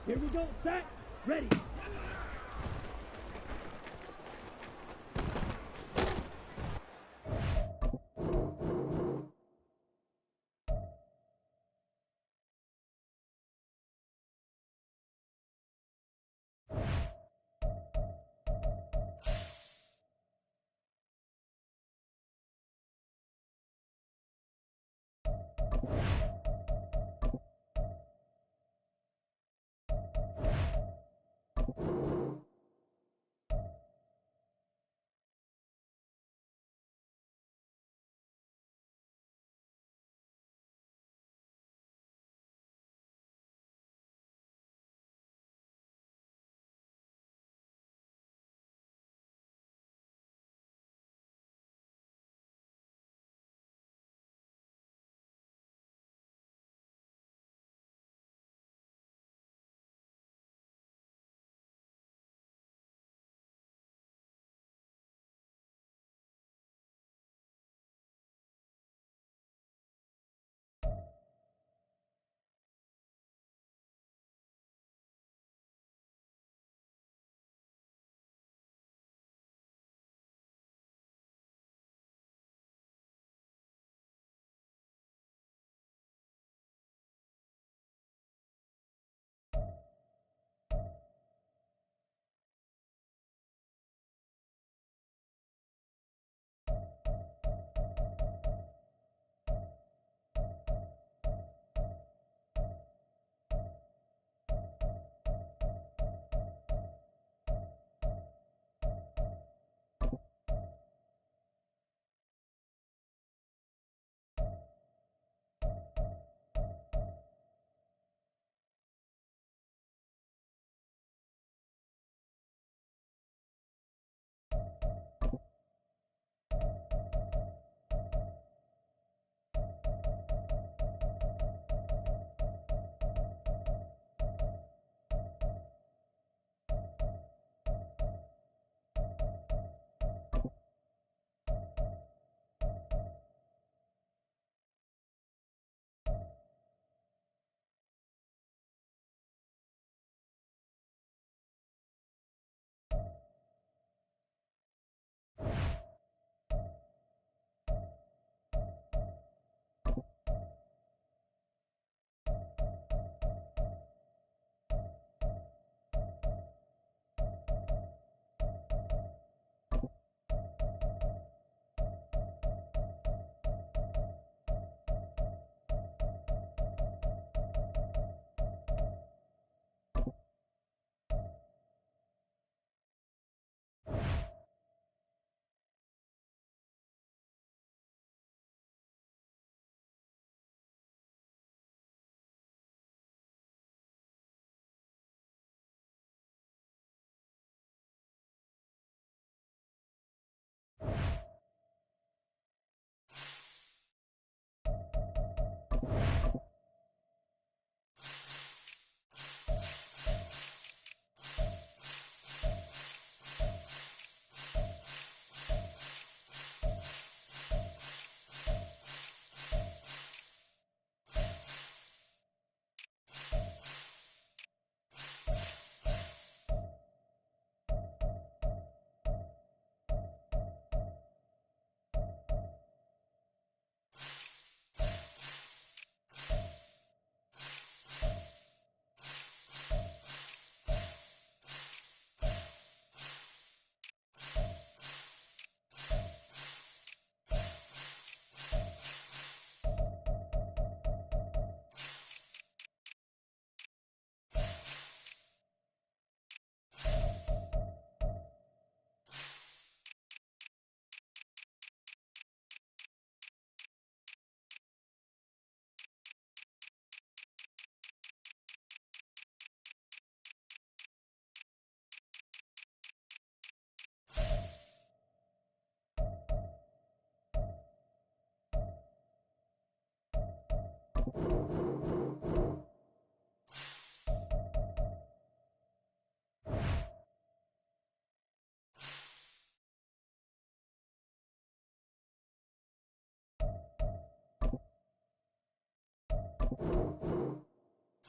Here we go, set, ready.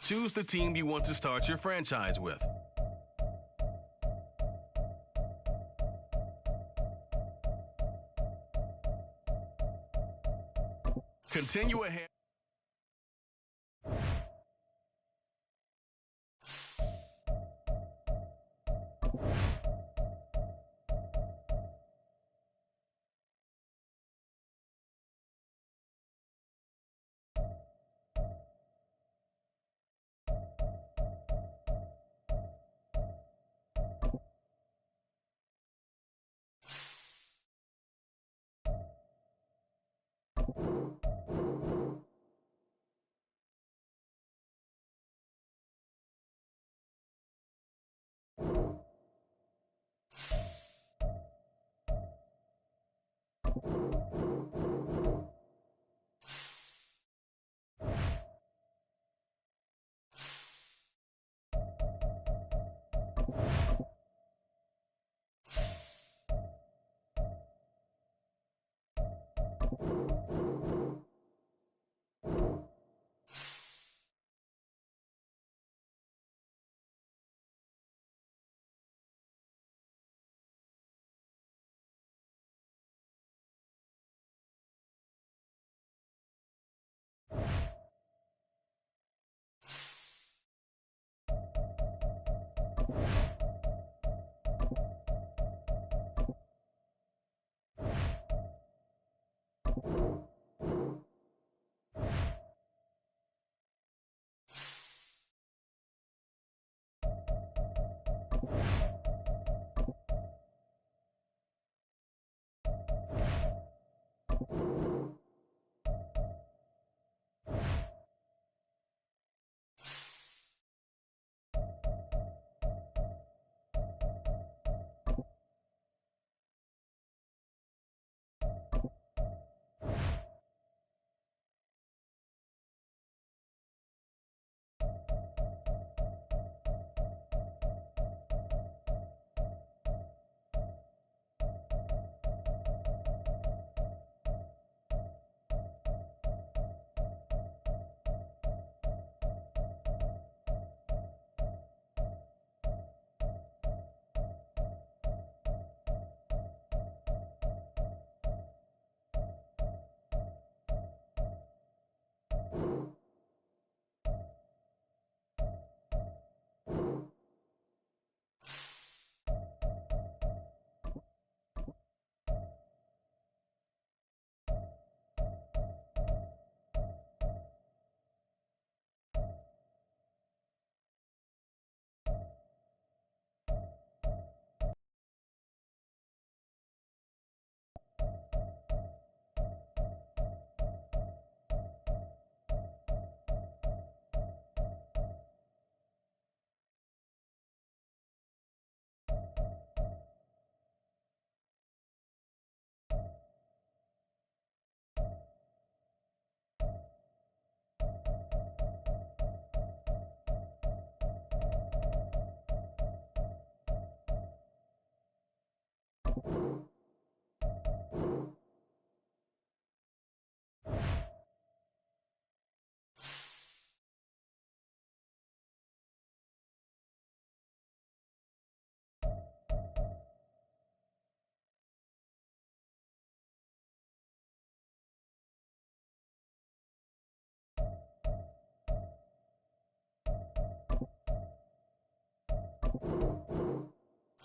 Choose the team you want to start your franchise with. Continue ahead.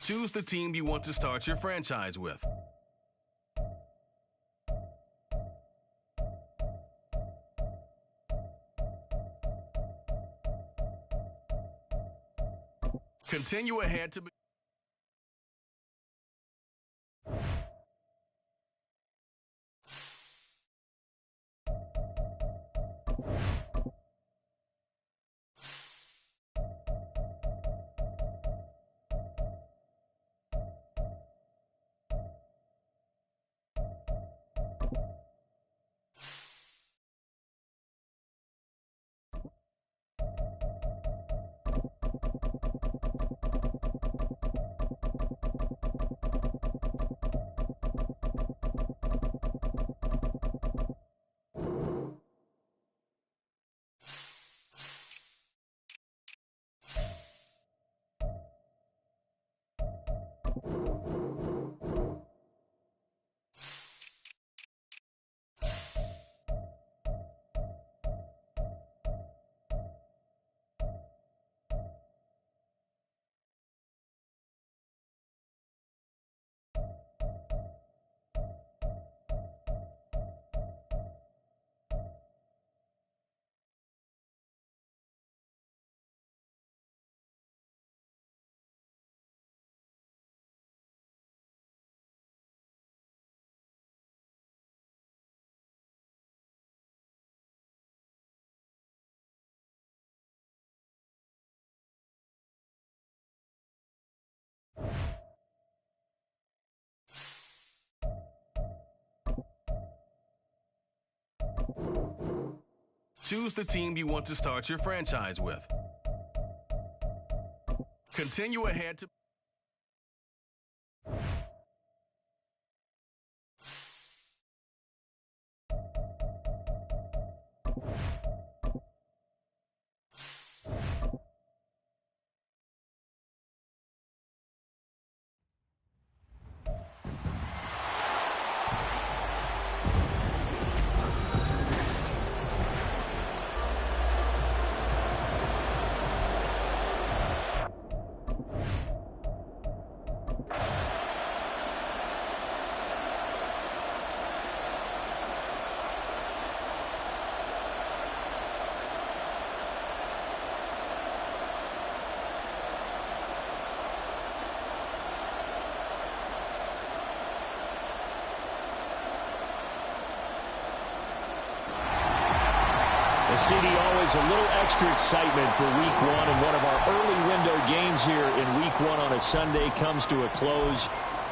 Choose the team you want to start your franchise with. Continue ahead to... Choose the team you want to start your franchise with. Continue ahead to... Well, CD, always a little extra excitement for Week 1, and one of our early window games here in Week 1 on a Sunday comes to a close.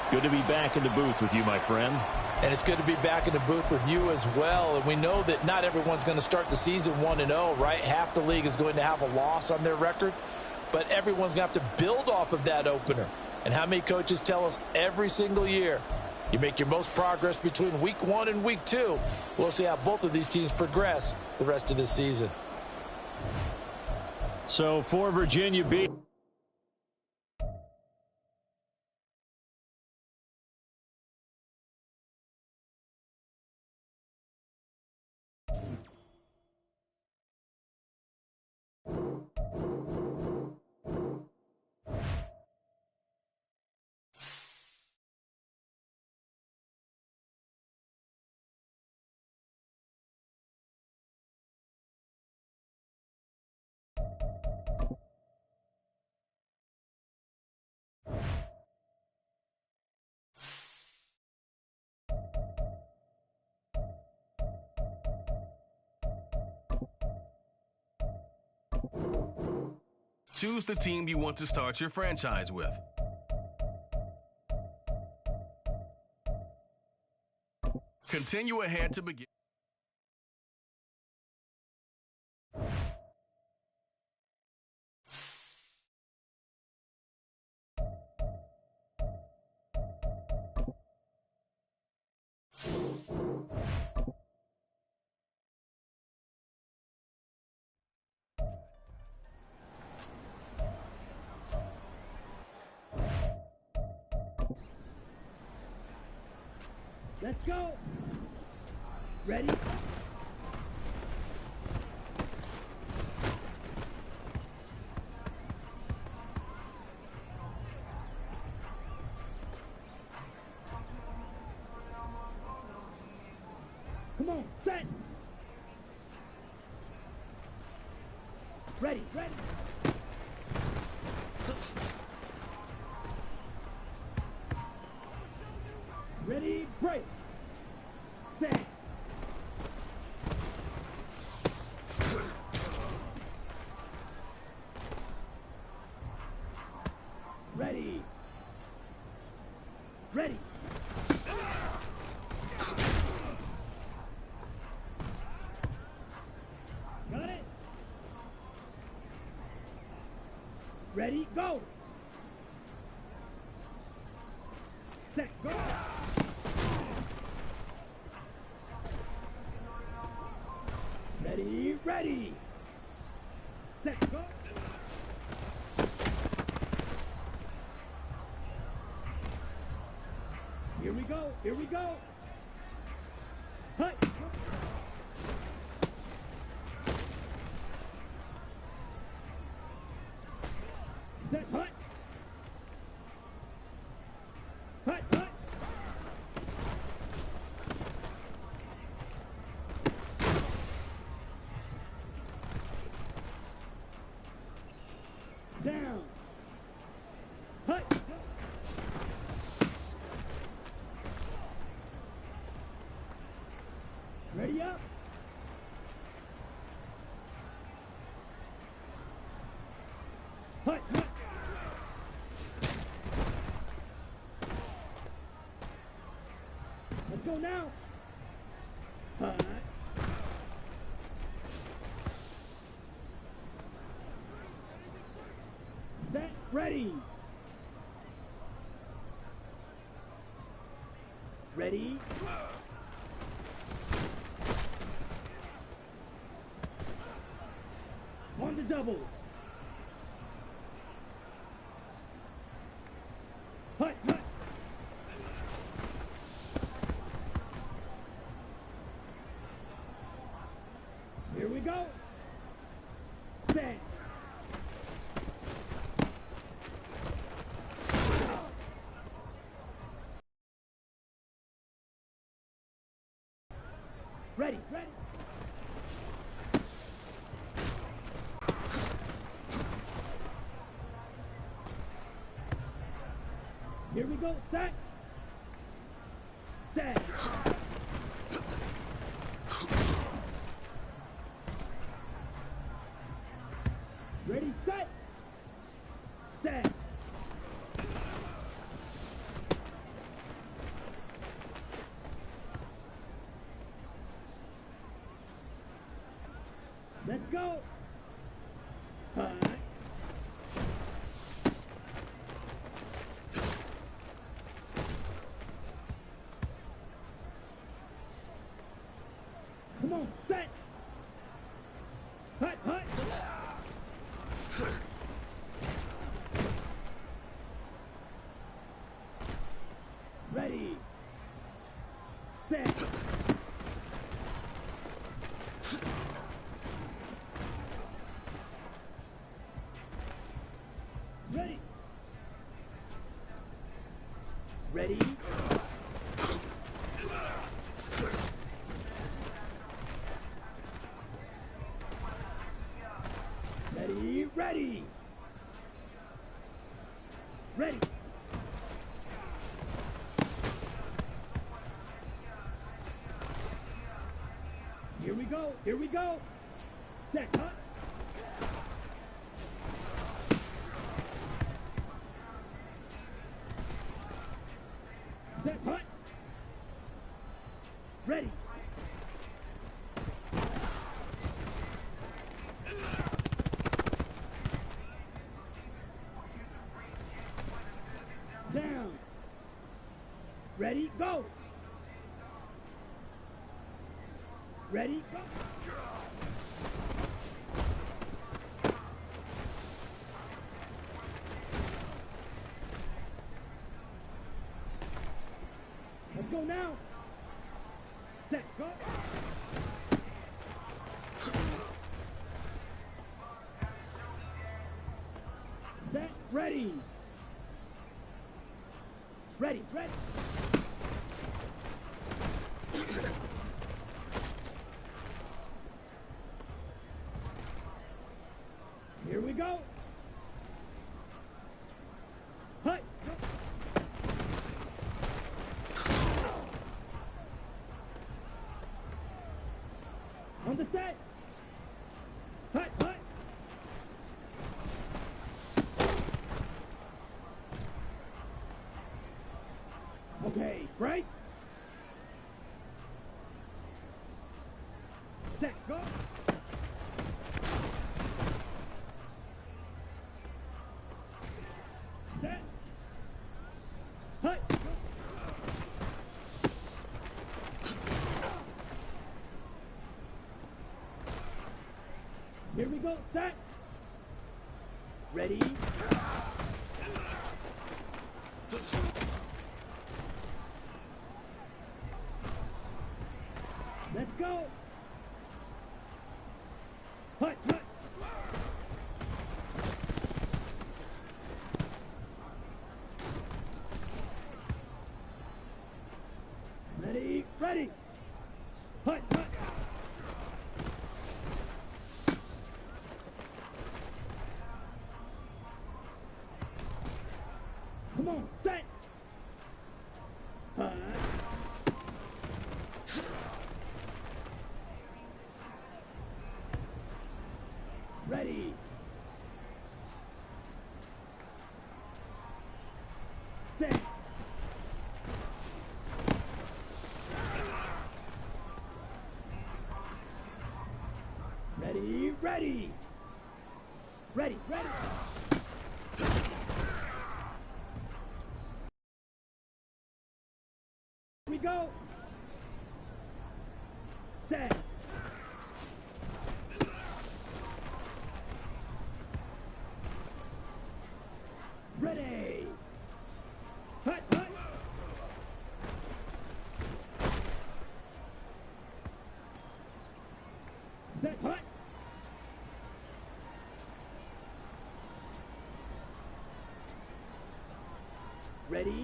Good to be back in the booth with you, my friend. And it's good to be back in the booth with you as well. And we know that not everyone's going to start the season 1-0, right? Half the league is going to have a loss on their record, but everyone's going to have to build off of that opener. And how many coaches tell us every single year, you make your most progress between Week 1 and Week 2. We'll see how both of these teams progress the rest of this season. So for Virginia Beach. Choose the team you want to start your franchise with. Continue ahead to begin. Let's go. Ready? Come on, set. Ready, ready. Ready, break. Set. Ready. Ready. Got it. Ready, go. Set, go. Ready, ready. Set, go. go. Here we go. Hut. Set. Hut. Hut. Hut. Down. Hut. Ready up. Hut. Hut. Let's go now. Hut. Set. Ready. Ready. On the double. Hut, hut. Here we go. Set. Ready, ready. Here we go, set. Set. Ready, set. Set. Let's go. Hut. Come on, set. Hut, hut. Ready. Set. Ready. Ready. Ready, ready. Ready. Here we go, here we go. Set, hut. Set, hut. Ready. Down. Ready, go. Ready, go. Let's go now. Set, go. Set, ready. Ready, ready. Here we go. Hut. On the set. Hut, hut. Okay, right. Set, go. Set. Hut. Here we go, set. Ready. go. Hut, hut. Ready, ready. Hut, hut. Come on, set. Hut. Ready. Set. Ready, ready. Ready, ready. Here we go. Set. Ready. Hut, hut. Set, hut. Ready.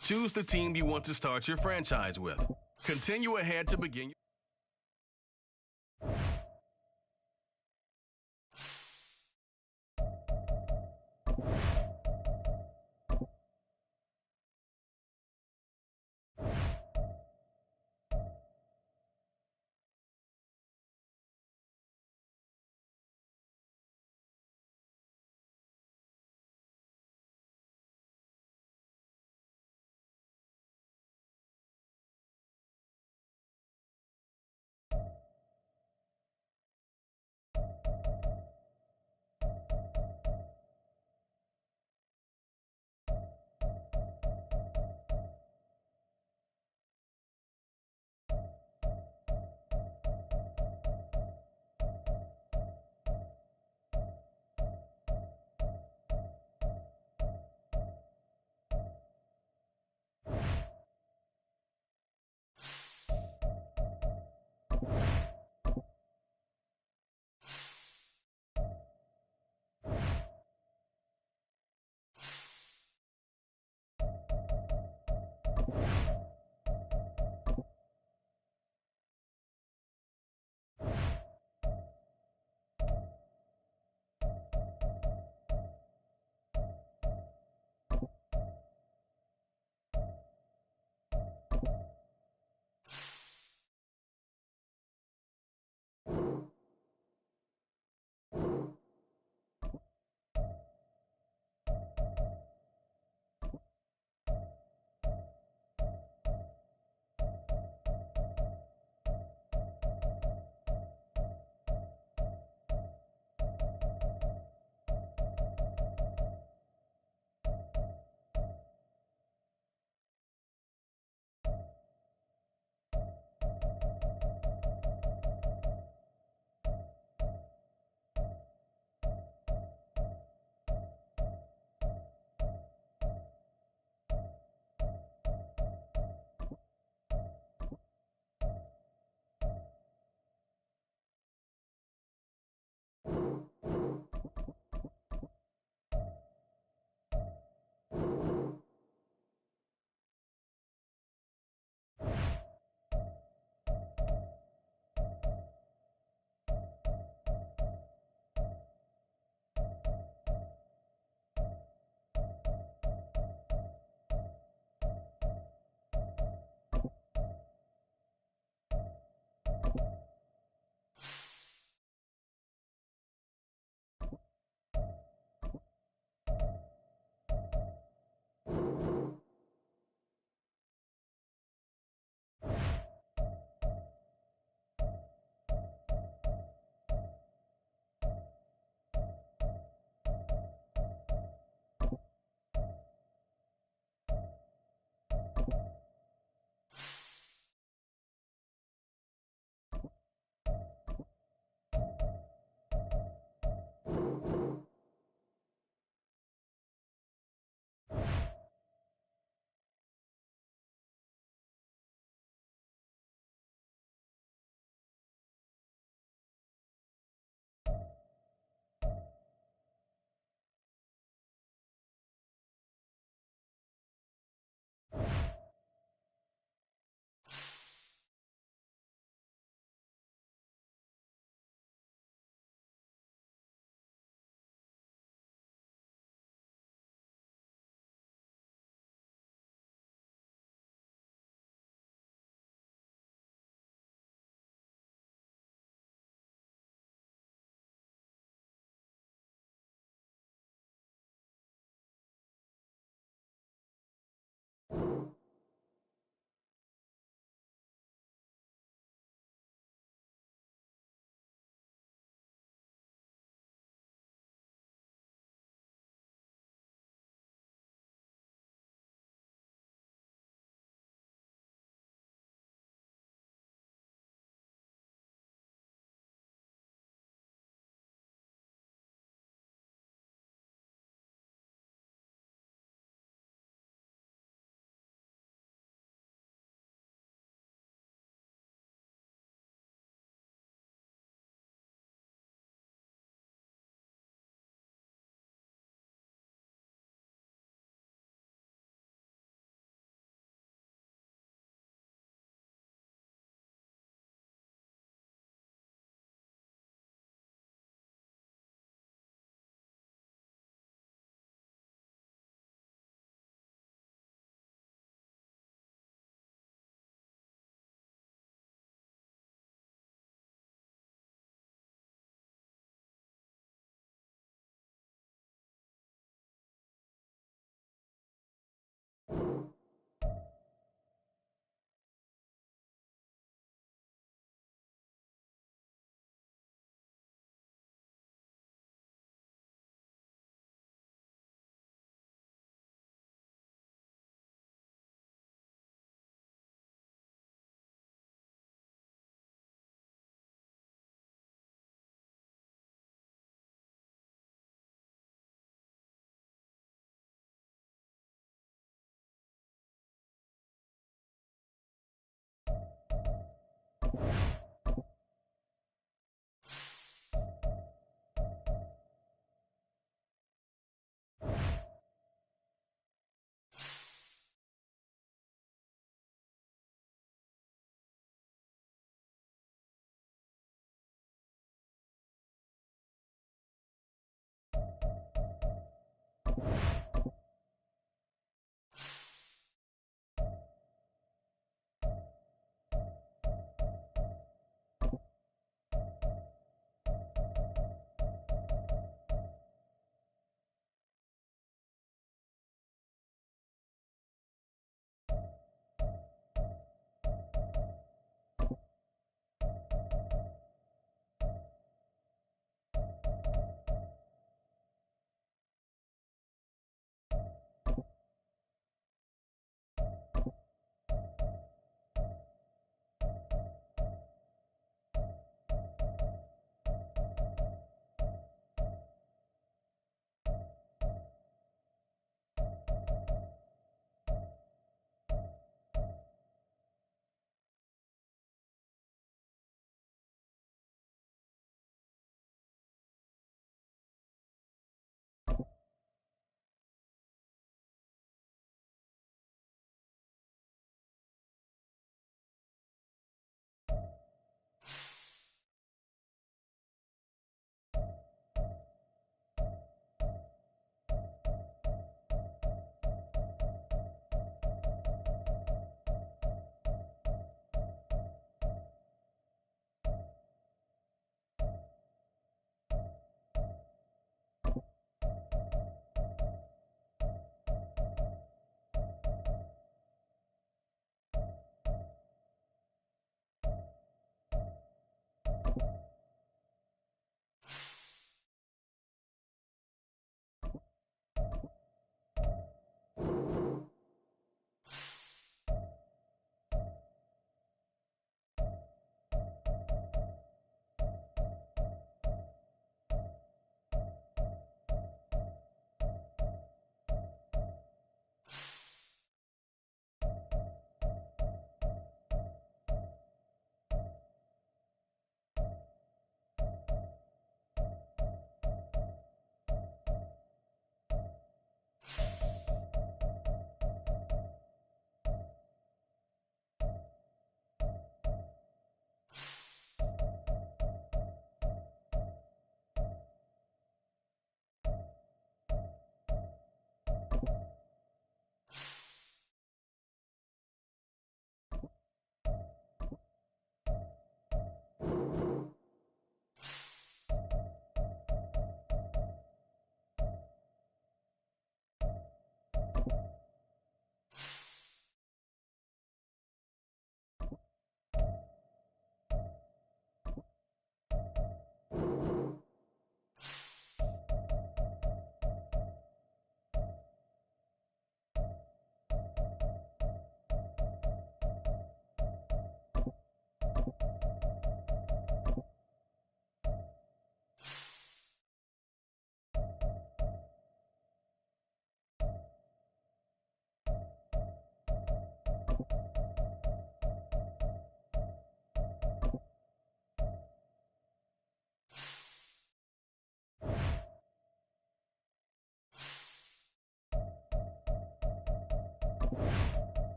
Choose the team you want to start your franchise with. Continue ahead to begin.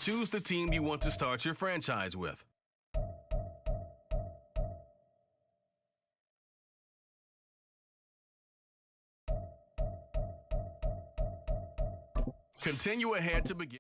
Choose the team you want to start your franchise with. Continue ahead to begin.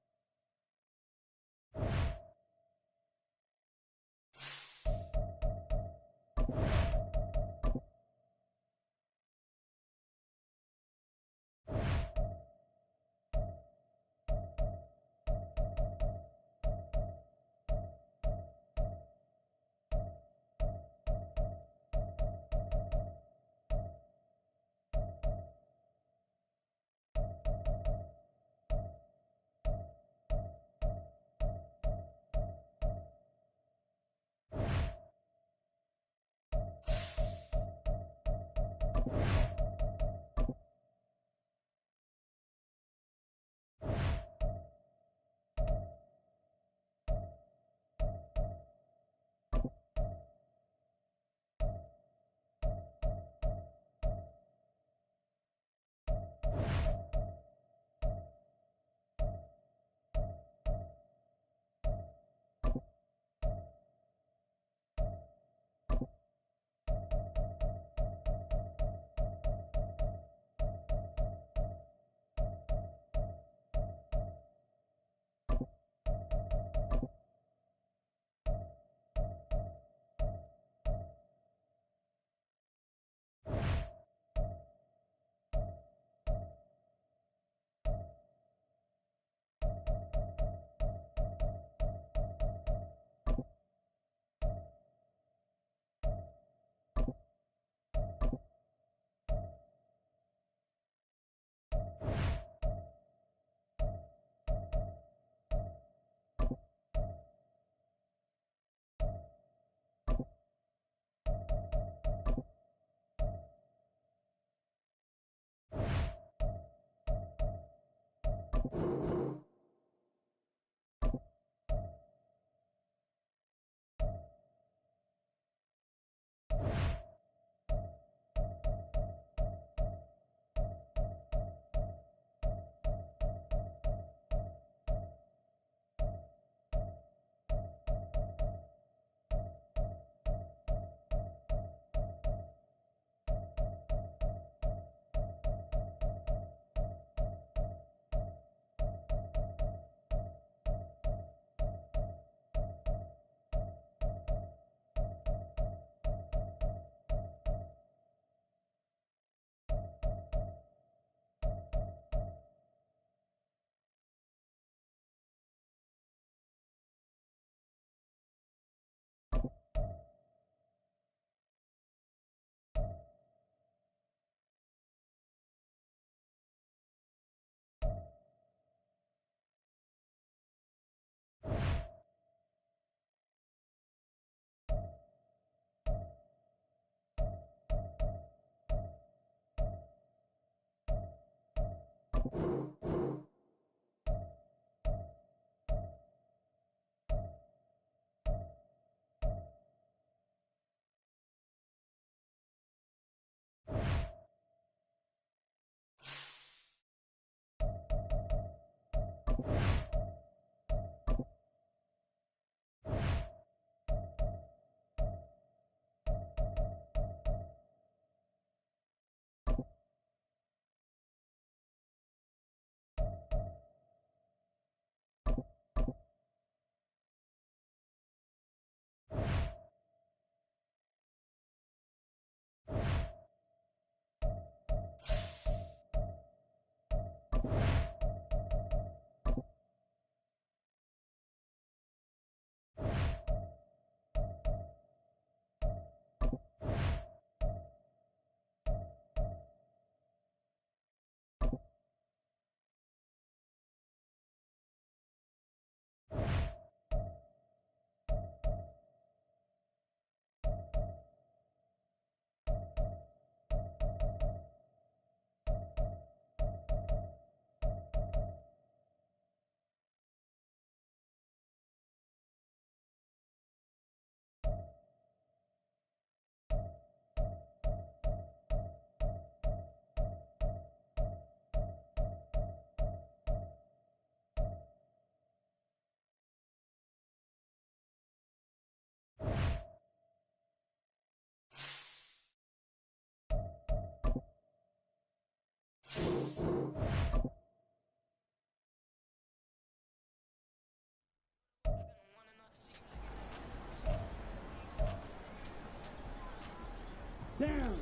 down.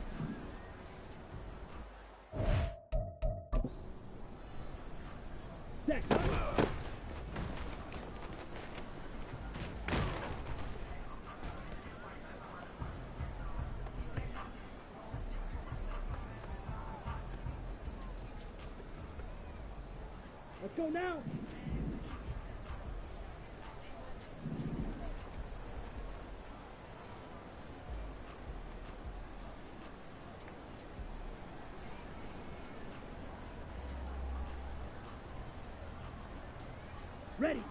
Set. Let's go now. Ready.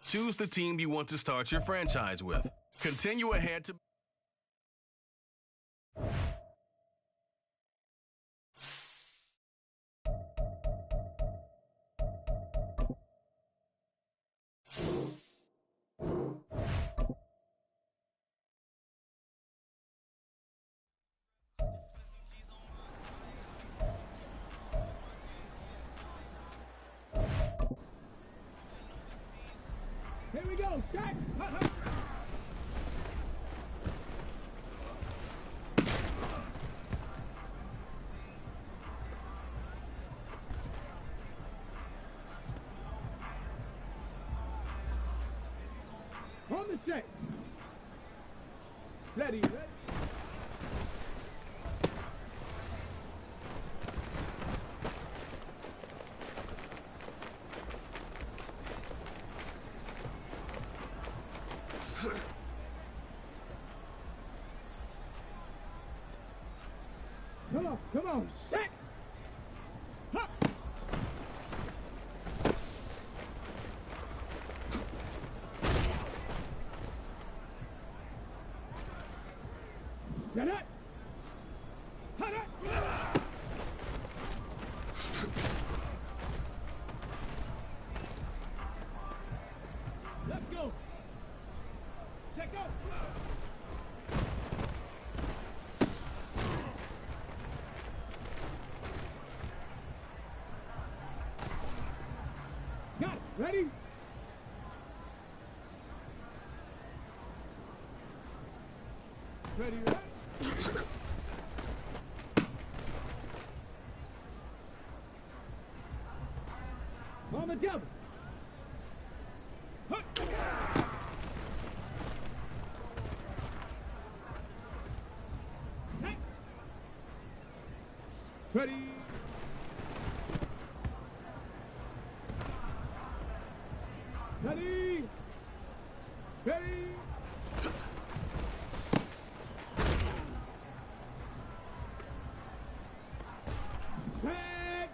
Choose the team you want to start your franchise with. Continue ahead to... Here we go. Shot. On the set. Ready. Come on, set. Hop. Set it. Hot it. Let's go. Check out. Got it. Ready? Ready, ready. On the double. Huh. Hey. Ready. Ready. Ready. Hey.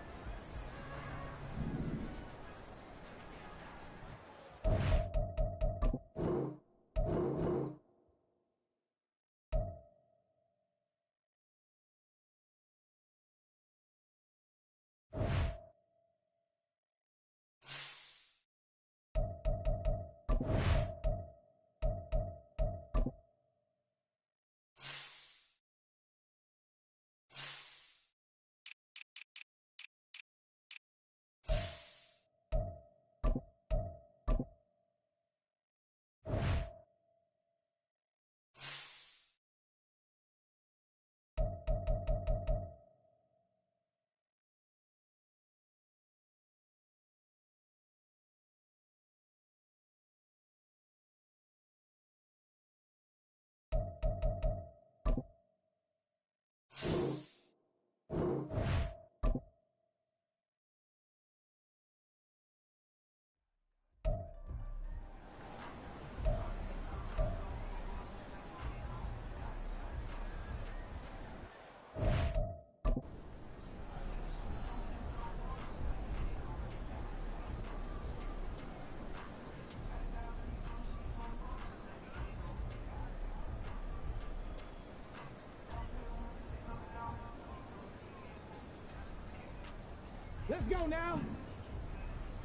Let's go now.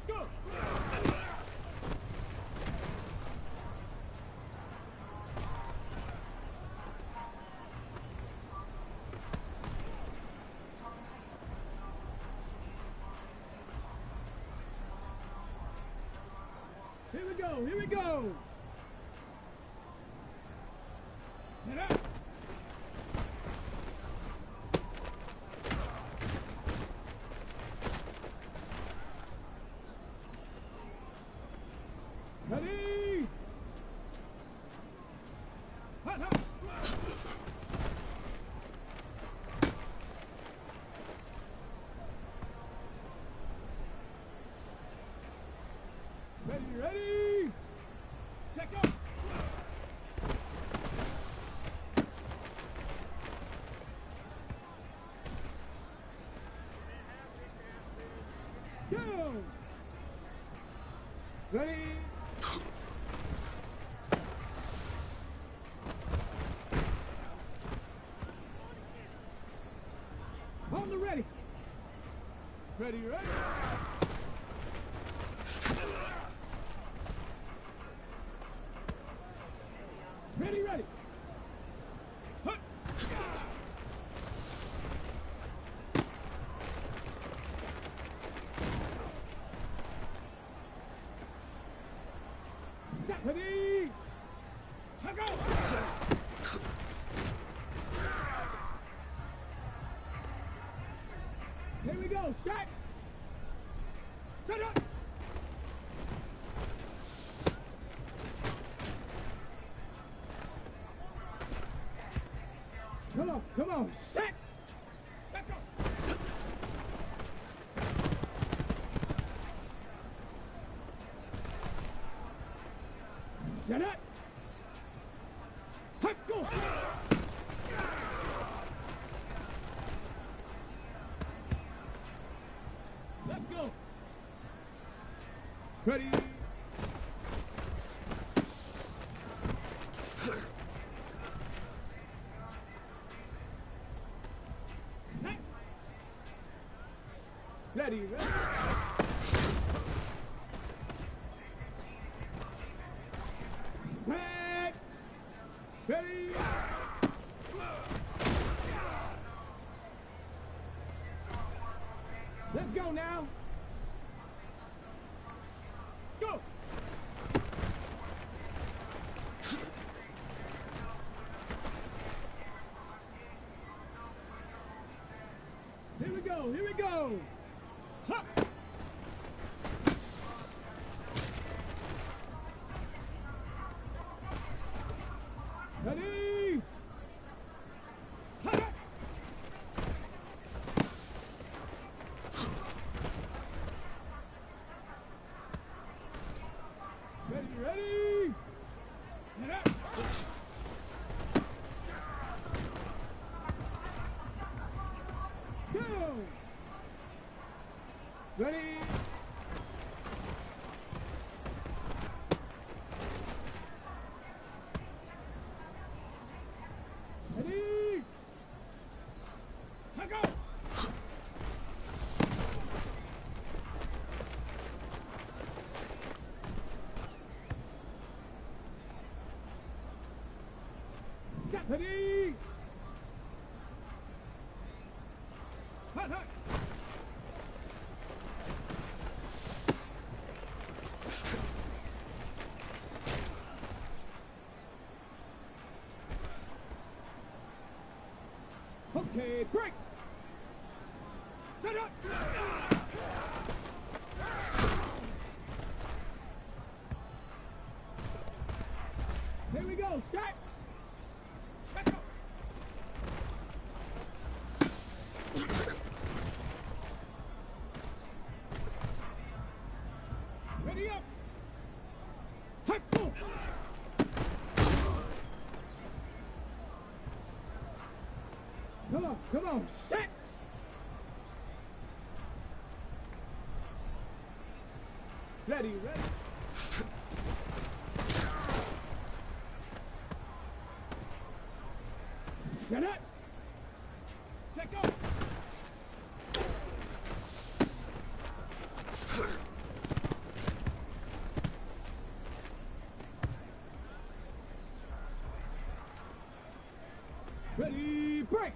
Go. Here we go. Here we go. Get up. Ready! Hot, hot. Ready, ready! Check up! Go! Ready! On the ready. Ready, ready. Ready, ready. Hut. Ready. Go. Here we go, shot! Shut up! Come on, shot! Let's go! Shut up! Let's go! Let's go! Ready? Ready, ready. Set. Ready. Let's go now. Go. Here we go. Ha! Ready? Ha! Ready? Get up. Go. Ready? Ready? Go. Get ready. Hot, hot. Okay, break. Set up. Here we go. Set. Set up. Ready up. Hot, go. Come on, set! Ready. Get it! Let go! Ready, break!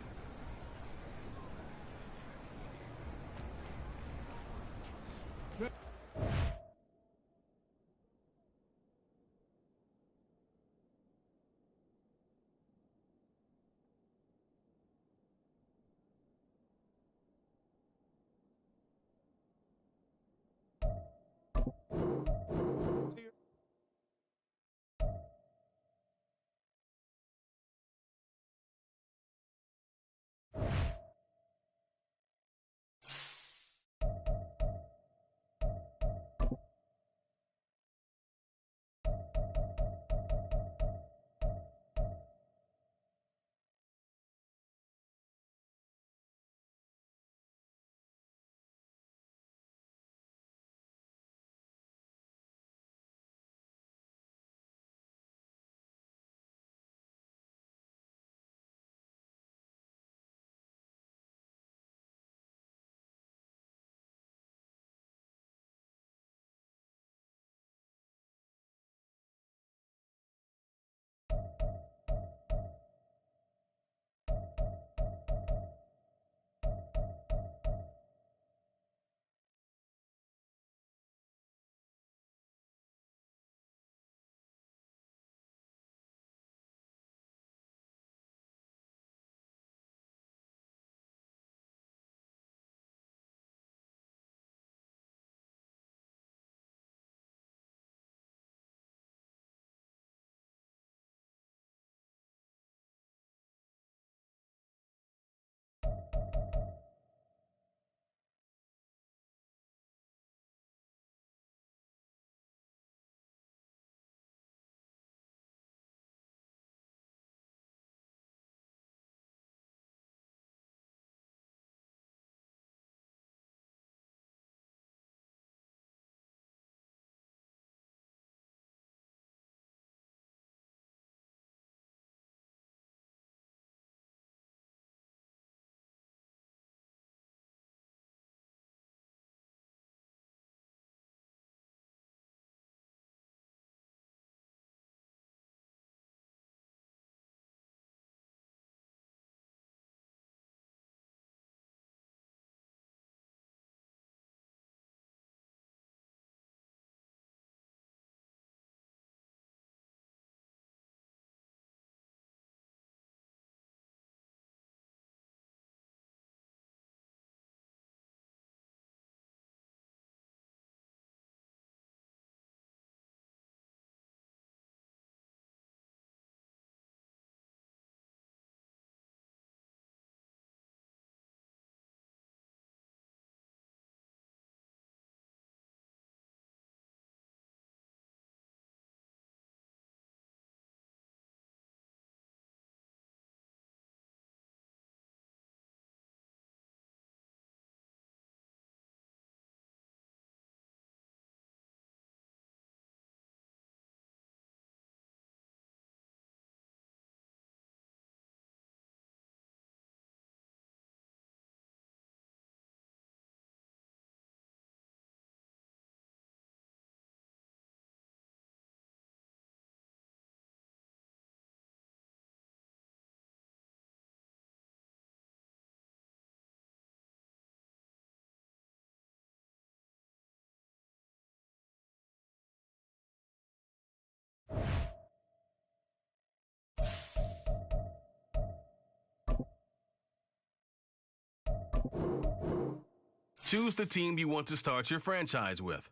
Choose the team you want to start your franchise with.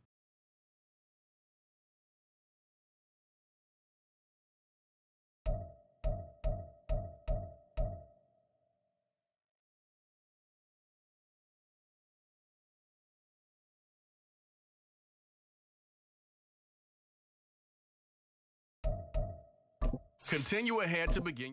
Continue ahead to begin.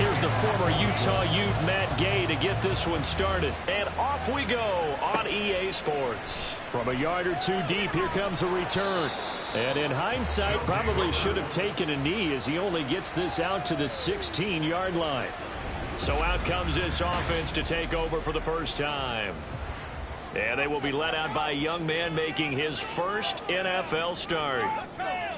Here's the former Utah Ute, Matt Gay, to get this one started. And off we go on EA Sports. From a yard or two deep, here comes a return. And in hindsight, probably should have taken a knee as he only gets this out to the 16-yard line. So out comes this offense to take over for the first time. And they will be led out by a young man making his first NFL start.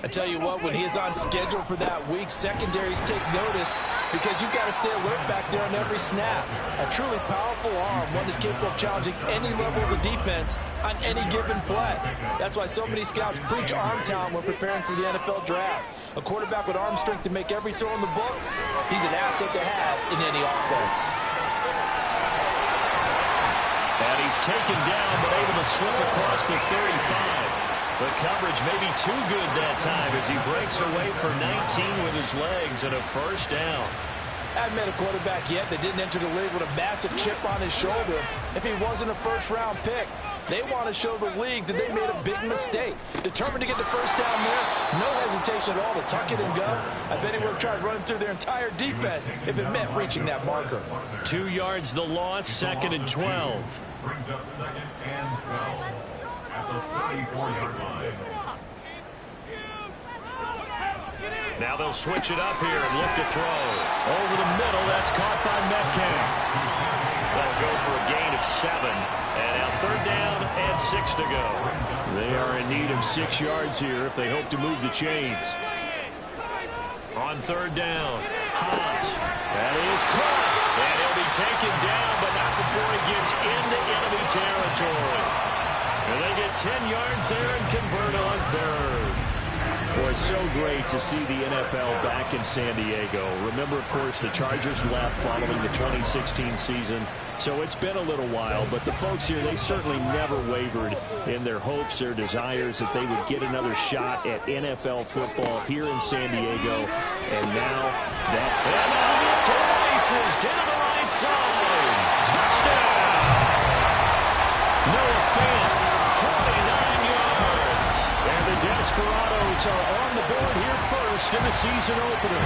I tell you what, when he is on schedule for that week, secondaries take notice because you've got to stay alert back there on every snap. A truly powerful arm, one is capable of challenging any level of the defense on any given play. That's why so many scouts preach arm talent when preparing for the NFL draft. A quarterback with arm strength to make every throw in the book, he's an asset to have in any offense. And he's taken down, but able to slip across the 35. The coverage may be too good that time as he breaks away for 19 with his legs and a first down. I haven't met a quarterback yet that didn't enter the league with a massive chip on his shoulder if he wasn't a first-round pick. They want to show the league that they made a big mistake. Determined to get the first down there, no hesitation at all to tuck it and go. I bet he would have tried running through their entire defense if it meant reaching that marker. 2 yards the loss, 2nd and 12. Brings up 2nd and 12 at the 34-yard line. Now they'll switch it up here and look to throw. Over the middle, that's caught by Metcalf. They'll go for a gain of 7. And now 3rd down and 6 to go. They are in need of 6 yards here if they hope to move the chains. On 3rd down, Haas. That is caught. And he'll be taken down, but not before he gets into enemy territory. And they get 10 yards there and convert on 3rd. Boy, it's so great to see the NFL back in San Diego. Remember, of course, the Chargers left following the 2016 season. So it's been a little while, but the folks here, they certainly never wavered in their hopes, their desires that they would get another shot at NFL football here in San Diego. And now that... And now the extra races down the right side. Touchdown! Noah Fant, 49 yards. And the Desperados are on the board here first in the season opener.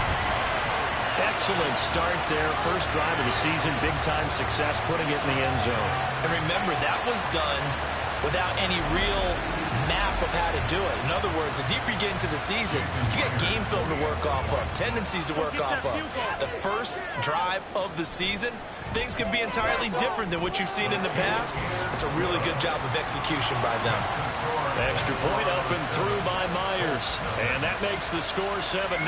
Excellent start there. First drive of the season. Big-time success, putting it in the end zone. And remember, that was done without any real map of how to do it. In other words, the deeper you get into the season, you get game film to work off of, tendencies to work off of. The first drive of the season, things can be entirely different than what you've seen in the past. It's a really good job of execution by them. Extra point up and through by Myers. And that makes the score 7-0.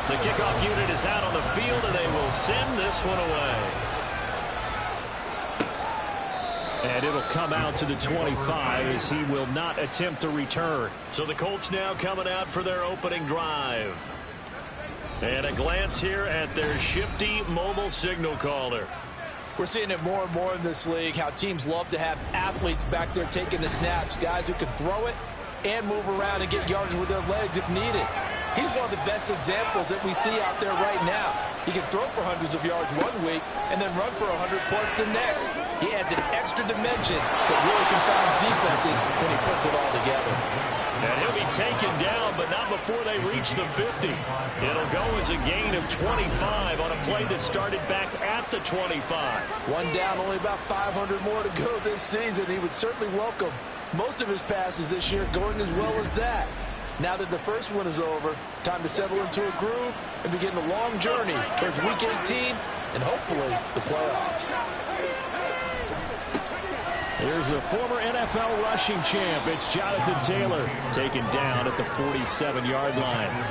The kickoff unit is out on the field, and they will send this one away. And it'll come out to the 25 as he will not attempt a return. So the Colts now coming out for their opening drive. And a glance here at their shifty mobile signal caller. We're seeing it more and more in this league, how teams love to have athletes back there taking the snaps, guys who can throw it and move around and get yardage with their legs if needed. He's one of the best examples that we see out there right now. He can throw for hundreds of yards one week and then run for 100+ the next. He adds an extra dimension that really confounds defenses when he puts it all together. And he'll be taken down, but not before they reach the 50. It'll go as a gain of 25 on a play that started back at the 25. One down, only about 500 more to go this season. He would certainly welcome most of his passes this year going as well as that. Now that the first one is over, time to settle into a groove and begin the long journey towards Week 18 and hopefully the playoffs. Here's the former NFL rushing champ. It's Jonathan Taylor taken down at the 47-yard line.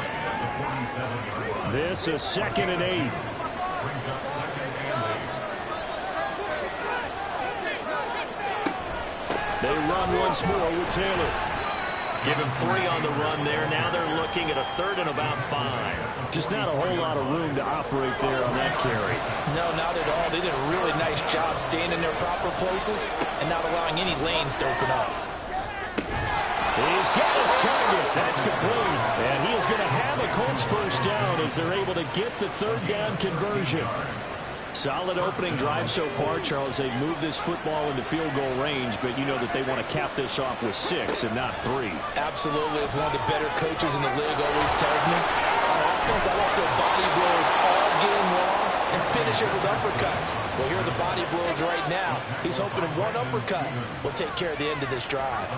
This is 2nd and 8. They run once more with Taylor. Give him 3 on the run there. Now they're looking at a 3rd and about 5. Just not a whole lot of room to operate there on that carry. No, not at all. They did a really nice job staying in their proper places and not allowing any lanes to open up. He's got his target. That's complete. And he is going to have a Colts first down as they're able to get the 3rd down conversion. Solid opening drive so far, Charles. They've moved this football into field goal range, but you know that they want to cap this off with 6 and not 3. Absolutely. As one of the better coaches in the league always tells me, offense, I like their body blows all game long and finish it with uppercuts. Well, here are the body blows right now. He's hoping one uppercut will take care of the end of this drive.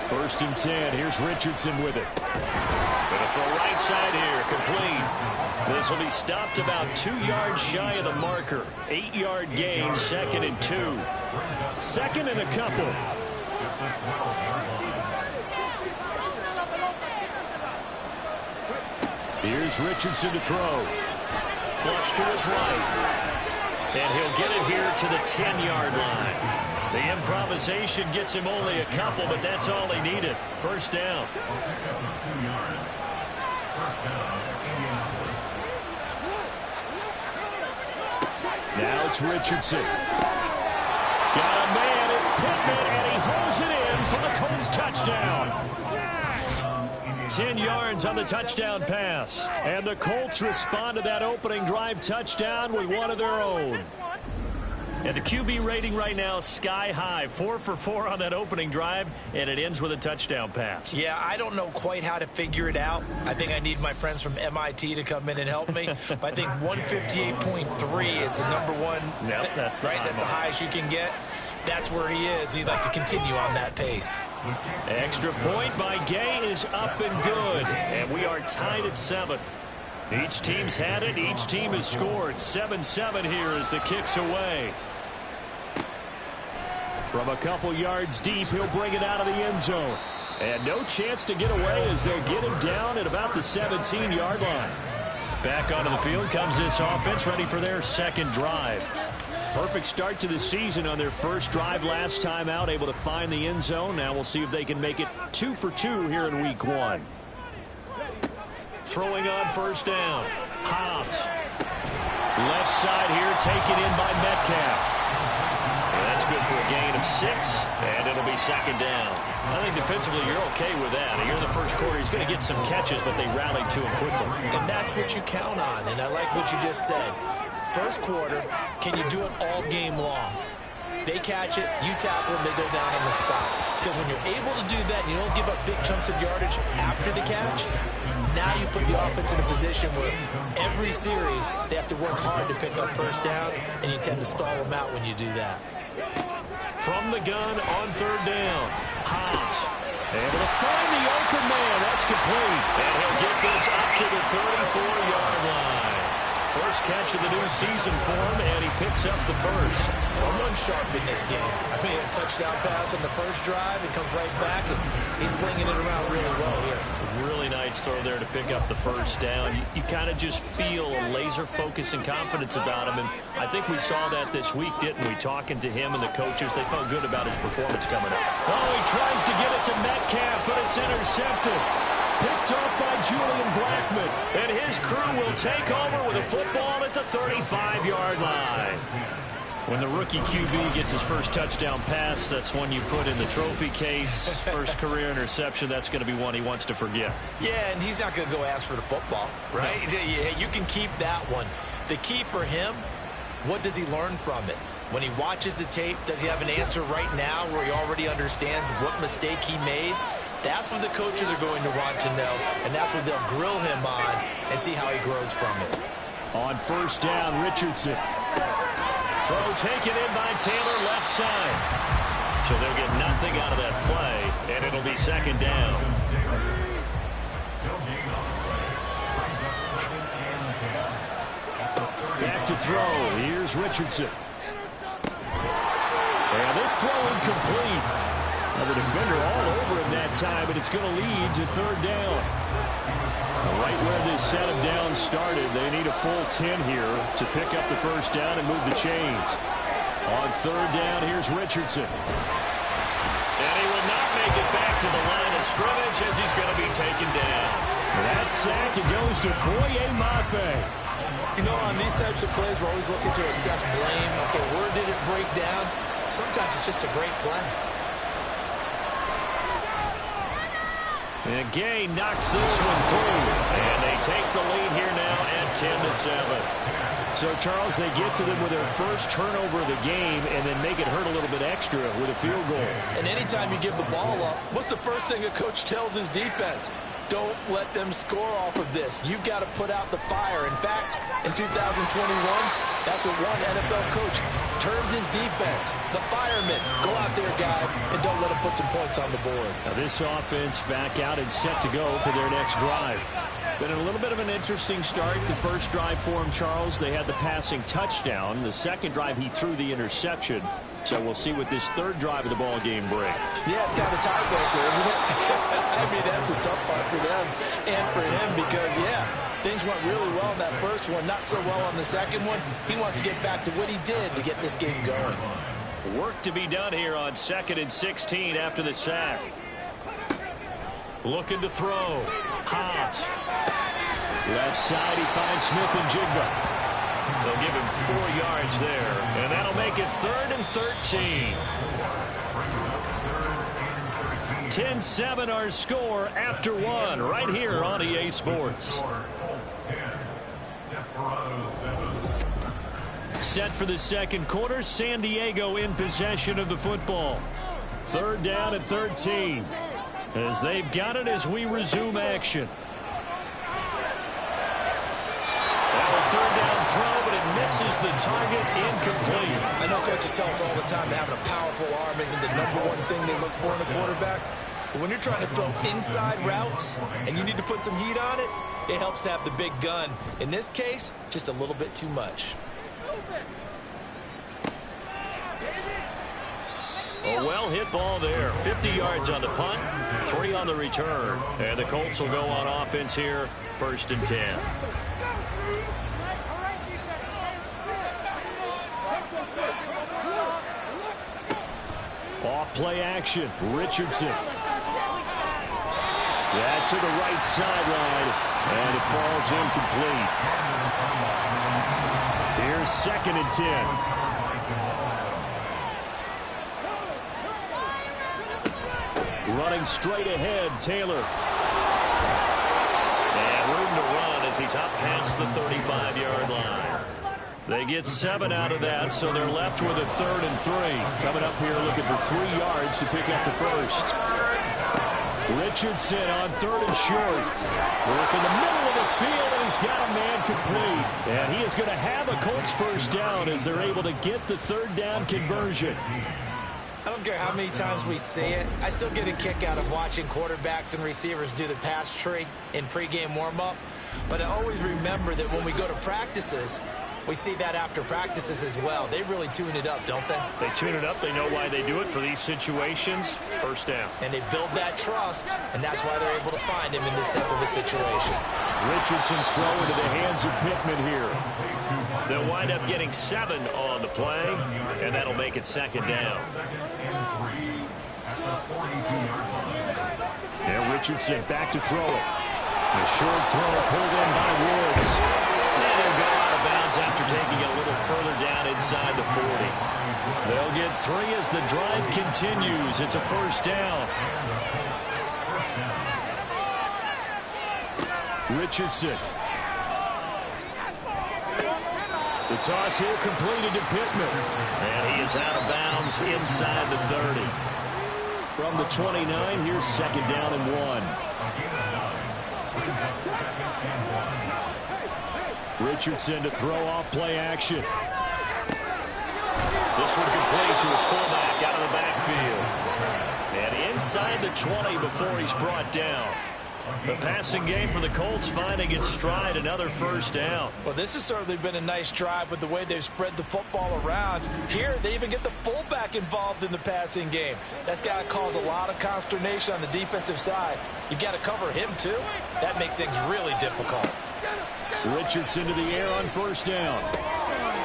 First and 10. Here's Richardson with it. Gonna throw right side here, complete. This will be stopped about 2 yards shy of the marker. 8-yard gain, 2nd and 2. 2nd and a couple. Here's Richardson to throw. Flush to his right. And he'll get it here to the 10-yard line. The improvisation gets him only a couple, but that's all he needed. First down. Now it's Richardson. Got a man, it's Pittman, and he holds it in for the Colts touchdown. 10 yards on the touchdown pass. And the Colts respond to that opening drive touchdown with one of their own. And the QB rating right now is sky high. 4 for 4 on that opening drive, and it ends with a touchdown pass. Yeah, I don't know quite how to figure it out. I think I need my friends from MIT to come in and help me. But I think 158.3 is the number one. Yep, that's the right. That's the highest you can get. That's where he is. He'd like to continue on that pace. Extra point by Gay is up and good. And we are tied at 7. Each team's had it. Each team has scored. 7-7 here as the kick's away. From a couple yards deep, he'll bring it out of the end zone. And no chance to get away as they'll get him down at about the 17-yard line. Back onto the field comes this offense, ready for their second drive. Perfect start to the season on their first drive last time out, able to find the end zone. Now we'll see if they can make it 2 for 2 here in week 1. Throwing on first down. Hobbs. Left side here, taken in by Metcalf. And that's good for a gain of 6, and it'll be second down. I think defensively you're okay with that. Here in the first quarter, he's going to get some catches, but they rallied to him quickly. And that's what you count on, and I like what you just said. First quarter, can you do it all game long? They catch it, you tackle them, they go down on the spot. Because when you're able to do that and you don't give up big chunks of yardage after the catch, now you put the offense in a position where every series they have to work hard to pick up first downs, and you tend to stall them out when you do that. From the gun on third down, Hobbs able to find the open man. That's complete. And he'll get this up to the 34-yard line. First catch of the new season for him, and he picks up the first. Someone's sharp in this game. I mean, a touchdown pass on the first drive. He comes right back, and he's flinging it around really well here. Really nice throw there to pick up the first down. You kind of just feel a laser focus and confidence about him, and I think we saw that this week, didn't we? Talking to him and the coaches, they felt good about his performance coming up. Oh, he tries to get it to Metcalf, but it's intercepted. Picked off by Julian Blackman. And his crew will take over with a football at the 35-yard line. When the rookie QB gets his first touchdown pass, that's one you put in the trophy case. First career interception, that's going to be one he wants to forget. Yeah, and he's not going to go ask for the football, right? Yeah, you can keep that one. The key for him, what does he learn from it? When he watches the tape, does he have an answer right now where he already understands what mistake he made? That's what the coaches are going to want to know, and that's what they'll grill him on and see how he grows from it. On first down, Richardson. Throw taken in by Taylor, left side. So they'll get nothing out of that play, and it'll be second down. Back to throw. Here's Richardson. And this throw incomplete. Now the defender all over him that time, but it's going to lead to third down. Right where this set of downs started, they need a full 10 here to pick up the first down and move the chains. On third down, here's Richardson. And he will not make it back to the line of scrimmage as he's going to be taken down. That sack, it goes to Boye Mafe. You know, on these types of plays, we're always looking to assess blame. Okay, where did it break down? Sometimes it's just a great play. And Gay knocks this one through. And they take the lead here now at 10-7. So, Charles, they get to them with their first turnover of the game and then make it hurt a little bit extra with a field goal. And anytime you give the ball up, what's the first thing a coach tells his defense? Don't let them score off of this. You've got to put out the fire. In fact, in 2021, that's what one NFL coach termed his defense. The firemen. Go out there, guys, and don't let them put some points on the board. Now this offense back out and set to go for their next drive. Been a little bit of an interesting start. The first drive for him, Charles, they had the passing touchdown. The second drive, he threw the interception. So we'll see what this third drive of the ball game brings. Yeah, it's kind of tiebreaker, isn't it? I mean, that's the tough part for them and for him because, yeah, things went really well in that first one, not so well on the second one. He wants to get back to what he did to get this game going. Work to be done here on 2nd and 16 after the sack. Looking to throw. Hobbs. Left side, he finds Smith and Jigba. They'll give him 4 yards there, and that'll make it 3rd and 13. 10-7 our score after 1 right here on EA Sports. Set for the second quarter, San Diego in possession of the football. 3rd down and 13 as they've got it as we resume action. Third down throw, but it misses the target, incomplete. I know coaches tell us all the time that having a powerful arm isn't the #1 thing they look for in a quarterback. But when you're trying to throw inside routes and you need to put some heat on it, it helps to have the big gun. In this case, just a little bit too much. A well-hit ball there. 50 yards on the punt, 3 on the return. And the Colts will go on offense here, 1st and 10. Off play action, Richardson. That's to the right sideline, and it falls incomplete. Here's 2nd and 10. Running straight ahead, Taylor. And room to run as he's up past the 35-yard line. They get 7 out of that, so they're left with a 3rd and 3. Coming up here looking for 3 yards to pick up the first. Richardson on 3rd and short. Work in the middle of the field, and he's got a man complete. And he is going to have a Colts first down as they're able to get the 3rd down conversion. I don't care how many times we see it. I still get a kick out of watching quarterbacks and receivers do the pass tree in pregame warm-up. But I always remember that when we go to practices, we see that after practices as well. They really tune it up, don't they? They tune it up. They know why they do it for these situations. First down. And they build that trust, and that's why they're able to find him in this type of a situation. Richardson's throw into the hands of Pittman here. They'll wind up getting 7 on the play, and that'll make it 2nd down. And Richardson back to throw it. A short throw pulled in by Woods. And they'll go out of bounds after taking it a little further down inside the 40. They'll get 3 as the drive continues. It's a first down. Richardson. The toss here completed to Pittman. And he is out of bounds inside the 30. From the 29, here's 2nd down and 1. Richardson to throw off play action. This one complete to his fullback out of the backfield. And inside the 20 before he's brought down. The passing game for the Colts finding its stride, another first down. Well, this has certainly been a nice drive with the way they've spread the football around. Here, they even get the fullback involved in the passing game. That's got to cause a lot of consternation on the defensive side. You've got to cover him, too. That makes things really difficult. Richardson to the air on first down.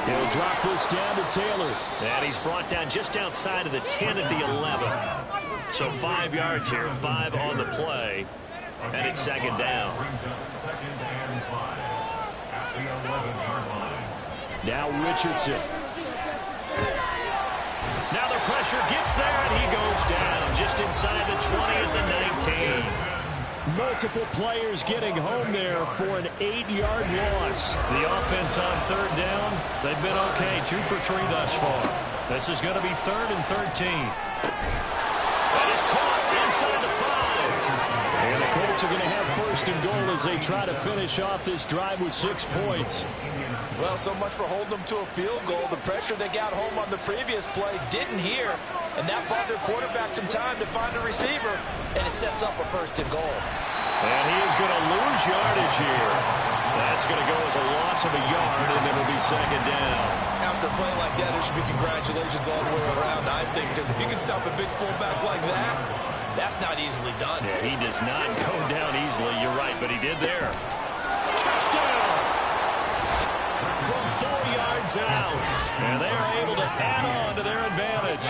He'll drop this down to Taylor. And he's brought down just outside of the 10 at the 11. So 5 yards here, 5 on the play. And it's 2nd down. Now Richardson. Now the pressure gets there, and he goes down just inside the 20 at the 19. Multiple players getting home there for an 8-yard loss. The offense on third down, they've been okay. 2 for 3 thus far. This is going to be 3rd and 13. That is caught inside the 5. And the Colts are going to have 1st and goal as they try to finish off this drive with 6 points. Well, so much for holding them to a field goal. The pressure they got home on the previous play didn't hear, and that bought their quarterback some time to find a receiver, and it sets up a 1st and goal. And he is going to lose yardage here. That's going to go as a loss of a yard, and it'll be 2nd down. After a play like that, there should be congratulations all the way around, I think, because if you can stop a big fullback like that, that's not easily done. Yeah, he does not go down easily. You're right, but he did there. Touchdown! From 4 yards out. And they are able to add on to their advantage.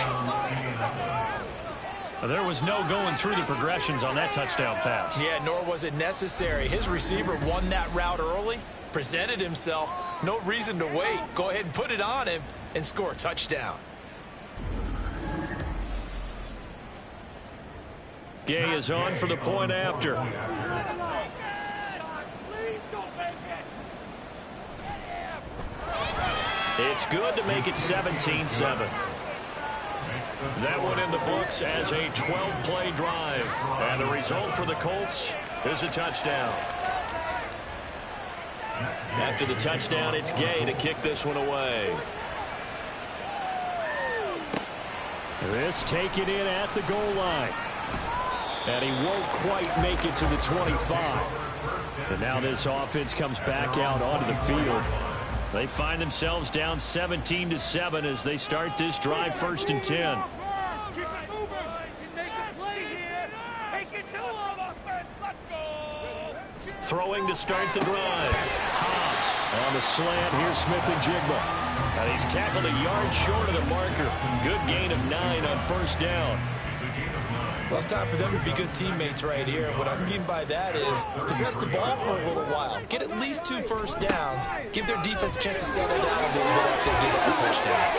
There was no going through the progressions on that touchdown pass. Yeah, nor was it necessary. His receiver won that route early, presented himself. No reason to wait. Go ahead and put it on him and score a touchdown. Gay is on for the point after. It's good to make it 17-7. That one in the books as a 12-play drive. And the result for the Colts is a touchdown. After the touchdown, it's Gay to kick this one away. This taken in at the goal line. And he won't quite make it to the 25. And now this offense comes back out onto the field. They find themselves down 17-7 as they start this drive 1st and 10. Throwing to start the drive. Hobbs on the slant. Here's Smith and Jigba. And he's tackled a yard short of the marker. Good gain of 9 on 1st down. Well, it's time for them to be good teammates right here. What I mean by that is possess the ball for a little while. Get at least 2 first downs. Give their defense a chance to settle down a little bit after they give up a touchdown.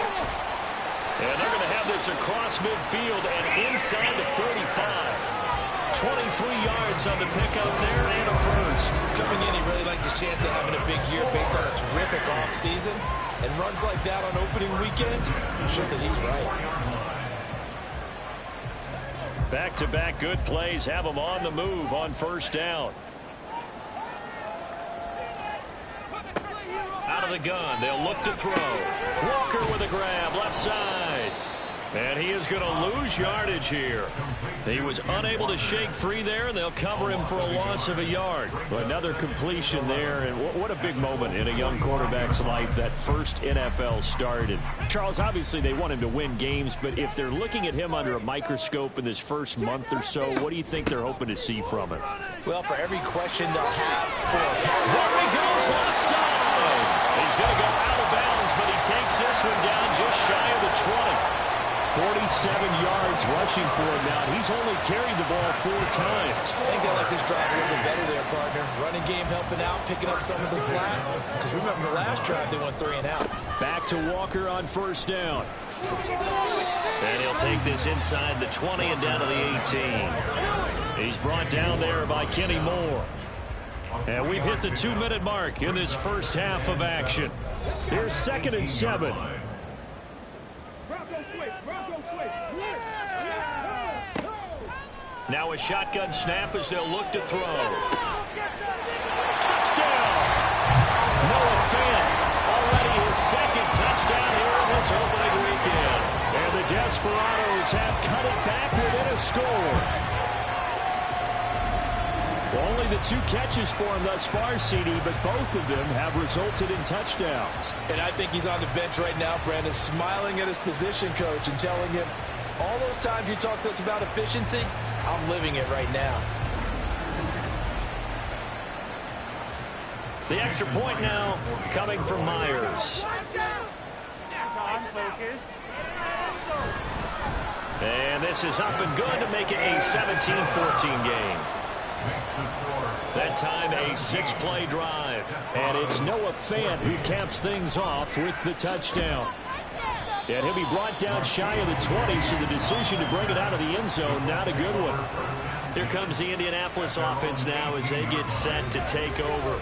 And they're going to have this across midfield and inside the 35. 23 yards on the pickup there and a 1st. Coming in, he really likes his chance of having a big year based on a terrific offseason. And runs like that on opening weekend show that he's right. Back-to-back good plays have them on the move on 1st down. Out of the gun, they'll look to throw. Walker with a grab, left side. And he is going to lose yardage here. He was unable to shake free there, and they'll cover him for a loss of a yard. Another completion there, and what a big moment in a young quarterback's life, that first NFL start. And Charles, obviously they want him to win games, but if they're looking at him under a microscope in this first month or so, what do you think they're hoping to see from him? Well, for every question they'll have for him. There he goes, left side. He's going to go out of bounds, but he takes this one down just shy of the 20. 47 yards rushing for him now. He's only carried the ball 4 times. I think they like this drive a little bit better there, partner. Running game helping out, picking up some of the slack. Because remember the last drive, they went 3 and out. Back to Walker on 1st down. And he'll take this inside the 20 and down to the 18. He's brought down there by Kenny Moore. And we've hit the 2-minute mark in this first half of action. Here's 2nd and 7. Now a shotgun snap as they'll look to throw. Touchdown! Noah Fant, already his 2nd touchdown here in this opening weekend. And the Desperados have cut it back within a score. Only the 2 catches for him thus far, CD, but both of them have resulted in touchdowns. And I think he's on the bench right now, Brandon, smiling at his position coach and telling him, all those times you talked to us about efficiency, I'm living it right now. The extra point now coming from Myers. And this is up and good to make it a 17-14 game. That time a 6-play drive. And it's Noah Fant who caps things off with the touchdown. And he'll be brought down shy of the 20, so the decision to bring it out of the end zone, not a good one. Here comes the Indianapolis offense now as they get set to take over.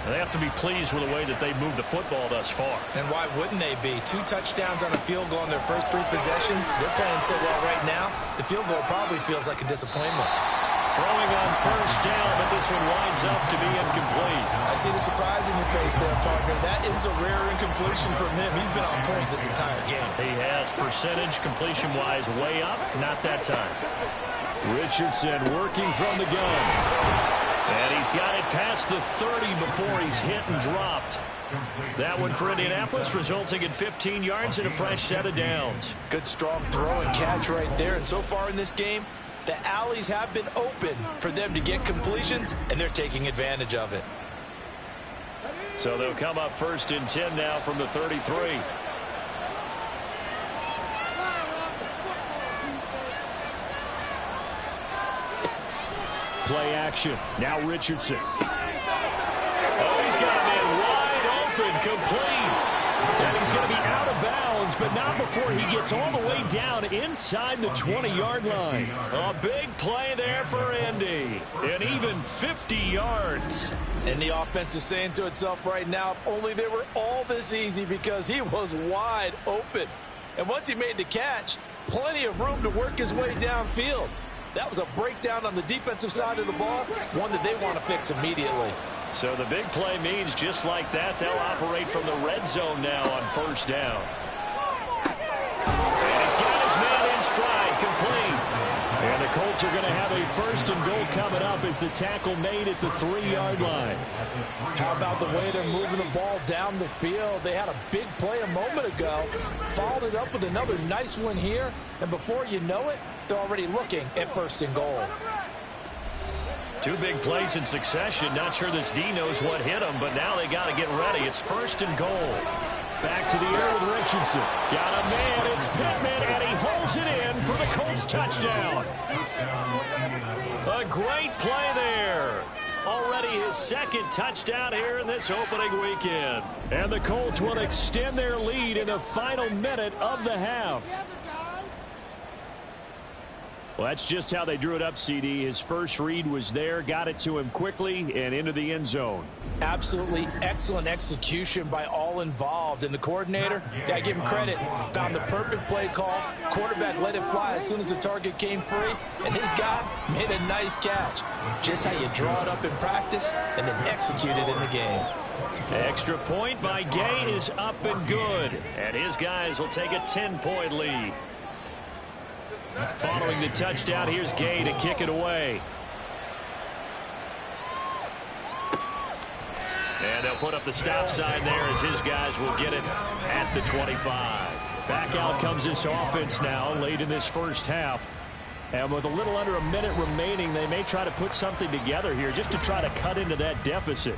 They have to be pleased with the way that they moved the football thus far. And why wouldn't they be? 2 touchdowns on a field goal in their first 3 possessions. They're playing so well right now, the field goal probably feels like a disappointment. Throwing on first down, but this one winds up to be incomplete. I see the surprise in your face there, partner. That is a rare incompletion from him. He's been on point this entire game. He has percentage completion-wise way up. Not that time. Richardson working from the gun. And he's got it past the 30 before he's hit and dropped. That one for Indianapolis, resulting in 15 yards and a fresh set of downs. Good strong throw and catch right there. And so far in this game, the alleys have been open for them to get completions, and they're taking advantage of it. So they'll come up 1st and 10 now from the 33. Play action. Now Richardson. Oh, he's got a man wide open, complete. And he's going to be out of bounds, but not before he gets all the way down inside the 20-yard line. A big play there for Indy. And even 50 yards. And the offense is saying to itself right now, if only they were all this easy, because he was wide open. And once he made the catch, plenty of room to work his way downfield. That was a breakdown on the defensive side of the ball, one that they want to fix immediately. So the big play means just like that, they'll operate from the red zone now on first down. And he's got his man in stride, complete. And the Colts are going to have a 1st and goal coming up as the tackle made at the 3-yard line. How about the way they're moving the ball down the field? They had a big play a moment ago, followed it up with another nice one here, and before you know it, they're already looking at 1st and goal. 2 big plays in succession. Not sure this D knows what hit him, but now they got to get ready. It's 1st and goal. Back to the air with Richardson. Got a man. It's Pittman, and he holds it in for the Colts touchdown. A great play there. Already his 2nd touchdown here in this opening weekend. And the Colts will extend their lead in the final minute of the half. Well, that's just how they drew it up, CD. His first read was there, got it to him quickly, and into the end zone. Absolutely excellent execution by all involved. And the coordinator, got to give him credit, found the perfect play call. Quarterback let it fly as soon as the target came free, and his guy made a nice catch. Just how you draw it up in practice and then execute it in the game. Extra point by Gay is up and good, and his guys will take a 10-point lead. Following the touchdown, here's Gay to kick it away. And they'll put up the stop sign there as his guys will get it at the 25. Back out comes this offense now late in this first half. And with a little under a minute remaining, they may try to put something together here just to try to cut into that deficit.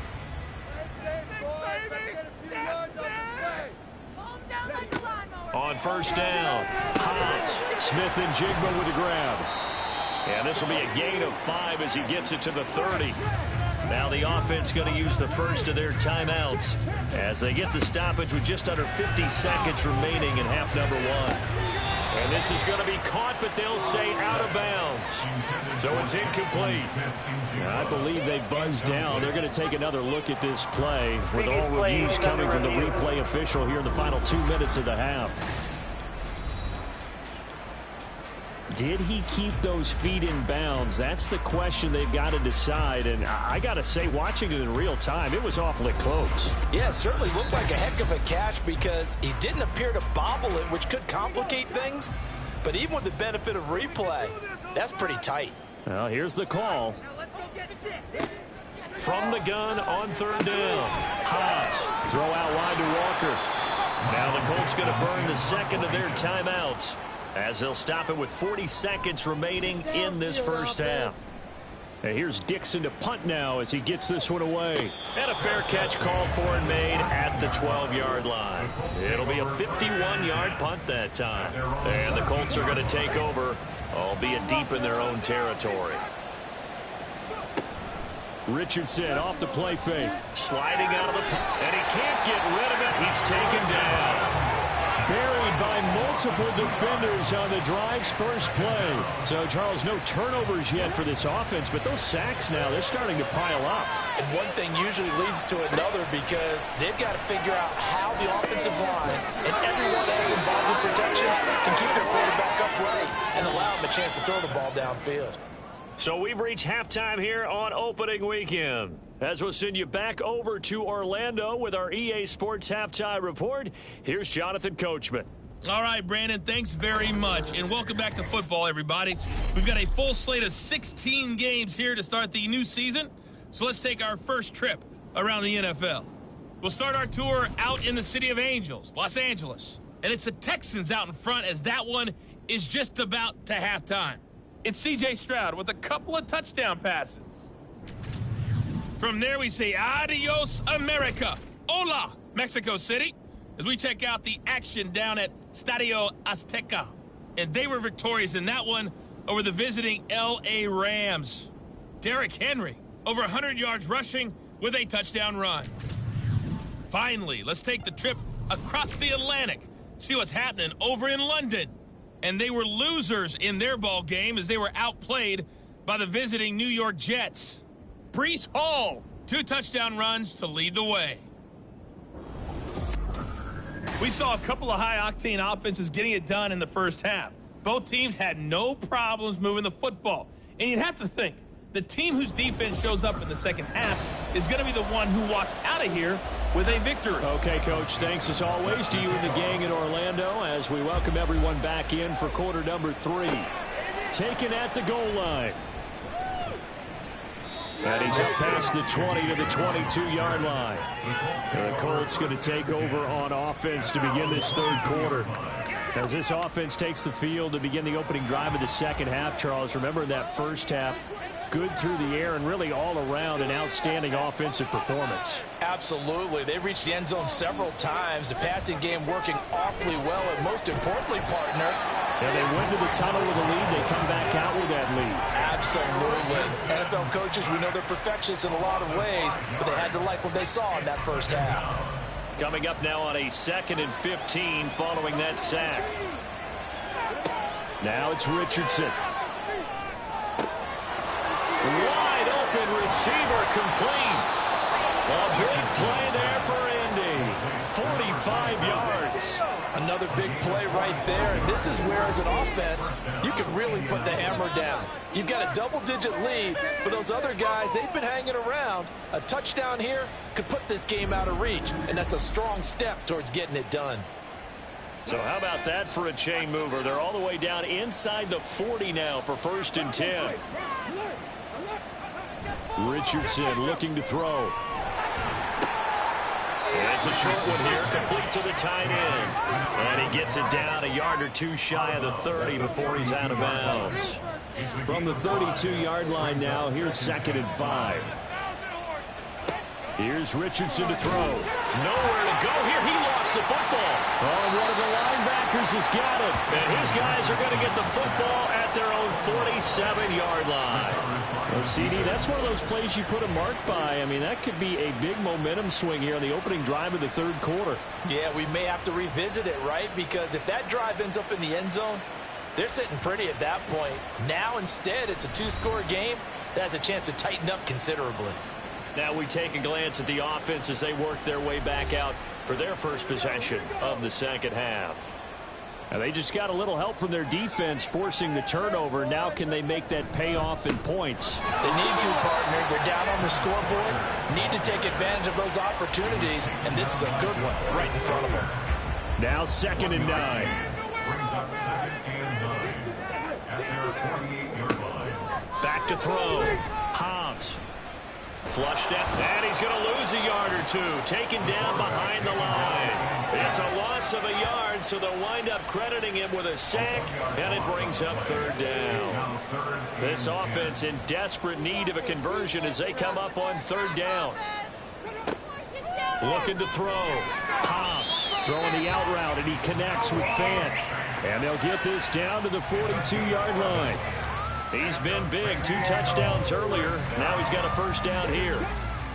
On first down, Hobbs, Smith and Jigba with the grab. And this will be a gain of 5 as he gets it to the 30. Now the offense going to use the first of their timeouts as they get the stoppage with just under 50 seconds remaining in half number 1. And this is going to be caught, but they'll say out of bounds. So it's incomplete. I believe they buzzed down. They're going to take another look at this play with all reviews coming from the replay official here in the final 2 minutes of the half. Did he keep those feet in bounds? That's the question they've got to decide. And I got to say, watching it in real time, it was awfully close. Yeah, it certainly looked like a heck of a catch because he didn't appear to bobble it, which could complicate things. But even with the benefit of replay, that's pretty tight. Well, here's the call. From the gun on third down. Hobbs, throw out wide to Walker. Now the Colts going to burn the second of their timeouts, as they'll stop it with 40 seconds remaining in this first half. And here's Dixon to punt now as he gets this one away. And a fair catch called for and made at the 12-yard line. It'll be a 51-yard punt that time. And the Colts are going to take over, albeit deep in their own territory. Richardson off the play fake. Sliding out of the punt. And he can't get rid of it. He's taken down. buried by multiple defenders on the drive's first play. So, Charles, no turnovers yet for this offense, but those sacks now, they're starting to pile up. And one thing usually leads to another because they've got to figure out how the offensive line and everyone else involved in protection can keep their quarterback upright and allow him a chance to throw the ball downfield. So we've reached halftime here on opening weekend. As we'll send you back over to Orlando with our EA Sports Halftime Report, here's Jonathan Coachman. All right, Brandon, thanks very much. And welcome back to football, everybody. We've got a full slate of 16 games here to start the new season. So let's take our first trip around the NFL. We'll start our tour out in the City of Angels, Los Angeles. And it's the Texans out in front as that one is just about to halftime. It's C.J. Stroud with a couple of touchdown passes. From there, we say adios, America. Hola, Mexico City, as we check out the action down at Stadio Azteca. And they were victorious in that one over the visiting L.A. Rams. Derrick Henry, over 100 yards rushing with a touchdown run. Finally, let's take the trip across the Atlantic, see what's happening over in London. And they were losers in their ball game as they were outplayed by the visiting New York Jets. Breece Hall, 2 touchdown runs to lead the way. We saw a couple of high-octane offenses getting it done in the first half. Both teams had no problems moving the football. And you'd have to think, the team whose defense shows up in the second half is going to be the one who walks out of here with a victory. Okay, Coach, thanks as always to you and the gang in Orlando as we welcome everyone back in for quarter number 3. Taken at the goal line. And he's up past the 20 to the 22-yard line. And the Colts going to take over on offense to begin this third quarter. As this offense takes the field to begin the opening drive of the second half, Charles, remember in that first half, good through the air and really all around an outstanding offensive performance. Absolutely. They reached the end zone several times. The passing game working awfully well, and most importantly, partner, and they went to the tunnel with a lead. They come back out with that lead. Absolutely. NFL coaches, we know they're perfectionists in a lot of ways, but they had to like what they saw in that first half. Coming up now on a 2nd and 15 following that sack. Now it's Richardson. Wide open receiver complete. A big play there for Indy. 45 yards. Another big play right there. And this is where, as an offense, you can really put the hammer down. You've got a double-digit lead, but those other guys, they've been hanging around. A touchdown here could put this game out of reach, and that's a strong step towards getting it done. So how about that for a chain mover? They're all the way down inside the 40 now for 1st and 10. Richardson looking to throw. And it's a short one here, complete to the tight end. And he gets it down a yard or 2 shy of the 30 before he's out of bounds. From the 32-yard line now, here's 2nd and 5. Here's Richardson to throw. Nowhere to go here. He lost the football. Oh, and one of the linebackers has got it. And his guys are going to get the football at their own 47-yard line. Well, CD, that's one of those plays you put a mark by. I mean, that could be a big momentum swing here on the opening drive of the third quarter. Yeah, we may have to revisit it, right? Because if that drive ends up in the end zone, they're sitting pretty at that point. Now, instead, it's a 2-score game. That has a chance to tighten up considerably. Now we take a glance at the offense as they work their way back out for their first possession of the second half. Now they just got a little help from their defense forcing the turnover. Now can they make that pay off in points? They need to, partner. They're down on the scoreboard. Need to take advantage of those opportunities, and this is a good one right in front of them. Now 2nd and 9. Brings up 2nd and 9 at their 48-yard line. Back to throw. Hobbs. Flushed out, and he's going to lose a yard or 2. Taken down behind the line. It's a loss of a yard, so they'll wind up crediting him with a sack, and it brings up 3rd down. This offense in desperate need of a conversion as they come up on 3rd down. Looking to throw. Hobbs throwing the out route, and he connects with Fant. And they'll get this down to the 42-yard line. He's been big, 2 touchdowns earlier. Now he's got a 1st down here.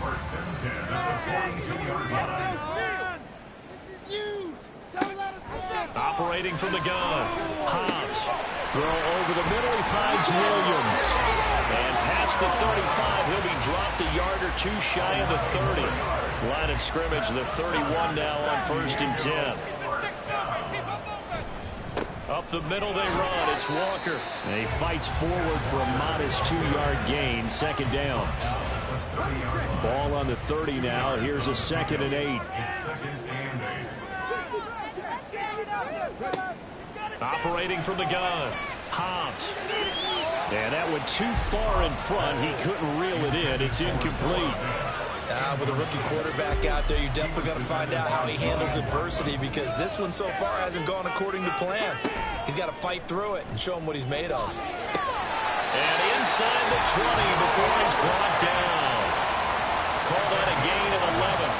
1st and 10 at the 42-yard line. This is huge. Don't let us down. Operating from the gun, Hobbs. Throw over the middle, he finds Williams. And past the 35, he'll be dropped a yard or two shy of the 30. Line of scrimmage, the 31 now on 1st and 10. Up the middle they run. It's Walker. And he fights forward for a modest 2-yard gain. 2nd down. Ball on the 30 now. Here's a 2nd and 8. Operating from the gun, Hobbs. And that went too far in front. He couldn't reel it in. It's incomplete. With a rookie quarterback out there, you're definitely going to find out how he handles adversity, because this one so far hasn't gone according to plan. He's got to fight through it and show him what he's made of. And inside the 20 before he's brought down. Call that a gain of 11.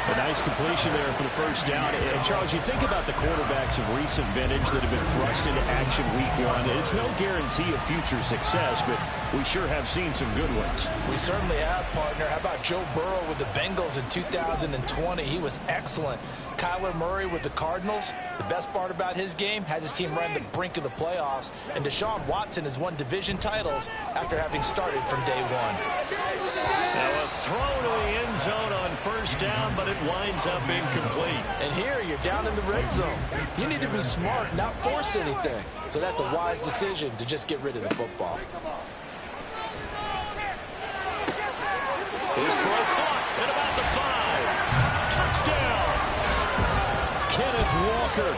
A nice completion there for the 1st down. And Charles, you think about the quarterbacks of recent vintage that have been thrust into action week 1. It's no guarantee of future success, but we sure have seen some good ones. We certainly have, partner. How about Joe Burrow with the Bengals in 2020? He was excellent. Kyler Murray with the Cardinals. The best part about his game, has his team right on the brink of the playoffs. And Deshaun Watson has won division titles after having started from day 1. Now a throw to the end zone on 1st down, but it winds up incomplete. And here you're down in the red zone. You need to be smart, not force anything. So that's a wise decision to just get rid of the football. His throw caught at about the 5. Touchdown. Kenneth Walker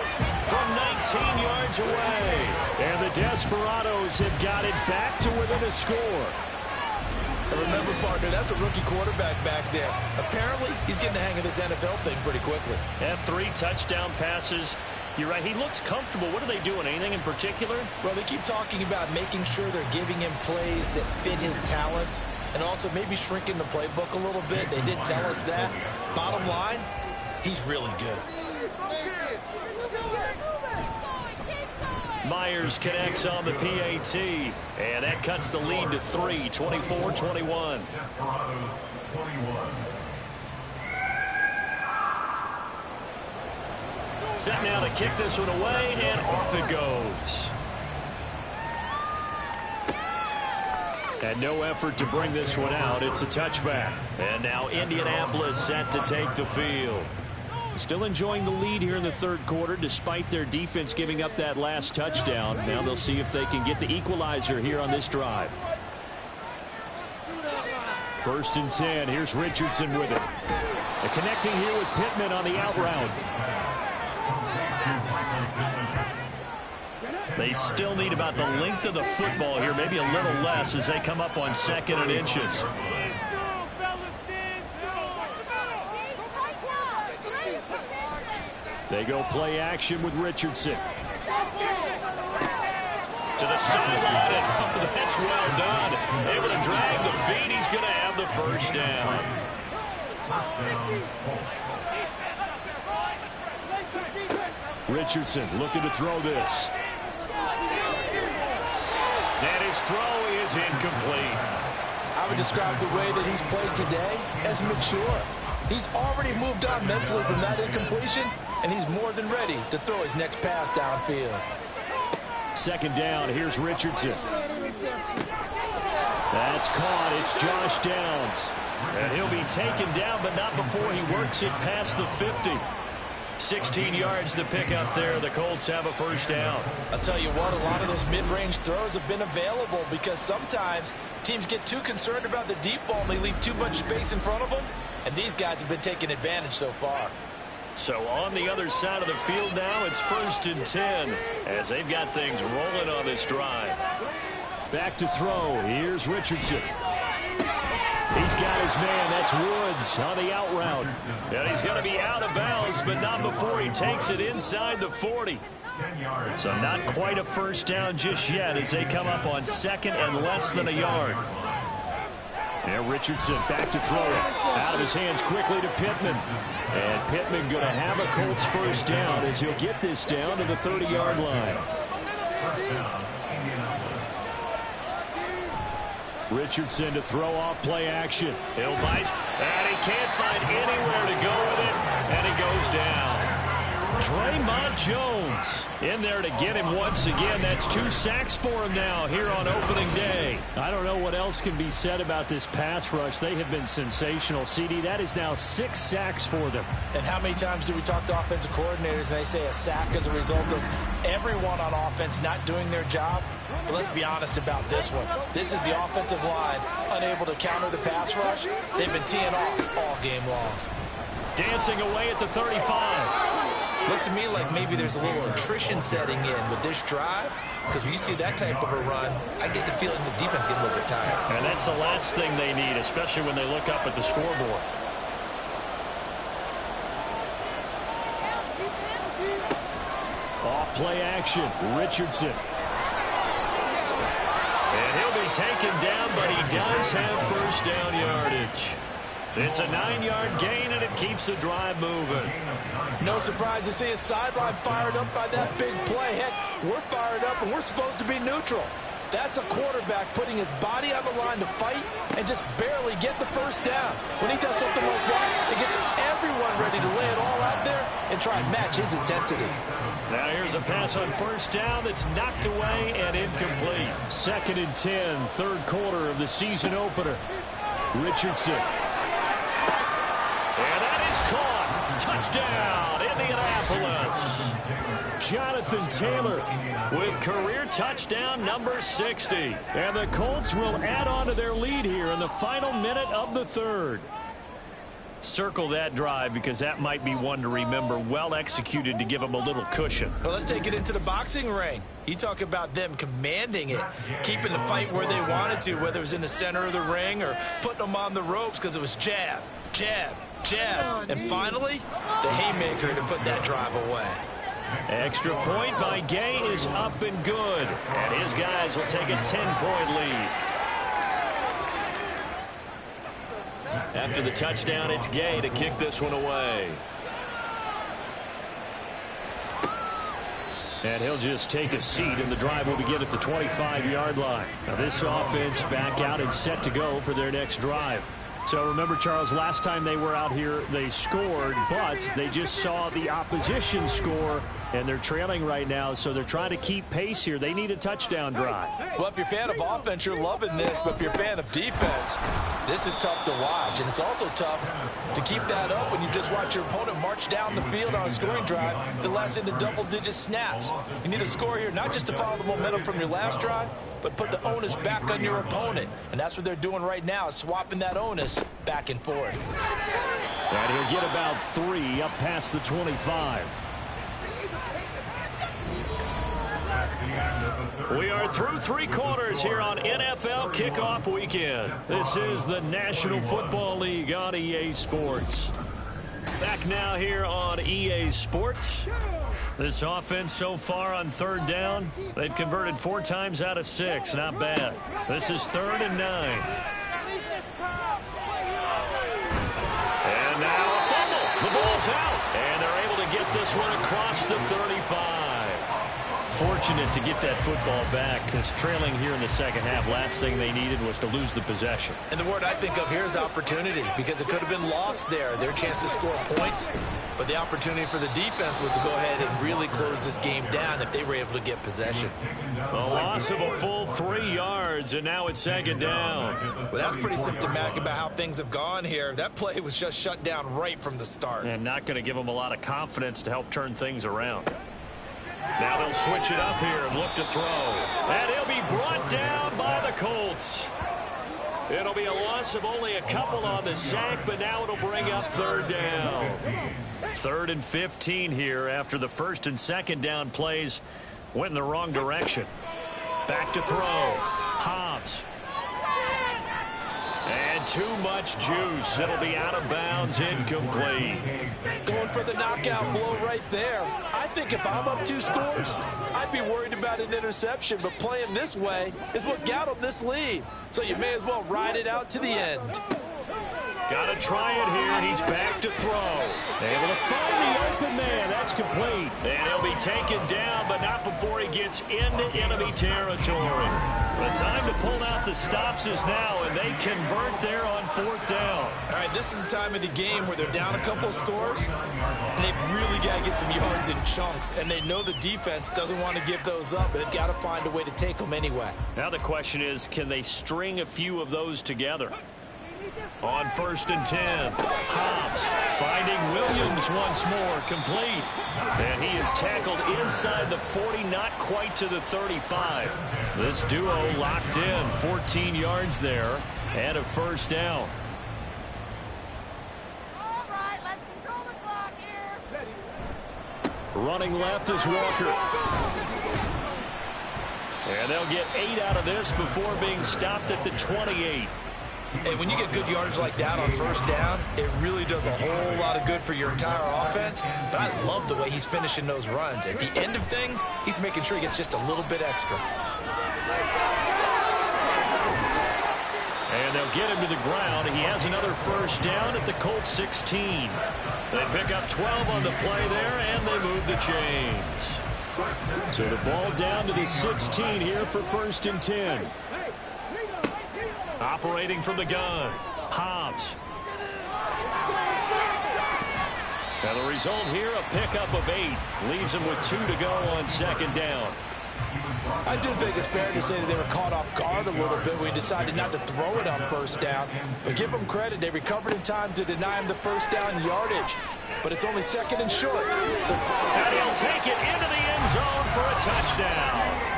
from 19 yards away. And the Desperados have got it back to within a score. And remember, partner, that's a rookie quarterback back there. Apparently, he's getting the hang of this NFL thing pretty quickly. And 3 touchdown passes. You're right, he looks comfortable. What are they doing? Anything in particular? Well, they keep talking about making sure they're giving him plays that fit his talents, and also maybe shrinking the playbook a little bit. They did tell us that. Bottom line, he's really good. Myers connects on the PAT, and that cuts the lead to 3, 24-21. Set now to kick this one away, and off it goes. And no effort to bring this one out. It's a touchback. And now Indianapolis set to take the field. Still enjoying the lead here in the 3rd quarter, despite their defense giving up that last touchdown. Now they'll see if they can get the equalizer here on this drive. 1st and 10. Here's Richardson with it. And connecting here with Pittman on the out route. They still need about the length of the football here, maybe a little less as they come up on 2nd and inches. They go play action with Richardson. To the sideline, and that's well done. Able to drag the feet. He's going to have the 1st down. Richardson looking to throw this. And his throw is incomplete. I would describe the way that he's played today as mature. He's already moved on mentally from that incompletion, and he's more than ready to throw his next pass downfield. 2nd down. Here's Richardson. That's caught. It's Josh Downs. And he'll be taken down, but not before he works it past the 50. 16 yards to pick up there. The Colts have a 1st down. I'll tell you what, a lot of those mid-range throws have been available because sometimes teams get too concerned about the deep ball and they leave too much space in front of them. And these guys have been taking advantage so far. So on the other side of the field now, it's 1st and 10 as they've got things rolling on this drive. Back to throw. Here's Richardson. He's got his man. That's Woods on the out route. And he's going to be out of bounds, but not before he takes it inside the 40. So not quite a 1st down just yet as they come up on 2nd and less than a yard. And Richardson back to throw it. Out of his hands quickly to Pittman. And Pittman going to have a Colts 1st down as he'll get this down to the 30-yard line. Richardson to throw off play action. He'll bite, and he can't find anywhere to go with it, and he goes down. Draymond Jones in there to get him once again. That's 2 sacks for him now here on opening day. I don't know what else can be said about this pass rush. They have been sensational. CD, that is now 6 sacks for them. And how many times do we talk to offensive coordinators and they say a sack as a result of everyone on offense not doing their job? But let's be honest about this one. This is the offensive line unable to counter the pass rush. They've been teeing off all game long. Dancing away at the 35. Looks to me like maybe there's a little attrition setting in with this drive, because when you see that type of a run, I get the feeling the defense getting a little bit tired. And that's the last thing they need, especially when they look up at the scoreboard. Off play action, Richardson. And he'll be taken down, but he does have first down yardage. It's a 9-yard gain, and it keeps the drive moving. No surprise to see his sideline fired up by that big play. Heck, we're fired up, and we're supposed to be neutral. That's a quarterback putting his body on the line to fight and just barely get the first down. When he does something like that, it gets everyone ready to lay it all out there and try and match his intensity. Now here's a pass on first down that's knocked away and incomplete. 2nd and 10, third quarter of the season opener. Richardson. And that is caught. Touchdown, Indianapolis. Jonathan Taylor with career touchdown number 60. And the Colts will add on to their lead here in the final minute of the third. Circle that drive because that might be one to remember. Well executed to give them a little cushion. Well, let's take it into the boxing ring. You talk about them commanding it, keeping the fight where they wanted to, whether it was in the center of the ring or putting them on the ropes because it was jab, jab, jab. And finally, the haymaker to put that drive away. Extra point by Gay is up and good. And his guys will take a 10-point lead. After the touchdown, it's Gay to kick this one away. And he'll just take a seat, and the drive will begin at the 25-yard line. Now this offense back out and set to go for their next drive. So remember, Charles, last time they were out here, they scored, but they just saw the opposition score, and they're trailing right now, so they're trying to keep pace here. They need a touchdown drive. Well, if you're a fan of offense, you're loving this, but if you're a fan of defense, this is tough to watch, and it's also tough to keep that up when you just watch your opponent march down the field on a scoring drive that lasts into double-digit snaps. You need a score here, not just to follow the momentum from your last drive, but put the onus back on your opponent. And that's what they're doing right now, swapping that onus back and forth. And he'll get about 3 up past the 25. We are through 3 quarters here on NFL Kickoff Weekend. This is the National Football League on EA Sports. Back now here on EA Sports. This offense so far on 3rd down, they've converted 4 times out of 6. Not bad. This is 3rd and 9. And now a fumble. The ball's out. And they're able to get this one across the 35. Fortunate to get that football back, because trailing here in the second half, last thing they needed was to lose the possession. And the word I think of here is opportunity, because it could have been lost there, their chance to score points. But the opportunity for the defense was to go ahead and really close this game down if they were able to get possession. A loss of a full 3 yards, and now it's 2nd down. Well, that's pretty symptomatic about how things have gone here. That play was just shut down right from the start. And not going to give them a lot of confidence to help turn things around. Now they'll switch it up here and look to throw. And he'll be brought down by the Colts. It'll be a loss of only a couple on the sack, but now it'll bring up 3rd down. 3rd and 15 here after the 1st and 2nd down plays went in the wrong direction. Back to throw. Hobbs. And too much juice. It'll be out of bounds, incomplete. Going for the knockout blow right there. I think if I'm up 2 scores, I'd be worried about an interception, but playing this way is what got them this lead. So you may as well ride it out to the end. Got to try it here. He's back to throw. Able to find the open man. That's complete. And he'll be taken down, but not before he gets into enemy territory. The time to pull out the stops is now, and they convert there on 4th down. All right, this is the time of the game where they're down a couple of scores, and they've really got to get some yards in chunks, and they know the defense doesn't want to give those up, but they've got to find a way to take them anyway. Now the question is, can they string a few of those together? On 1st and 10, Hobbs finding Williams once more, complete. And he is tackled inside the 40, not quite to the 35. This duo locked in, 14 yards there, and a 1st down. All right, let's control the clock here. Running left is Walker. And they'll get 8 out of this before being stopped at the 28. And when you get good yardage like that on 1st down, it really does a whole lot of good for your entire offense. But I love the way he's finishing those runs. At the end of things, he's making sure he gets just a little bit extra. And they'll get him to the ground. He has another 1st down at the Colts 16. They pick up 12 on the play there, and they move the chains. So the ball down to the 16 here for 1st and 10. Operating from the gun, Hobbs. And the result here, a pickup of 8. Leaves him with 2 to go on 2nd down. I do think it's fair to say that they were caught off guard a little bit when we decided not to throw it on 1st down. But give them credit, they recovered in time to deny him the 1st down yardage. But it's only 2nd and short. So and he'll take it into the end zone for a touchdown.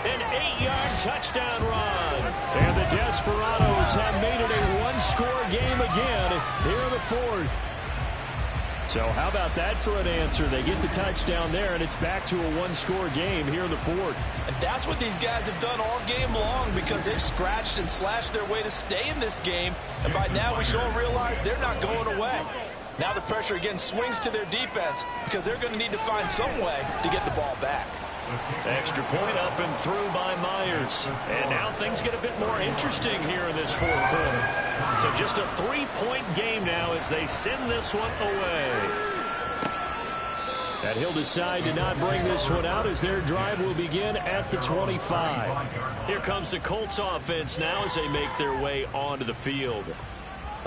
An 8-yard touchdown run. And the Desperados have made it a one-score game again here in the 4th. So how about that for an answer? They get the touchdown there, and it's back to a one-score game here in the 4th. And that's what these guys have done all game long, because they've scratched and slashed their way to stay in this game. And by now we should all realize they're not going away. Now the pressure again swings to their defense, because they're going to need to find some way to get the ball back. Extra point up and through by Myers. And now things get a bit more interesting here in this 4th quarter. So just a 3-point game now as they send this one away. And he'll decide to not bring this one out as their drive will begin at the 25. Here comes the Colts offense now as they make their way onto the field.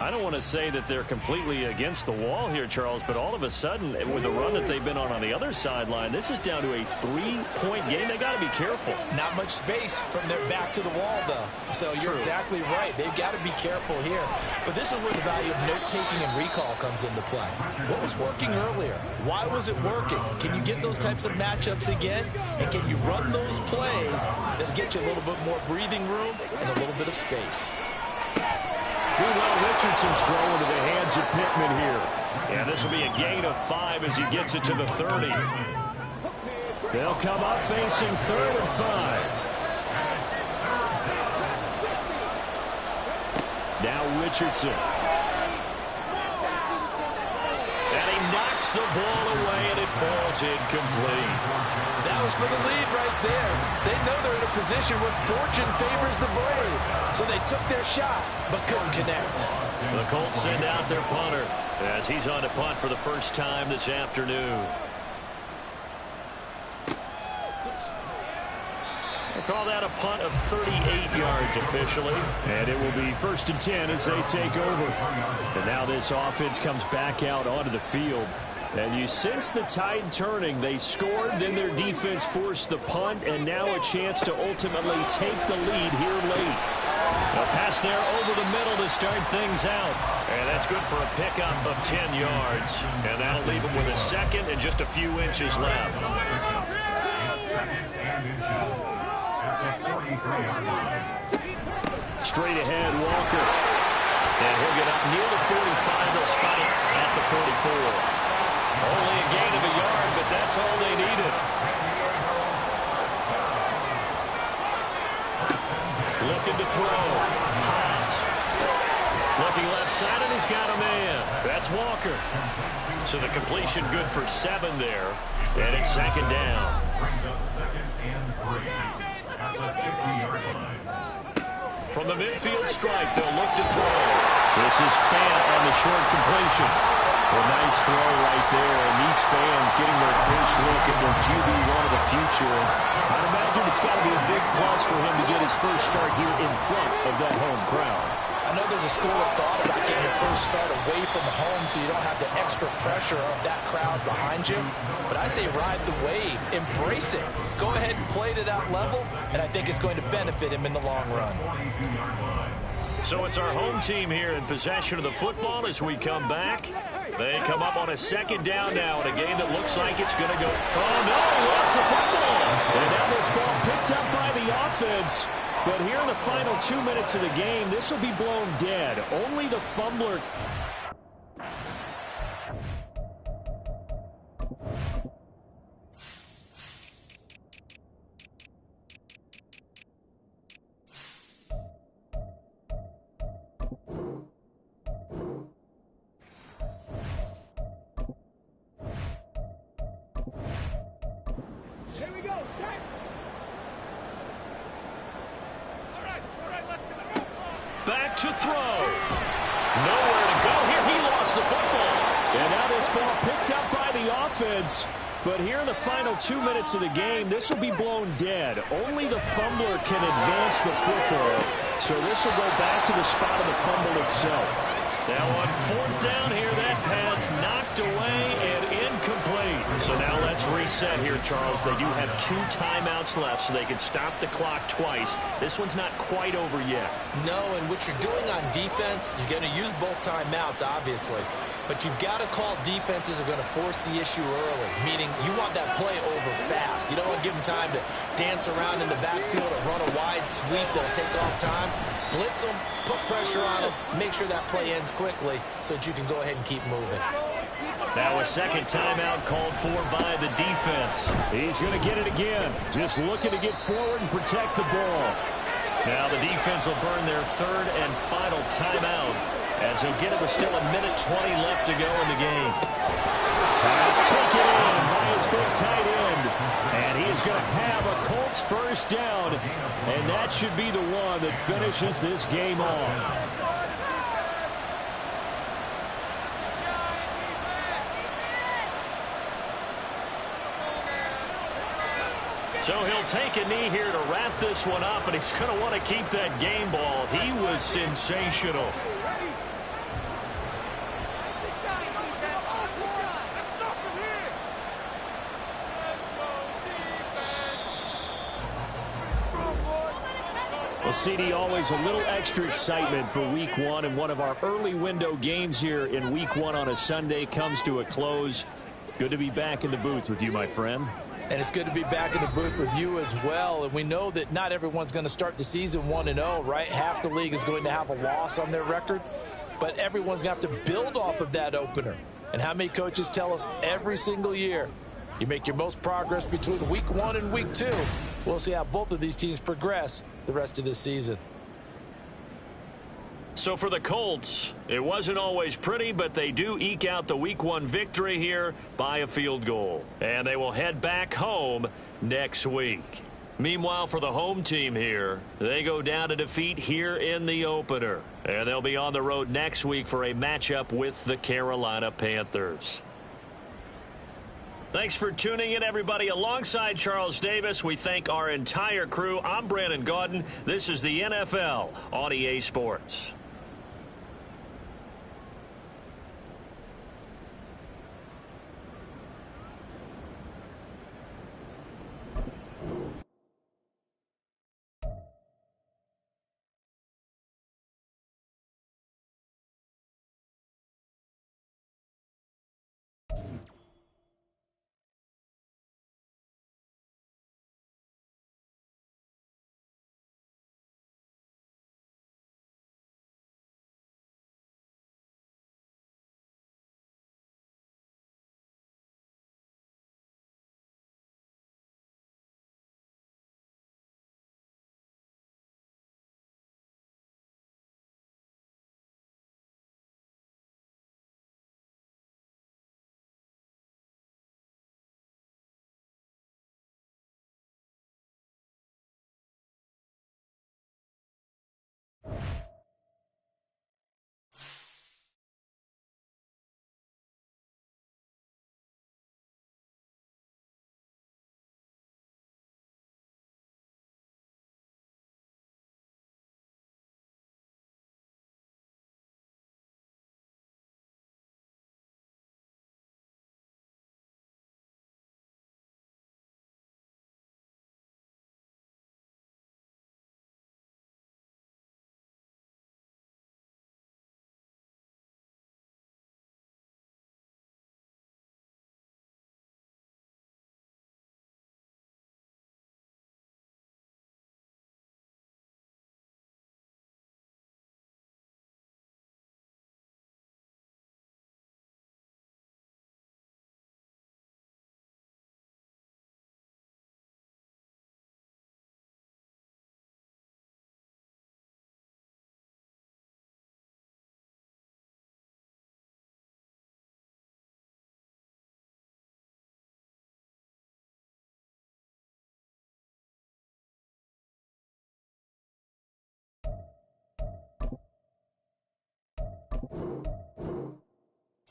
I don't want to say that they're completely against the wall here, Charles, but all of a sudden, with the run that they've been on the other sideline, this is down to a 3-point game. They got to be careful. Not much space from their back to the wall, though. So you're exactly right. They've got to be careful here. But this is where the value of note-taking and recall comes into play. What was working earlier? Why was it working? Can you get those types of matchups again? And can you run those plays that'll get you a little bit more breathing room and a little bit of space? Meanwhile, Richardson's throw into the hands of Pittman here. And this will be a gain of 5 as he gets it to the 30. They'll come up facing 3rd and 5. Now Richardson. And he knocks the ball away, and it falls incomplete. That was for the lead right there. They know they're in a position where fortune favors the brave. So they took their shot, but couldn't connect. The Colts send out their punter as he's on to punt for the first time this afternoon. They call that a punt of 38 yards officially. And it will be 1st and 10 as they take over. And now this offense comes back out onto the field. And you sense the tide turning. They scored, then their defense forced the punt, and now a chance to ultimately take the lead here late. A pass there over the middle to start things out. And that's good for a pickup of 10 yards. And that'll leave them with a 2nd and just a few inches left. Straight ahead, Walker. And he'll get up near the 45. They'll spot it at the 44. Only a gain of a yard, but that's all they needed. Looking to throw. Hobbs. Looking left side, and he's got a man. That's Walker. So the completion good for 7 there. And it's 2nd down. Brings up 2nd and 3 at the 50-yard line. From the midfield stripe, they'll look to throw. This is Fant on the short completion. A nice throw right there, and these fans getting their first look at their QB1 of the future. I'd imagine it's got to be a big plus for him to get his first start here in front of that home crowd. I know there's a school of thought about getting your first start away from home so you don't have the extra pressure of that crowd behind you. But I say ride the wave. Embrace it. Go ahead and play to that level, and I think it's going to benefit him in the long run. So it's our home team here in possession of the football as we come back. They come up on a second down now in a game that looks like it's going to go. Oh, no, he lost the football. And now this ball picked up by the offense. But here in the final 2 minutes of the game, this will be blown dead. Only the fumbler. Here we go. Check. Back to throw. Nowhere to go here. He lost the football. And now this ball picked up by the offense. But here in the final 2 minutes of the game, this will be blown dead. Only the fumbler can advance the football. So this will go back to the spot of the fumble itself. Now on fourth down here, that pass knocked away and incomplete. So now let's reset here, Charles. They do have 2 timeouts left, so they can stop the clock twice. This one's not quite over yet. No, and what you're doing on defense, you're going to use both timeouts, obviously. But you've got to call defenses are going to force the issue early, meaning you want that play over fast. You don't want to give them time to dance around in the backfield or run a wide sweep that'll take off time. Blitz them, put pressure on them, make sure that play ends quickly so that you can go ahead and keep moving. Now a second timeout called for by the defense. He's going to get it again. Just looking to get forward and protect the ball. Now the defense will burn their third and final timeout as he'll get it with still 1:20 left to go in the game. Pass taken in by his big tight end. And he is going to have a Colts first down. And that should be the one that finishes this game off. So he'll take a knee here to wrap this one up, and he's going to want to keep that game ball. He was sensational. Well, CD, always a little extra excitement for Week 1, and one of our early window games here in Week 1 on a Sunday comes to a close. Good to be back in the booth with you, my friend. And it's good to be back in the booth with you as well. And we know that not everyone's going to start the season 1-0, right? Half the league is going to have a loss on their record. But everyone's going to have to build off of that opener. And how many coaches tell us every single year, you make your most progress between Week 1 and Week 2. We'll see how both of these teams progress the rest of this season. So for the Colts, it wasn't always pretty, but they do eke out the Week 1 victory here by a field goal. And they will head back home next week. Meanwhile, for the home team here, they go down to defeat here in the opener. And they'll be on the road next week for a matchup with the Carolina Panthers. Thanks for tuning in, everybody. Alongside Charles Davis, we thank our entire crew. I'm Brandon Gaudin. This is the NFL on EA Sports.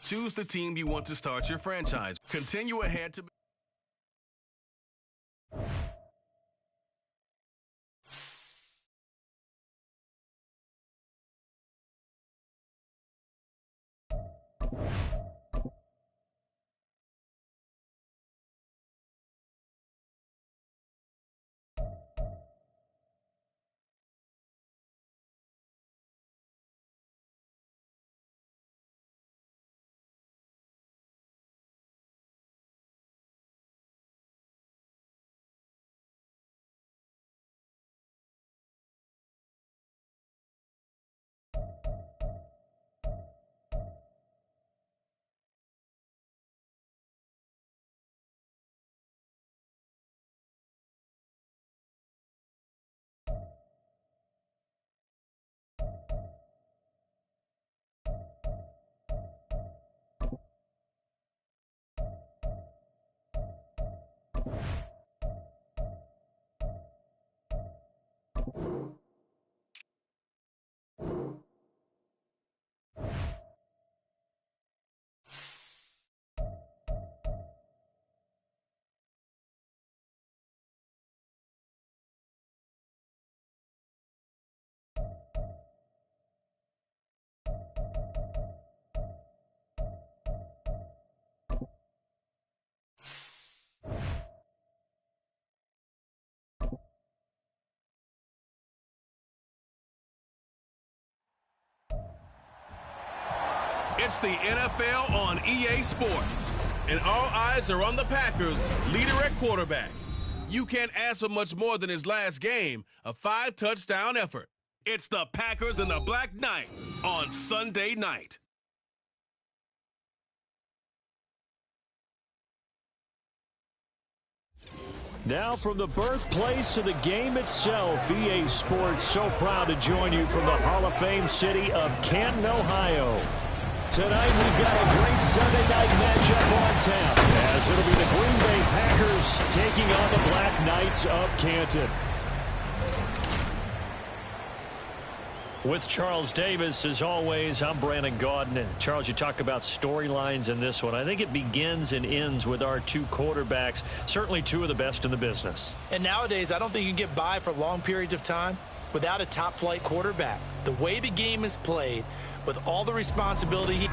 Choose the team you want to start your franchise. Continue ahead to... It's the NFL on EA Sports, and all eyes are on the Packers' leader at quarterback. You can't ask for much more than his last game, a 5-touchdown effort. It's the Packers and the Black Knights on Sunday night. Now from the birthplace of the game itself, EA Sports so proud to join you from the Hall of Fame city of Canton, Ohio. Tonight we've got a great Sunday night matchup on tap, as it'll be the Green Bay Packers taking on the Black Knights of Canton. With Charles Davis, as always, I'm Brandon Gaudin. And Charles, you talk about storylines in this one. I think it begins and ends with our two quarterbacks, certainly two of the best in the business. And nowadays, I don't think you can get by for long periods of time without a top-flight quarterback. The way the game is played, with all the responsibility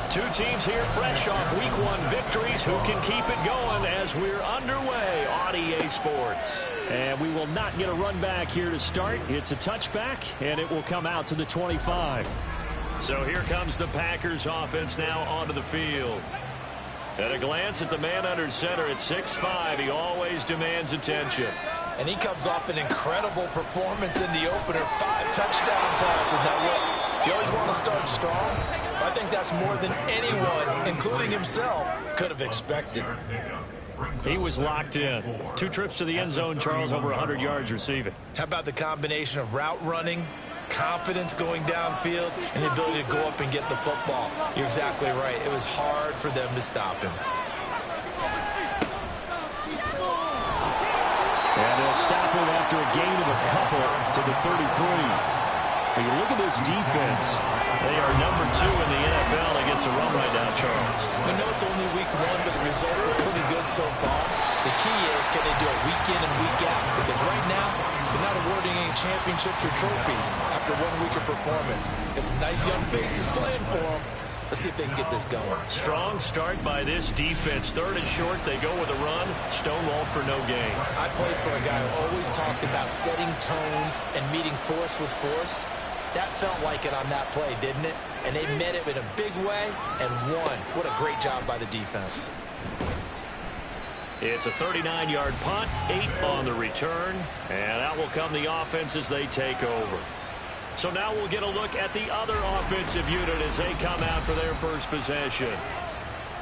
Two teams here fresh off Week 1 victories. Who can keep it going as we're underway on EA Sports? And we will not get a run back here to start. It's a touchback, and it will come out to the 25. So here comes the Packers offense now onto the field. At a glance at the man under center at 6'5", he always demands attention. And he comes off an incredible performance in the opener. 5 touchdown passes. Now, look, you always want to start strong. I think that's more than anyone, including himself, could have expected. He was locked in. 2 trips to the end zone, Charles, over 100 yards receiving. How about the combination of route running, confidence going downfield, and the ability to go up and get the football? You're exactly right. It was hard for them to stop him. And they'll stop him after a gain of a couple to the 33. When you look at this defense, they are number 2 in the NFL against the run right now, Charles. We know it's only week 1, but the results are pretty good so far. The key is, can they do it week in and week out? Because right now, they're not awarding any championships or trophies after 1 week of performance. Got some nice young faces playing for them. Let's see if they can get this going. Strong start by this defense. 3rd and short, they go with a run. Stonewalled for no gain. I played for a guy who always talked about setting tones and meeting force with force. That felt like it on that play, didn't it? And they met it in a big way and won. What a great job by the defense. It's a 39-yard punt, 8 on the return, and out will come the offense as they take over. So now we'll get a look at the other offensive unit as they come out for their first possession.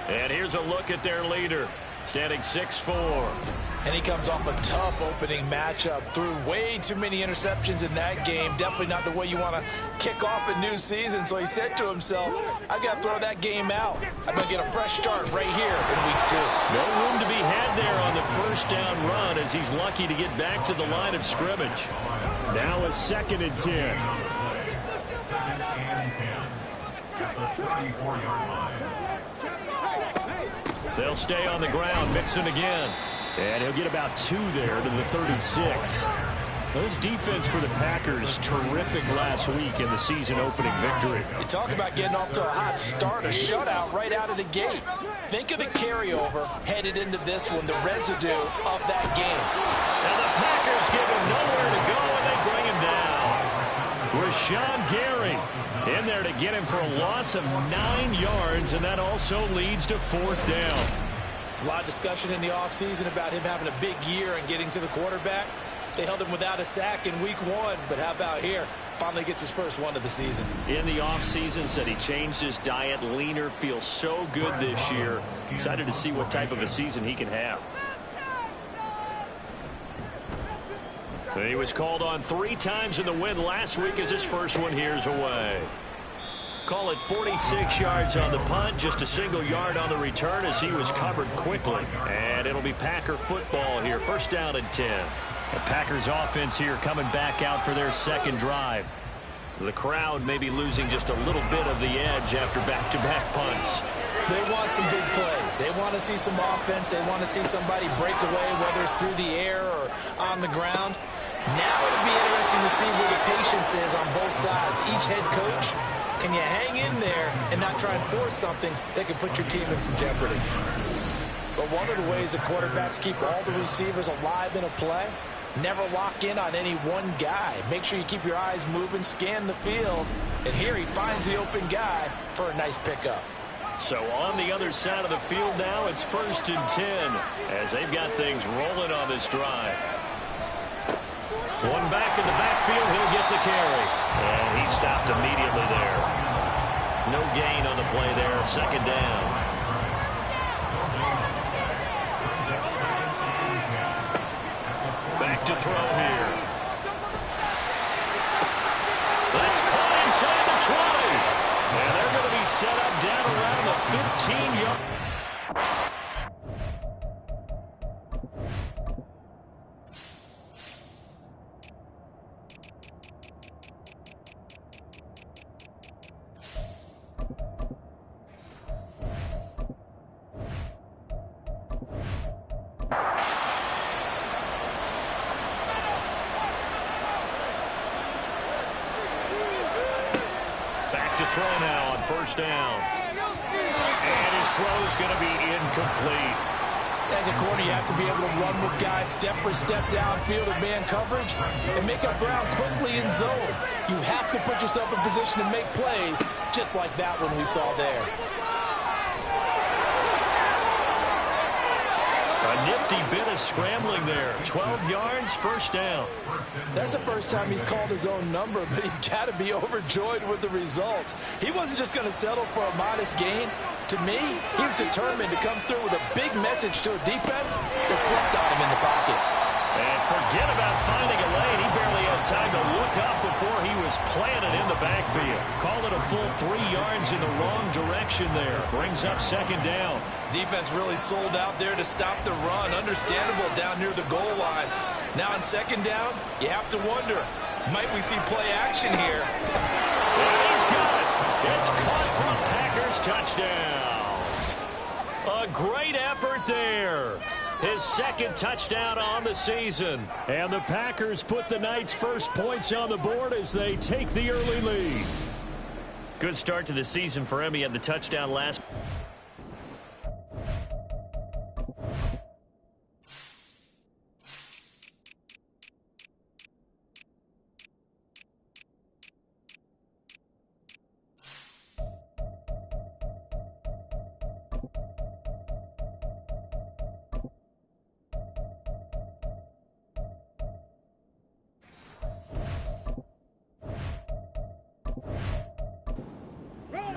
And here's a look at their leader, standing 6'4". And he comes off a tough opening matchup. Threw way too many interceptions in that game. Definitely not the way you want to kick off a new season. So he said to himself, I got to throw that game out. I'm going to get a fresh start right here in week 2. No room to be had there on the first down run as he's lucky to get back to the line of scrimmage. Now a 2nd and 10. 2nd and 10 at the 34-yard line. They'll stay on the ground. Mixon again. And he'll get about 2 there to the 36. Well, this defense for the Packers, terrific last week in the season-opening victory. You talk about getting off to a hot start, a shutout right out of the gate. Think of the carryover headed into this one, the residue of that game. And the Packers give him nowhere to go, and they bring him down. Rashawn Gary in there to get him for a loss of 9 yards, and that also leads to 4th down. There's a lot of discussion in the offseason about him having a big year and getting to the quarterback. They held him without a sack in week 1, but how about here? Finally gets his first one of the season. In the offseason, said he changed his diet, leaner, feels so good this year. Excited to see what type of a season he can have. He was called on 3 times in the win last week as his first one here's away. Call it 46 yards on the punt, just a single yard on the return as he was covered quickly. And it'll be Packer football here, 1st down and 10. The Packers offense here coming back out for their 2nd drive. The crowd may be losing just a little bit of the edge after back-to-back punts. They want some big plays. They want to see some offense. They want to see somebody break away, whether it's through the air or on the ground. Now it'll be interesting to see where the patience is on both sides. Each head coach, can you hang in there and not try and force something that could put your team in some jeopardy? But one of the ways the quarterbacks keep all the receivers alive in a play, never lock in on any one guy. Make sure you keep your eyes moving, scan the field, and here he finds the open guy for a nice pickup. So on the other side of the field now, it's 1st and 10 as they've got things rolling on this drive. One back in the backfield, he'll get the carry. And he stopped immediately there. No gain on the play there, 2nd down. Back to throw here. That's caught inside the 20. And they're going to be set up down around the 15-yard. Throw now on 1st down. And his throw's going to be incomplete. As a corner, you have to be able to run with guys step for step downfield in man coverage and make up ground quickly in zone. You have to put yourself in position to make plays, just like that one we saw there. A nifty bit of scrambling there. 12 yards, 1st down. That's the first time he's called his own number, but he's got to be overjoyed with the results. He wasn't just going to settle for a modest gain. To me, he was determined to come through with a big message to a defense that slept on him in the pocket. And forget about finding a lane. He barely had time to look up before he was planted in the backfield. Call it a full 3 yards in the wrong direction there. Brings up 2nd down. Defense really sold out there to stop the run. Understandable down near the goal line. Now on 2nd down, you have to wonder, might we see play action here? And he's got it. It's caught for a Packers touchdown. A great effort there. His 2nd touchdown on the season. And the Packers put the night's first points on the board as they take the early lead. Good start to the season for him. He had the touchdown last.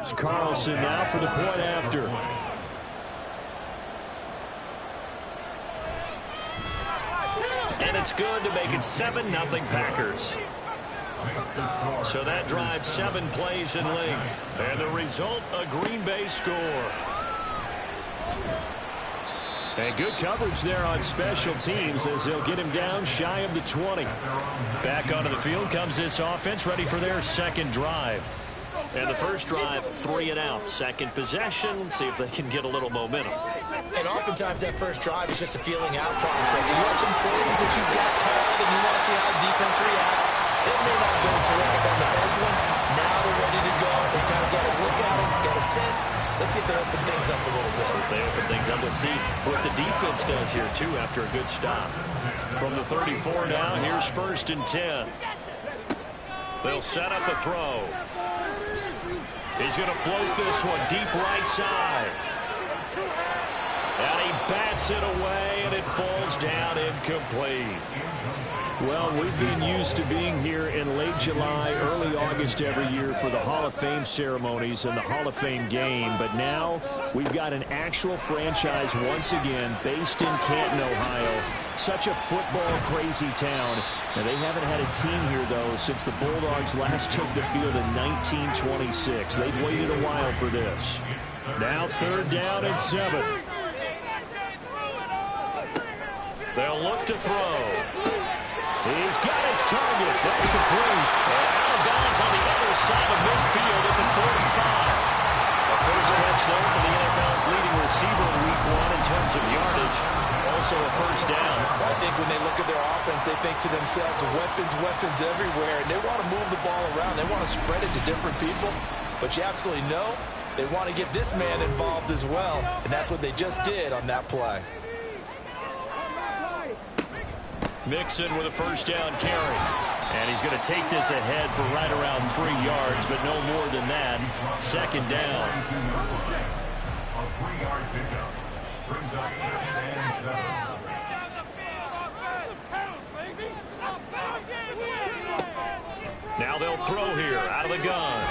It's Carlson now for the point after. And it's good to make it 7-0 Packers. So that drive 7 plays in length. And the result, a Green Bay score. And good coverage there on special teams as they'll get him down shy of the 20. Back onto the field comes this offense, ready for their second drive. And the first drive, 3 and out. Second possession, see if they can get a little momentum. And oftentimes that first drive is just a feeling out process. You have some plays that you've got called and you want to see how defense reacts. It may not go terrific on the first one. Now they're ready to go. They kind of got a look at it, got a sense. Let's see if they open things up a little bit. So if they open things up, let's see what the defense does here, too, after a good stop. From the 34 now, here's 1st and 10. They'll set up a throw. He's going to float this one deep right side. And he bats it away, and it falls down incomplete. Well, we've been used to being here in late July, early August every year for the Hall of Fame ceremonies and the Hall of Fame game. But now we've got an actual franchise once again based in Canton, Ohio. Such a football-crazy town. Now, they haven't had a team here, though, since the Bulldogs last took the field in 1926. They've waited a while for this. Now 3rd down and 7. They'll look to throw. He's got his target. That's complete. And out of bounds on the other side of midfield at the 45. A first catch there for the NFL's leading receiver in Week 1 in terms of yardage. Also a first down. I think when they look at their offense, they think to themselves, weapons everywhere. And they want to move the ball around. They want to spread it to different people. But you absolutely know they want to get this man involved as well. And that's what they just did on that play. Mixon with a first down carry. And he's going to take this ahead for right around 3 yards, but no more than that. 2nd down. A 3-yard pickup brings up 2nd and 7. Now they'll throw here out of the gun.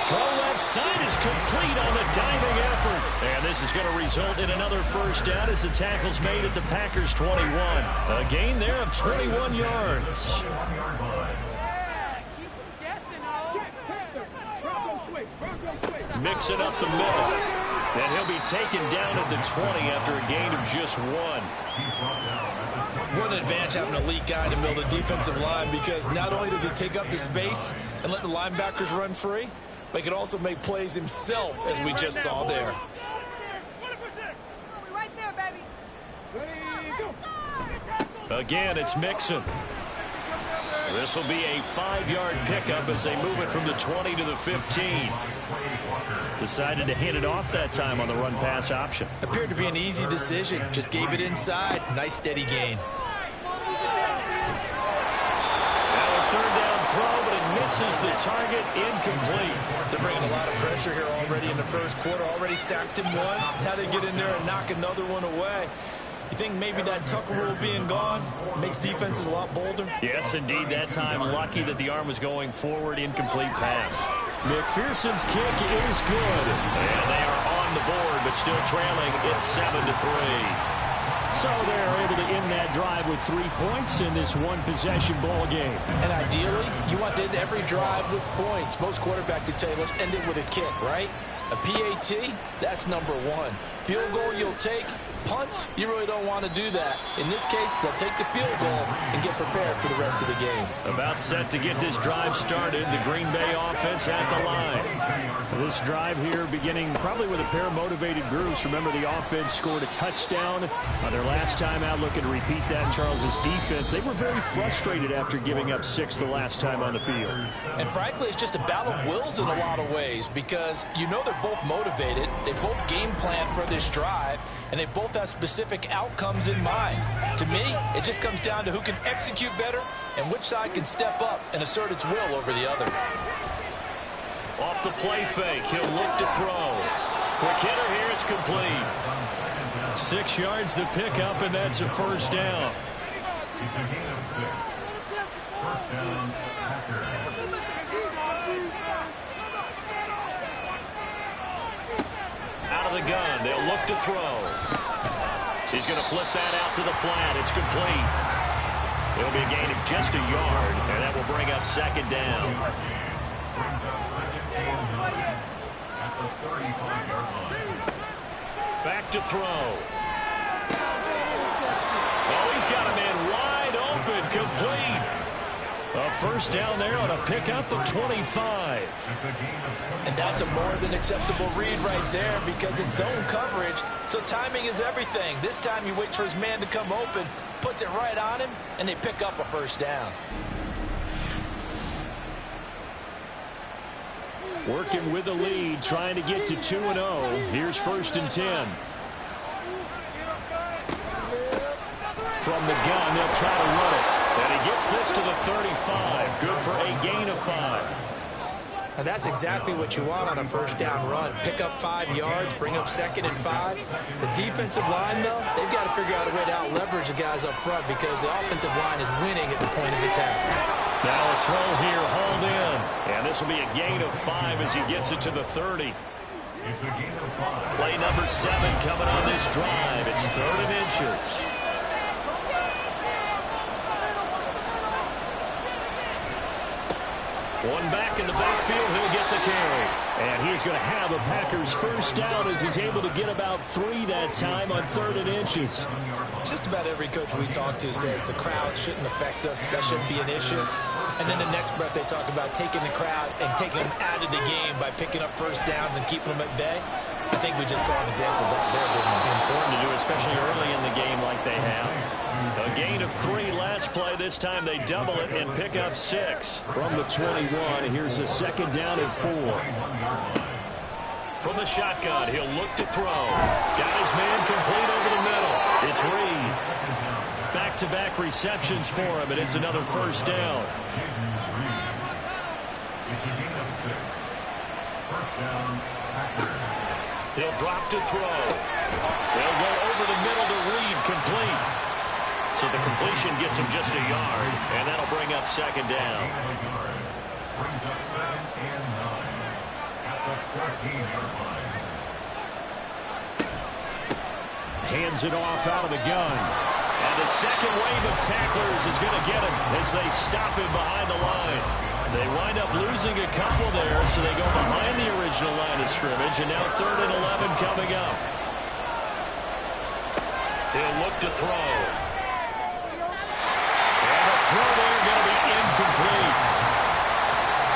Throw left side is complete on the diving effort. And this is going to result in another first down as the tackle's made at the Packers' 21. A gain there of 21 yards. Mix it up the middle. And he'll be taken down at the 20 after a gain of just 1. What an advantage having an elite guy in the middle of the defensive line, because not only does he take up the space and let the linebackers run free, but he can also make plays himself, as we just saw there. Right there, baby. Again, it's Mixon. This will be a 5-yard pickup as they move it from the 20 to the 15. Decided to hand it off that time on the run-pass option. Appeared to be an easy decision. Just gave it inside. Nice steady gain. Now a 3rd down throw, but it misses the target. Incomplete. They're bringing a lot of pressure here already in the first quarter. Already sacked him once. Now they get in there and knock another one away. You think maybe that Tucker rule being gone makes defenses a lot bolder? Yes, indeed. That time, lucky that the arm was going forward. Incomplete pass. McPherson's kick is good. And they are on the board, but still trailing. It's 7-3. So they're able to end that drive with 3 points in this one-possession ball game. And ideally, you want to end every drive with points. Most quarterbacks would tell you, let's end it with a kick, right? A PAT, that's number 1. Field goal you'll take. Punt, you really don't want to do that. In this case, they'll take the field goal and get prepared for the rest of the game. About set to get this drive started. The Green Bay offense at the line. This drive here beginning probably with a pair of motivated groups. Remember, the offense scored a touchdown on their last time out. Looking to repeat that in Charles's defense. They were very frustrated after giving up 6 the last time on the field. And frankly, it's just a battle of wills in a lot of ways, because you know they're both motivated. They both game plan for this drive, and they both have specific outcomes in mind. To me, it just comes down to who can execute better and which side can step up and assert its will over the other. Off the play fake, he'll look to throw. Quick hitter here, it's complete. 6 yards the pickup, and that's a first down. It's a gain of 6. First down, Packers. out of the gun. They'll look to throw. He's going to flip that out to the flat. It's complete. It'll be a gain of just a yard, and that will bring up second down. Brings up second and 9 at the 35-yard line. Back to throw. Oh, he's got a man wide open, complete. A first down there on a pickup of 25. And that's a more than acceptable read right there because it's zone coverage, so timing is everything. This time he waits for his man to come open, puts it right on him, and they pick up a first down. Working with the lead, trying to get to 2-0. Here's first and 10. From the gun, they'll try to run it. And he gets this to the 35. Good for a gain of 5. And that's exactly what you want on a first down run. Pick up 5 yards, bring up second and 5. The defensive line, though, they've got to figure out a way to out-leverage the guys up front because the offensive line is winning at the point of attack. Now a throw here, hauled in. And this will be a gain of 5 as he gets it to the 30. It's a gain of 5. Play number 7 coming on this drive. It's 3rd and inches. One back in the backfield, he'll get the carry. And he's going to have a Packers first down as he's able to get about 3 that time on 3rd and inches. Just about every coach we talk to says the crowd shouldn't affect us. That shouldn't be an issue. And then the next breath they talk about taking the crowd and taking them out of the game by picking up first downs and keeping them at bay. I think we just saw an example of that there, didn't we? Important to do, especially early in the game like they have. A gain of 3 last play. This time they double it and pick up 6. From the 21, here's a second down and 4. From the shotgun, he'll look to throw. Got his man complete over the middle. It's Reed. Back-to-back receptions for him, and it's another first down. It's a gain of 6. First down, Packers. He'll drop to throw. They'll go over the middle to Reed, complete. So the completion gets him just a yard, and that'll bring up second down. Brings up second and 9 at the 13-yard line. Hands it off out of the gun. And the second wave of tacklers is going to get him as they stop him behind the line. They wind up losing a couple there, so they go behind the original line of scrimmage, and now 3rd and 11 coming up. He'll look to throw. And the throw there going to be incomplete.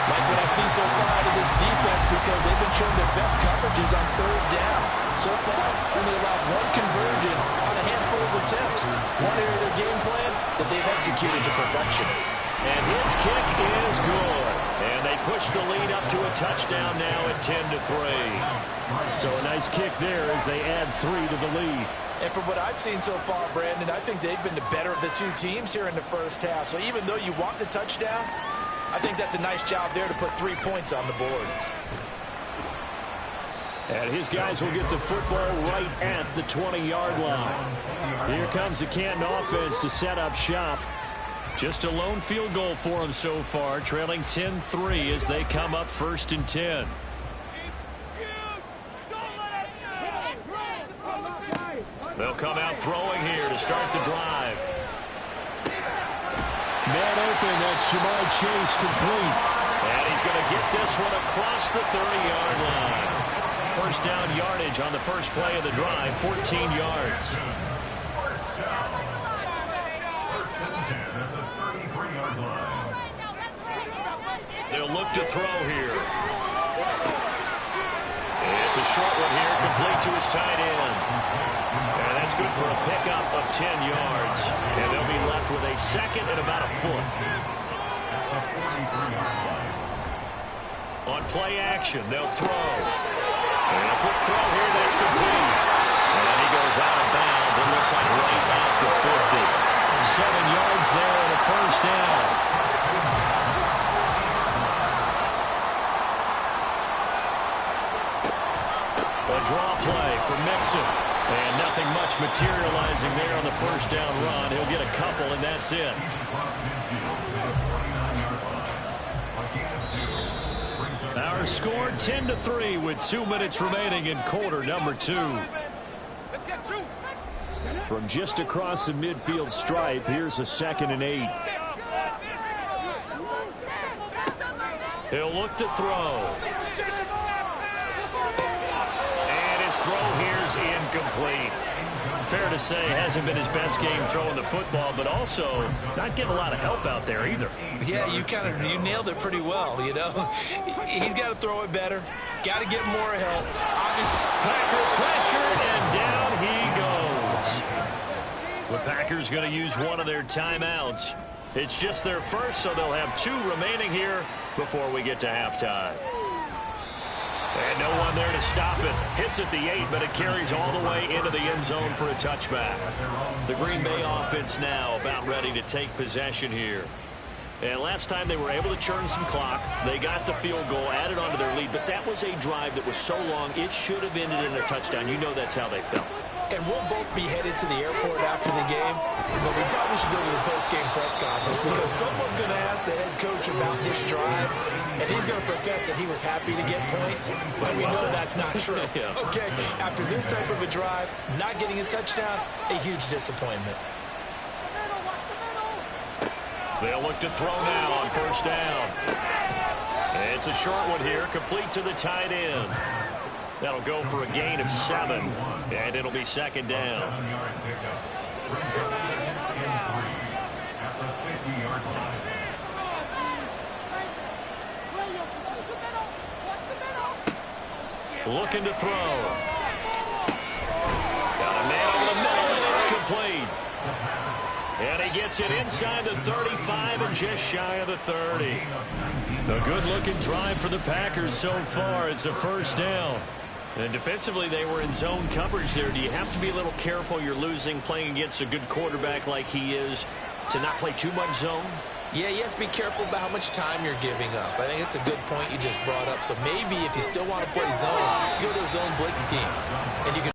Like what I see so far out of this defense because they've been showing their best coverages on 3rd down. So far, only allowed 1 conversion on a handful of attempts. One area of their game plan that they've executed to perfection. And his kick is good. And they push the lead up to a touchdown now at 10-3. So a nice kick there as they add 3 to the lead. And from what I've seen so far, Brandon, I think they've been the better of the 2 teams here in the first half. So even though you want the touchdown, I think that's a nice job there to put 3 points on the board. And his guys will get the football right at the 20-yard line. Here comes the Canton offense to set up shop. Just a lone field goal for them so far, trailing 10-3 as they come up 1st and 10. They'll come out throwing here to start the drive. Man open, that's Jamar Chase complete. And he's going to get this one across the 30-yard line. First down yardage on the first play of the drive, 14 yards. They'll look to throw here. It's a short one here, complete to his tight end. And that's good for a pickup of 10 yards. And they'll be left with a second and about a foot. On play action, they'll throw. And a quick throw here that's complete. And he goes out of bounds. It looks like right at the 50. 7 yards there and a first down. A draw play for Mixon. And nothing much materializing there on the first down run. He'll get a couple, and that's it. Our score 10-3 with 2 minutes remaining in quarter number 2. From just across the midfield stripe, here's a 2nd and 8. He'll look to throw. And his throw here's incomplete. Fair to say, hasn't been his best game throwing the football, but also not getting a lot of help out there either. Yeah, you nailed it pretty well, you know. He's got to throw it better. Got to get more help. Obviously, Packer pressured, and down he goes. The Packers going to use one of their timeouts. It's just their first, so they'll have 2 remaining here before we get to halftime. And no one there to stop it. Hits at the 8, but it carries all the way into the end zone for a touchback. The Green Bay offense now about ready to take possession here. And last time they were able to churn some clock. They got the field goal, added on to their lead, but that was a drive that was so long it should have ended in a touchdown. You know that's how they felt. and we'll both be headed to the airport after the game, but we probably should go to the post-game press conference because someone's going to ask the head coach about this drive, and he's going to profess that he was happy to get points, but we know that's not true. Yeah. Okay, after this type of a drive, not getting a touchdown, a huge disappointment. They'll look to throw now on first down. It's a short one here, complete to the tight end. That'll go for a gain of 7, and it'll be second down. Looking to throw. Got a man over the middle, and it's complete. And he gets it inside the 35 and just shy of the 30. A good-looking drive for the Packers so far. It's a first down. And defensively, they were in zone coverage there. Do you have to be a little careful? You're losing playing against a good quarterback like he is to not play too much zone? Yeah, you have to be careful about how much time you're giving up. I think it's a good point you just brought up. So maybe if you still want to play zone, you go to a zone blitz scheme. And you can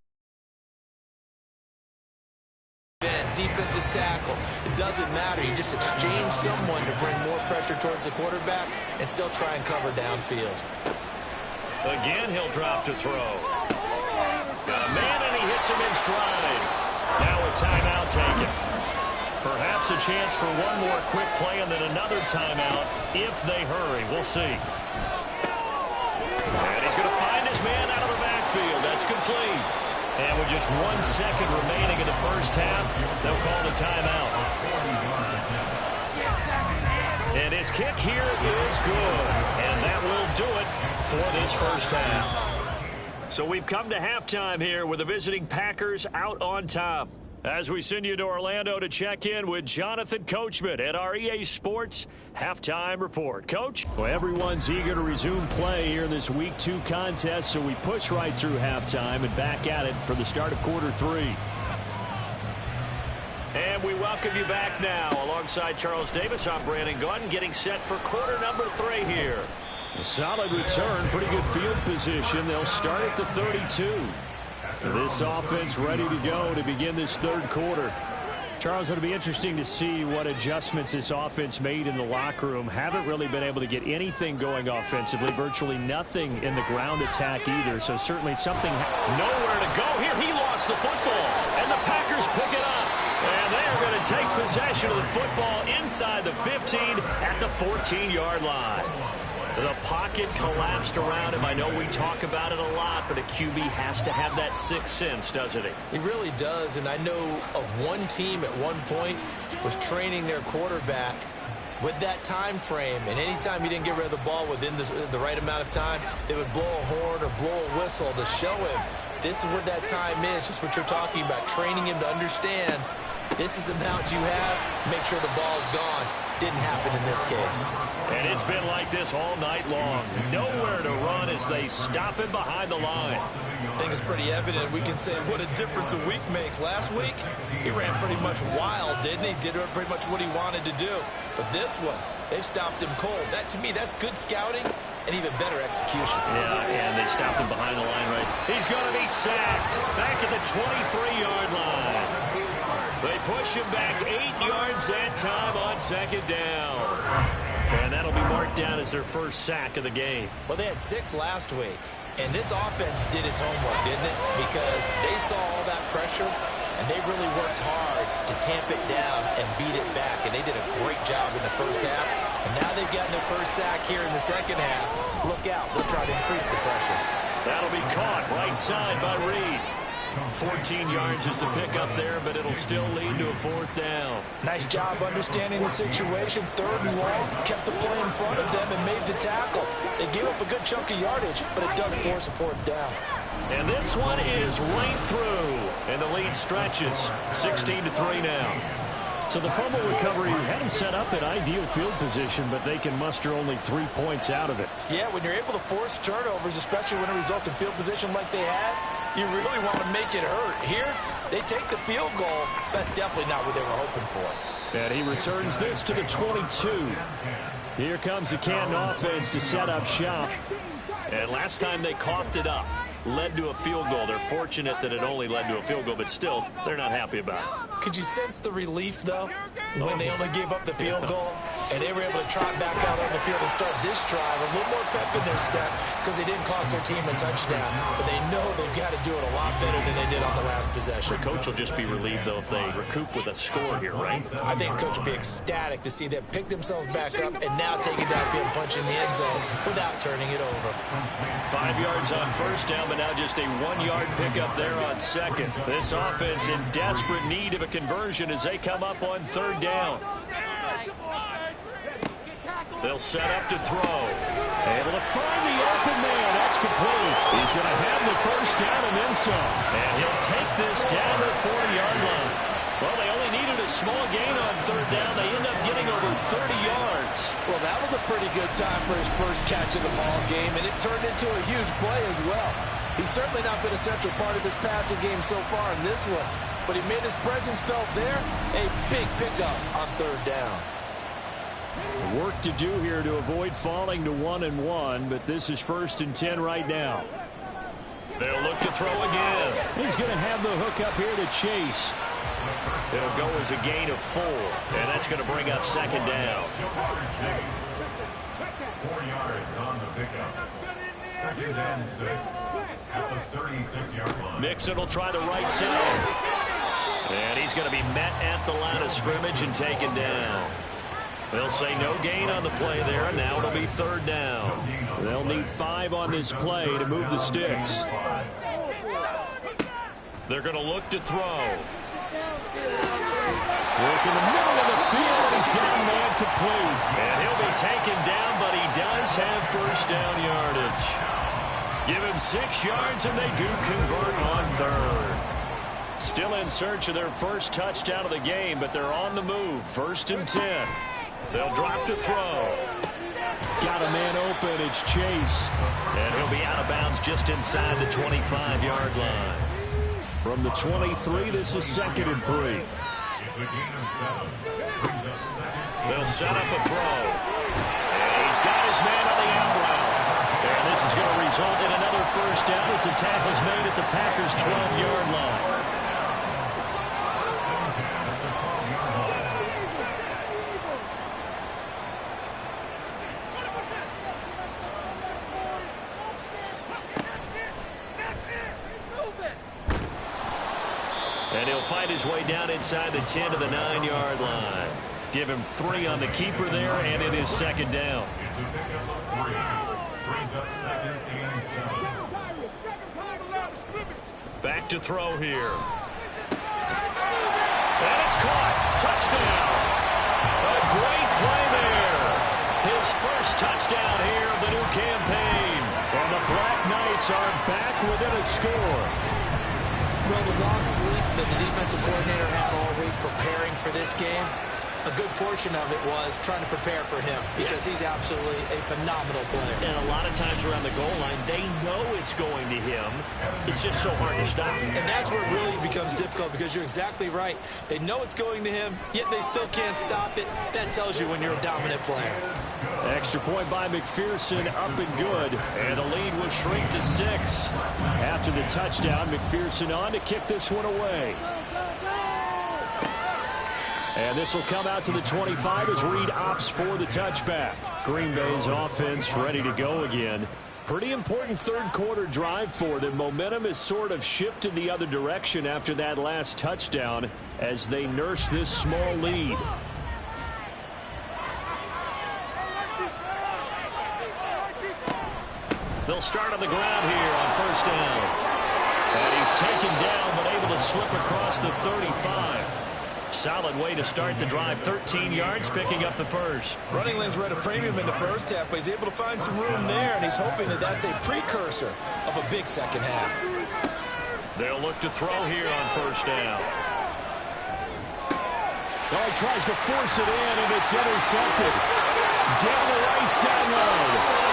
defensive tackle. It doesn't matter. You just exchange someone to bring more pressure towards the quarterback and still try and cover downfield. Again, he'll drop to throw. Got a man, and he hits him in stride. Now a timeout taken. Perhaps a chance for one more quick play and then another timeout if they hurry. We'll see. And he's going to find his man out of the backfield. That's complete. And with just 1 second remaining in the first half, they'll call the timeout. And his kick here is good. And that will do it for this first half. So we've come to halftime here with the visiting Packers out on top. As we send you to Orlando to check in with Jonathan Coachman at our EA Sports Halftime Report. Coach? Well, everyone's eager to resume play here in this Week 2 contest, so we push right through halftime and back at it for the start of quarter 3. And we welcome you back now. Alongside Charles Davis, I'm Brandon Gaunt, getting set for quarter number 3 here. A solid return, pretty good field position. They'll start at the 32. This offense ready to go to begin this third quarter. Charles, it'll be interesting to see what adjustments this offense made in the locker room. Haven't really been able to get anything going offensively. Virtually nothing in the ground attack either. So certainly something. Nowhere to go here. He lost the football. And the Packers pick it up. And they are going to take possession of the football inside the 15 at the 14-yard line. The pocket collapsed around him. I know we talk about it a lot, but a QB has to have that sixth sense, doesn't he? He really does, and I know of one team at one point was training their quarterback with that time frame, and anytime he didn't get rid of the ball within the right amount of time, they would blow a horn or blow a whistle to show him this is what that time is, just what you're talking about, training him to understand this is the amount you have, make sure the ball's gone. Didn't happen in this case. And it's been like this all night long. Nowhere to run as they stop him behind the line. I think it's pretty evident. We can say what a difference a week makes. Last week, he ran pretty much wild, didn't he? Did pretty much what he wanted to do. But this one, they've stopped him cold. That, to me, that's good scouting and even better execution. Yeah, and they stopped him behind the line, right? He's going to be sacked back at the 23-yard line. They push him back 8 yards that time on second down. And that'll be marked down as their first sack of the game. Well, they had 6 last week, and this offense did its homework, didn't it? Because they saw all that pressure, and they really worked hard to tamp it down and beat it back, and they did a great job in the first half. And now they've gotten their first sack here in the second half. Look out. They'll try to increase the pressure. That'll be caught right side by Reed. 14 yards is the pickup there, but it'll still lead to a 4th down. Nice job understanding the situation. 3rd and long, kept the play in front of them and made the tackle. They gave up a good chunk of yardage, but it does force a 4th down. And this one is right through, and the lead stretches 16-3 now. So the fumble recovery had them set up in ideal field position, but they can muster only 3 points out of it. Yeah, when you're able to force turnovers, especially when it results in field position like they had, you really want to make it hurt. Here, they take the field goal. That's definitely not what they were hoping for. And he returns this to the 22. Here comes the Canton offense to set up shop. And last time they coughed it up, led to a field goal. They're fortunate that it only led to a field goal, but still, they're not happy about it. Could you sense the relief, though, when they only gave up the field goal and they were able to trot back out on the field and start this drive? A little more pep in their step because they didn't cost their team a touchdown, but they know they've got to do it a lot better than they did on the last possession. The coach will just be relieved, though, if they recoup with a score here, right? I think coach will be ecstatic to see them pick themselves back up and now take it downfield, punch in the end zone without turning it over. 5 yards on first down, but now just a 1-yard pickup there on second. This offense in desperate need of a conversion as they come up on 3rd down. They'll set up to throw. Able to find the open man. That's complete. He's going to have the first down and then some. And he'll take this down to the 40-yard line. Well, they only needed a small gain on 3rd down. They end up getting over 30 yards. Well, that was a pretty good time for his first catch of the ball game, and it turned into a huge play as well. He's certainly not been a central part of this passing game so far in this one, but he made his presence felt there. A big pickup on 3rd down. Work to do here to avoid falling to 1-1, but this is 1st and 10 right now. They'll look to throw again. He's going to have the hook up here to Chase. It'll go as a gain of 4, and that's going to bring up 2nd down. 4 yards on the pickup. 2nd and 6 at the 36-yard line. Mixon will try the right side. And he's going to be met at the line of scrimmage and taken down. They'll say no gain on the play there, and now it'll be 3rd down. They'll need 5 on this play to move the sticks. They're going to look to throw. Work in the middle of the field, and he's got a man complete. And he'll be taken down, but he does have first down yardage. Give him 6 yards, and they do convert on 3rd. Still in search of their first touchdown of the game, but they're on the move. 1st and 10. They'll drop to throw. Got a man open. It's Chase. And he'll be out of bounds just inside the 25-yard line. From the 23, this is 2nd and 3. It's a gain of 7. Brings up 2nd. They'll set up a throw. And he's got his man on the out route. And this is going to result in another first down as the tackle's made at the Packers' 12-yard line. And he'll find his way down inside the 10 to the 9-yard line. Give him 3 on the keeper there, and it is 2nd down. It's a pickup of 3. Brings up 2nd and 7. Back to throw here. And it's caught. Touchdown. A great play there. His first touchdown here of the new campaign. And the Black Knights are back within a score. Well, the lost sleep that the defensive coordinator had all week preparing for this game, a good portion of it was trying to prepare for him because he's absolutely a phenomenal player. And a lot of times around the goal line, they know it's going to him. It's just so hard to stop. And that's where it really becomes difficult because you're exactly right. They know it's going to him, yet they still can't stop it. That tells you when you're a dominant player. Extra point by McPherson, up and good. And the lead will shrink to 6. After the touchdown, McPherson on to kick this one away. And this will come out to the 25 as Reed opts for the touchback. Green Bay's offense ready to go again. Pretty important third quarter drive for them. Momentum has sort of shifted the other direction after that last touchdown as they nurse this small lead. They'll start on the ground here on first down. And he's taken down but able to slip across the 35. Solid way to start the drive. 13 yards, picking up the first. Running lanes were at a premium in the first half, but he's able to find some room there, and he's hoping that that's a precursor of a big second half. They'll look to throw here on first down. Oh, he tries to force it in, and it's intercepted. Down the right sideline.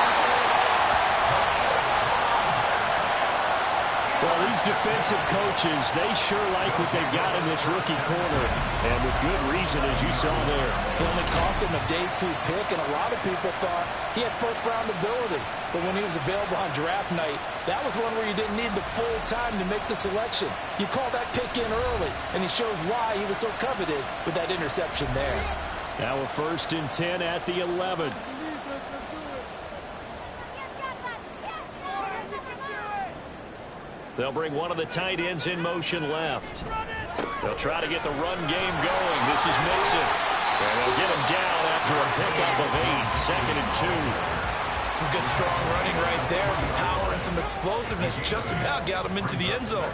Well, these defensive coaches, they sure like what they've got in this rookie corner. And with good reason, as you saw there. It only cost him a day 2 pick, and a lot of people thought he had first-round ability. But when he was available on draft night, that was one where you didn't need the full time to make the selection. You call that pick in early, and he shows why he was so coveted with that interception there. Now a 1st and 10 at the 11. They'll bring one of the tight ends in motion left. They'll try to get the run game going. This is Mixon. And they'll get him down after a pickup of 8. 2nd and 2. Some good strong running right there. Some power and some explosiveness. Just about got him into the end zone.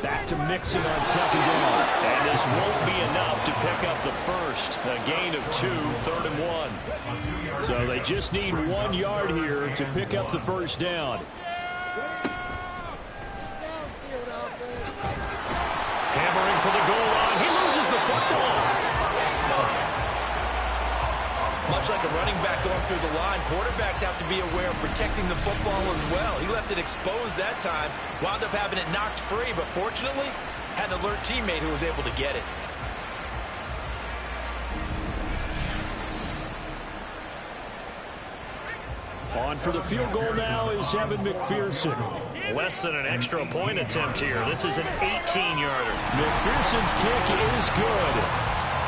Back to Mixon on 2nd down. And this won't be enough to pick up the first. A gain of 2, 3rd and 1. So they just need 1 yard here to pick up the first down. Hammering for the goal line. He loses the football. Much like a running back going through the line, quarterbacks have to be aware of protecting the football as well. He left it exposed that time, wound up having it knocked free, but fortunately had an alert teammate who was able to get it. On for the field goal now is Evan McPherson. Less than an extra point attempt here. This is an 18-yarder. McPherson's kick is good.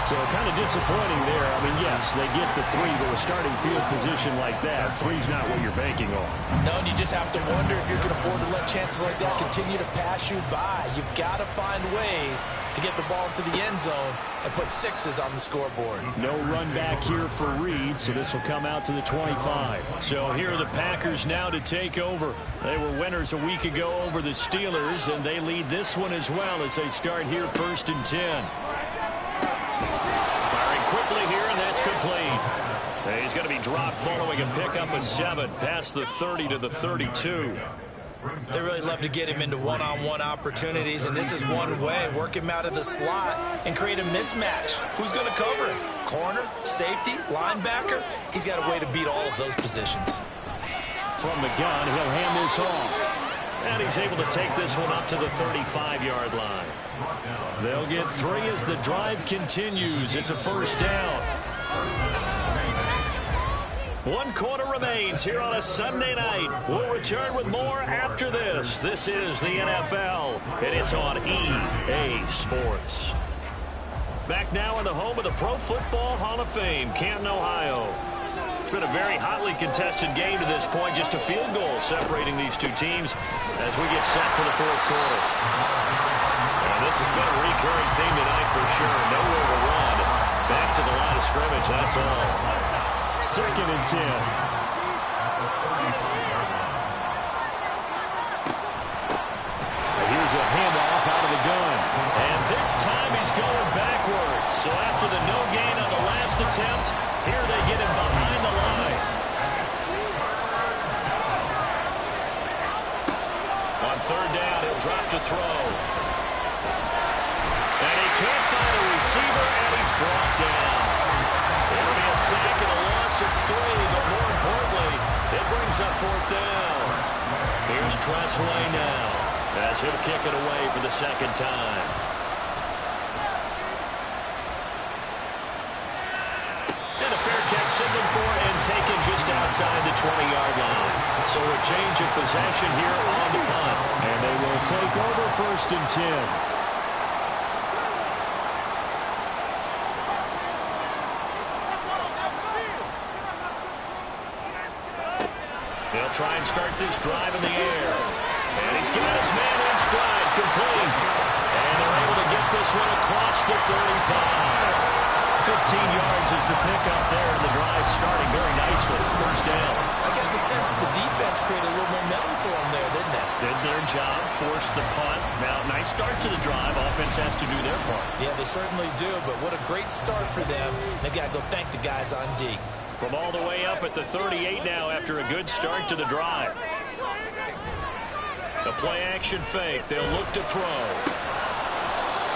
So kind of disappointing there. I mean, yes, they get the 3, but with starting field position like that, 3's not what you're banking on. No, and you just have to wonder if you can afford to let chances like that continue to pass you by. You've got to find ways to get the ball into the end zone and put 6s on the scoreboard. No run back here for Reed, so this will come out to the 25. So here are the Packers now to take over. They were winners a week ago over the Steelers, and they lead this one as well as they start here 1st and 10. Firing quickly here, and that's complete. He's going to be dropped following a pickup of 7 past the 30 to the 32. They really love to get him into one-on-one opportunities, and this is one way. Work him out of the slot and create a mismatch. Who's going to cover him? Corner, safety, linebacker? He's got a way to beat all of those positions. From the gun, he'll hand this off. And he's able to take this one up to the 35-yard line. They'll get 3 as the drive continues. It's a 1st down. 1 quarter remains here on a Sunday night. We'll return with more after this. This is the NFL, and it's on EA Sports. Back now in the home of the Pro Football Hall of Fame, Canton, Ohio. It's been a very hotly contested game to this point. Just a field goal separating these two teams as we get set for the 4th quarter. And this has been a recurring theme tonight for sure. Nowhere to run. Back to the line of scrimmage, that's all. 2nd and 10. Here's a handoff out of the gun. And this time he's going backwards. So after the no gain on the last attempt, here they get him behind the line. On 3rd down, he'll drop to throw. And he can't find a receiver, and he's brought down. It'll be a sack and a loss of 3, but more importantly, it brings up 4th down. Here's Tressway now, as he'll kick it away for the 2nd time. And a fair catch signaled for and taken just outside the 20-yard line. So a change of possession here on the punt. And they will take over 1st and 10. They'll try and start this drive in the air. And he's got his man in stride, complete. And they're able to get this one across the 35. 15 yards is the pickup there, and the drive starting very nicely. First down. I got the sense that the defense created a little momentum for them there, didn't they? Did their job, forced the punt. Now, nice start to the drive. Offense has to do their part. Yeah, they certainly do, but what a great start for them. They've got to go thank the guys on D. From all the way up at the 38 now after a good start to the drive. The play-action fake. They'll look to throw.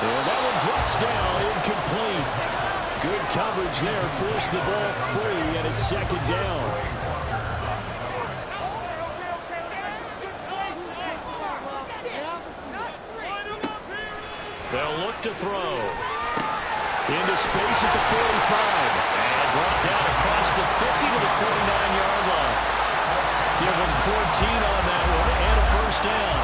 And that one drops down, incomplete. Good coverage there, forced the ball free, and it's second down. They'll look to throw. Into space at the 45. And brought down across the 50 to the 49-yard line. Give them 14 on that one and a first down.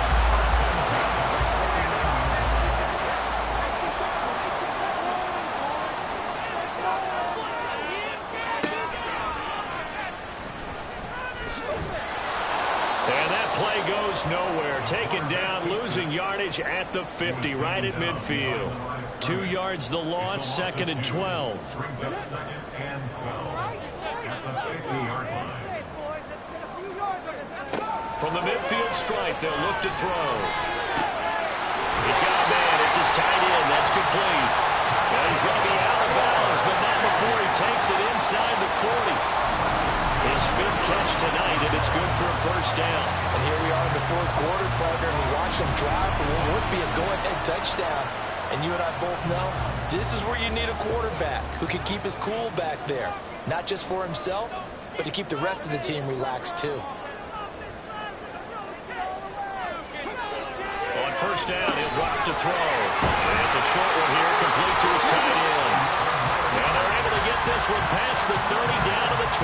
And that play goes nowhere. Taken down, losing yardage at the 50, right at midfield. 2 yards the loss, second and 12. Brings up second and 12 at the 50-yard line. From the midfield stripe, they'll look to throw. He's got a man. It's his tight end. That's complete. And he's going to be out of bounds, but not before he takes it inside the 40. His fifth catch tonight, and it's good for a first down. And here we are in the fourth quarter, partner, and we watch them drive for what would be a go-ahead touchdown. And you and I both know this is where you need a quarterback who can keep his cool back there. Not just for himself, but to keep the rest of the team relaxed, too. On first down, he'll drop to throw. And it's a short one here, complete to his tight end. And they're able to get this one past the 30, down to the 25.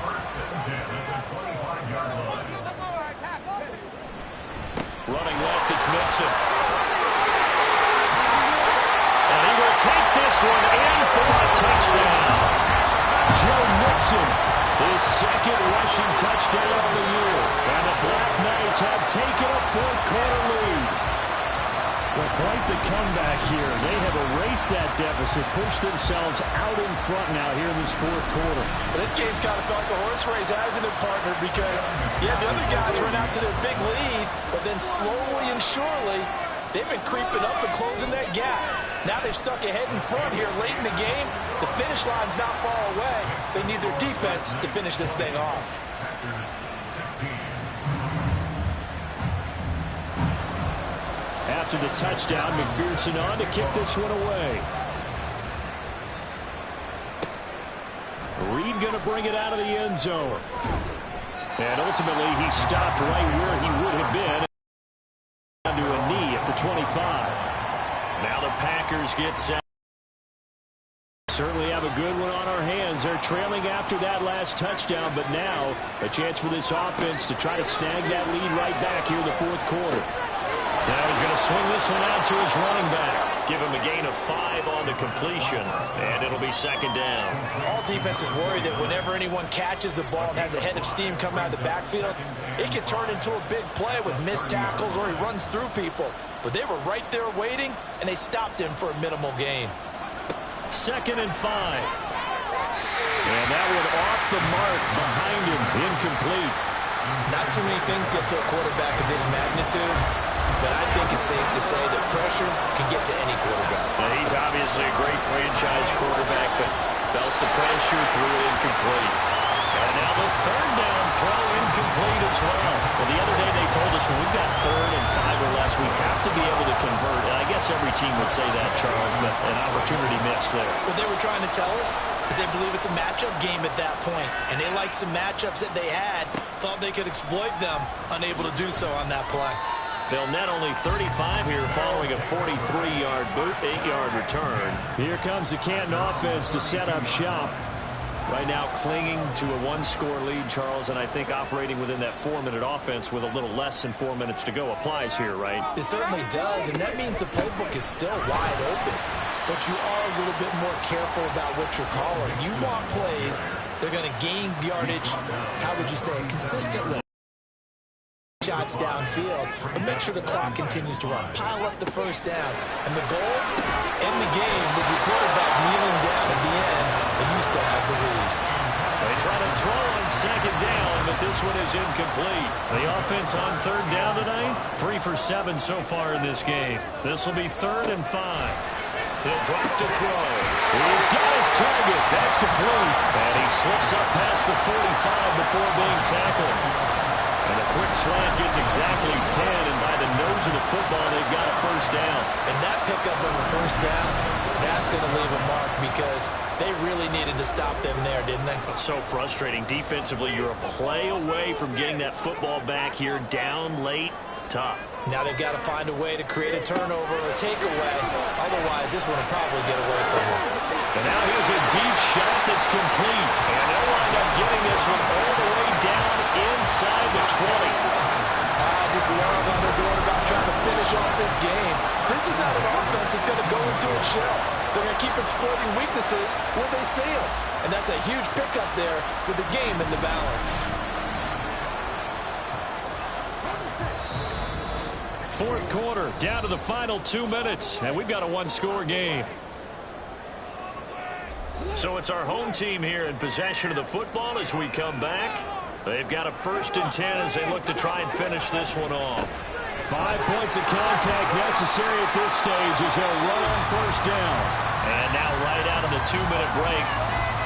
First and 10 at the 25-yard line. Running left, it's Mixon. And he will take this one in for a touchdown. Joe Mixon, his second rushing touchdown of the year. And the Black Knights have taken a fourth-quarter lead. Well, quite the comeback here. They have erased that deficit, pushed themselves out in front now here in this fourth quarter. But this game's kind of felt like a horse race, hasn't it, partner? Because, yeah, the other guys run out to their big lead, but then slowly and surely, they've been creeping up and closing that gap. Now they're stuck ahead in front here late in the game. The finish line's not far away. They need their defense to finish this thing off. After the touchdown, McPherson on to kick this one away. Reed going to bring it out of the end zone. And ultimately, he stopped right where he would have been. Down to a knee at the 25. Now the Packers get set. Certainly have a good one on our hands. They're trailing after that last touchdown, but now a chance for this offense to try to snag that lead right back here in the fourth quarter. Now he's going to swing this one out to his running back. Give him a gain of 5 on the completion, and it'll be second down. All defenses worry that whenever anyone catches the ball and has a head of steam coming out of the backfield, it can turn into a big play with missed tackles or he runs through people. But they were right there waiting, and they stopped him for a minimal gain. Second and 5. And that one off the mark behind him, incomplete. Not too many things get to a quarterback of this magnitude, but I think it's safe to say that pressure can get to any quarterback. Now, he's obviously a great franchise quarterback, but felt the pressure, threw it incomplete. And now the third down throw incomplete as well. Well, the other day they told us when we've got 3rd and 5 or less, we have to be able to convert. And I guess every team would say that, Charles, but an opportunity missed there. What they were trying to tell us is they believe it's a matchup game at that point, and they liked some matchups that they had, thought they could exploit them, unable to do so on that play. They'll net only 35 here following a 43-yard boot, 8-yard return. Here comes the Canton offense to set up shop. Right now clinging to a 1-score lead, Charles, and I think operating within that 4-minute offense with a little less than 4 minutes to go applies here, right? It certainly does, and that means the playbook is still wide open. but you are a little bit more careful about what you're calling. You want plays, they're going to gain yardage, how would you say it, consistently. Shots downfield, but make sure the clock continues to run. Pile up the first downs. And the goal, end the game with your quarterback kneeling down at the end, and you still have the lead. They try to throw on second down, but this one is incomplete. The offense on third down tonight, 3 for 7 so far in this game. This will be 3rd and 5. He'll drop to throw. He's got his target. That's complete. And he slips up past the 45 before being tackled. And a quick slant gets exactly 10, and by the nose of the football, they've got a first down. And that pickup of a first down, that's going to leave a mark because they really needed to stop them there, didn't they? So frustrating. Defensively, you're a play away from getting that football back here down late. Tough. Now they've got to find a way to create a turnover or a takeaway. Otherwise, this one will probably get away from them. And now here's a deep shot that's complete. And they'll wind up getting this one all the way down inside the 20. I just love how they're going about trying to finish off this game. This is not an offense that's going to go into its shell. They're going to keep exploiting weaknesses where they see them. And that's a huge pickup there with the game in the balance. Fourth quarter, down to the final 2 minutes, and we've got a one-score game. So it's our home team here in possession of the football as we come back. They've got a 1st and 10 as they look to try and finish this one off. 5 points of contact necessary at this stage as they'll run on first down. And now right out of the 2-minute break,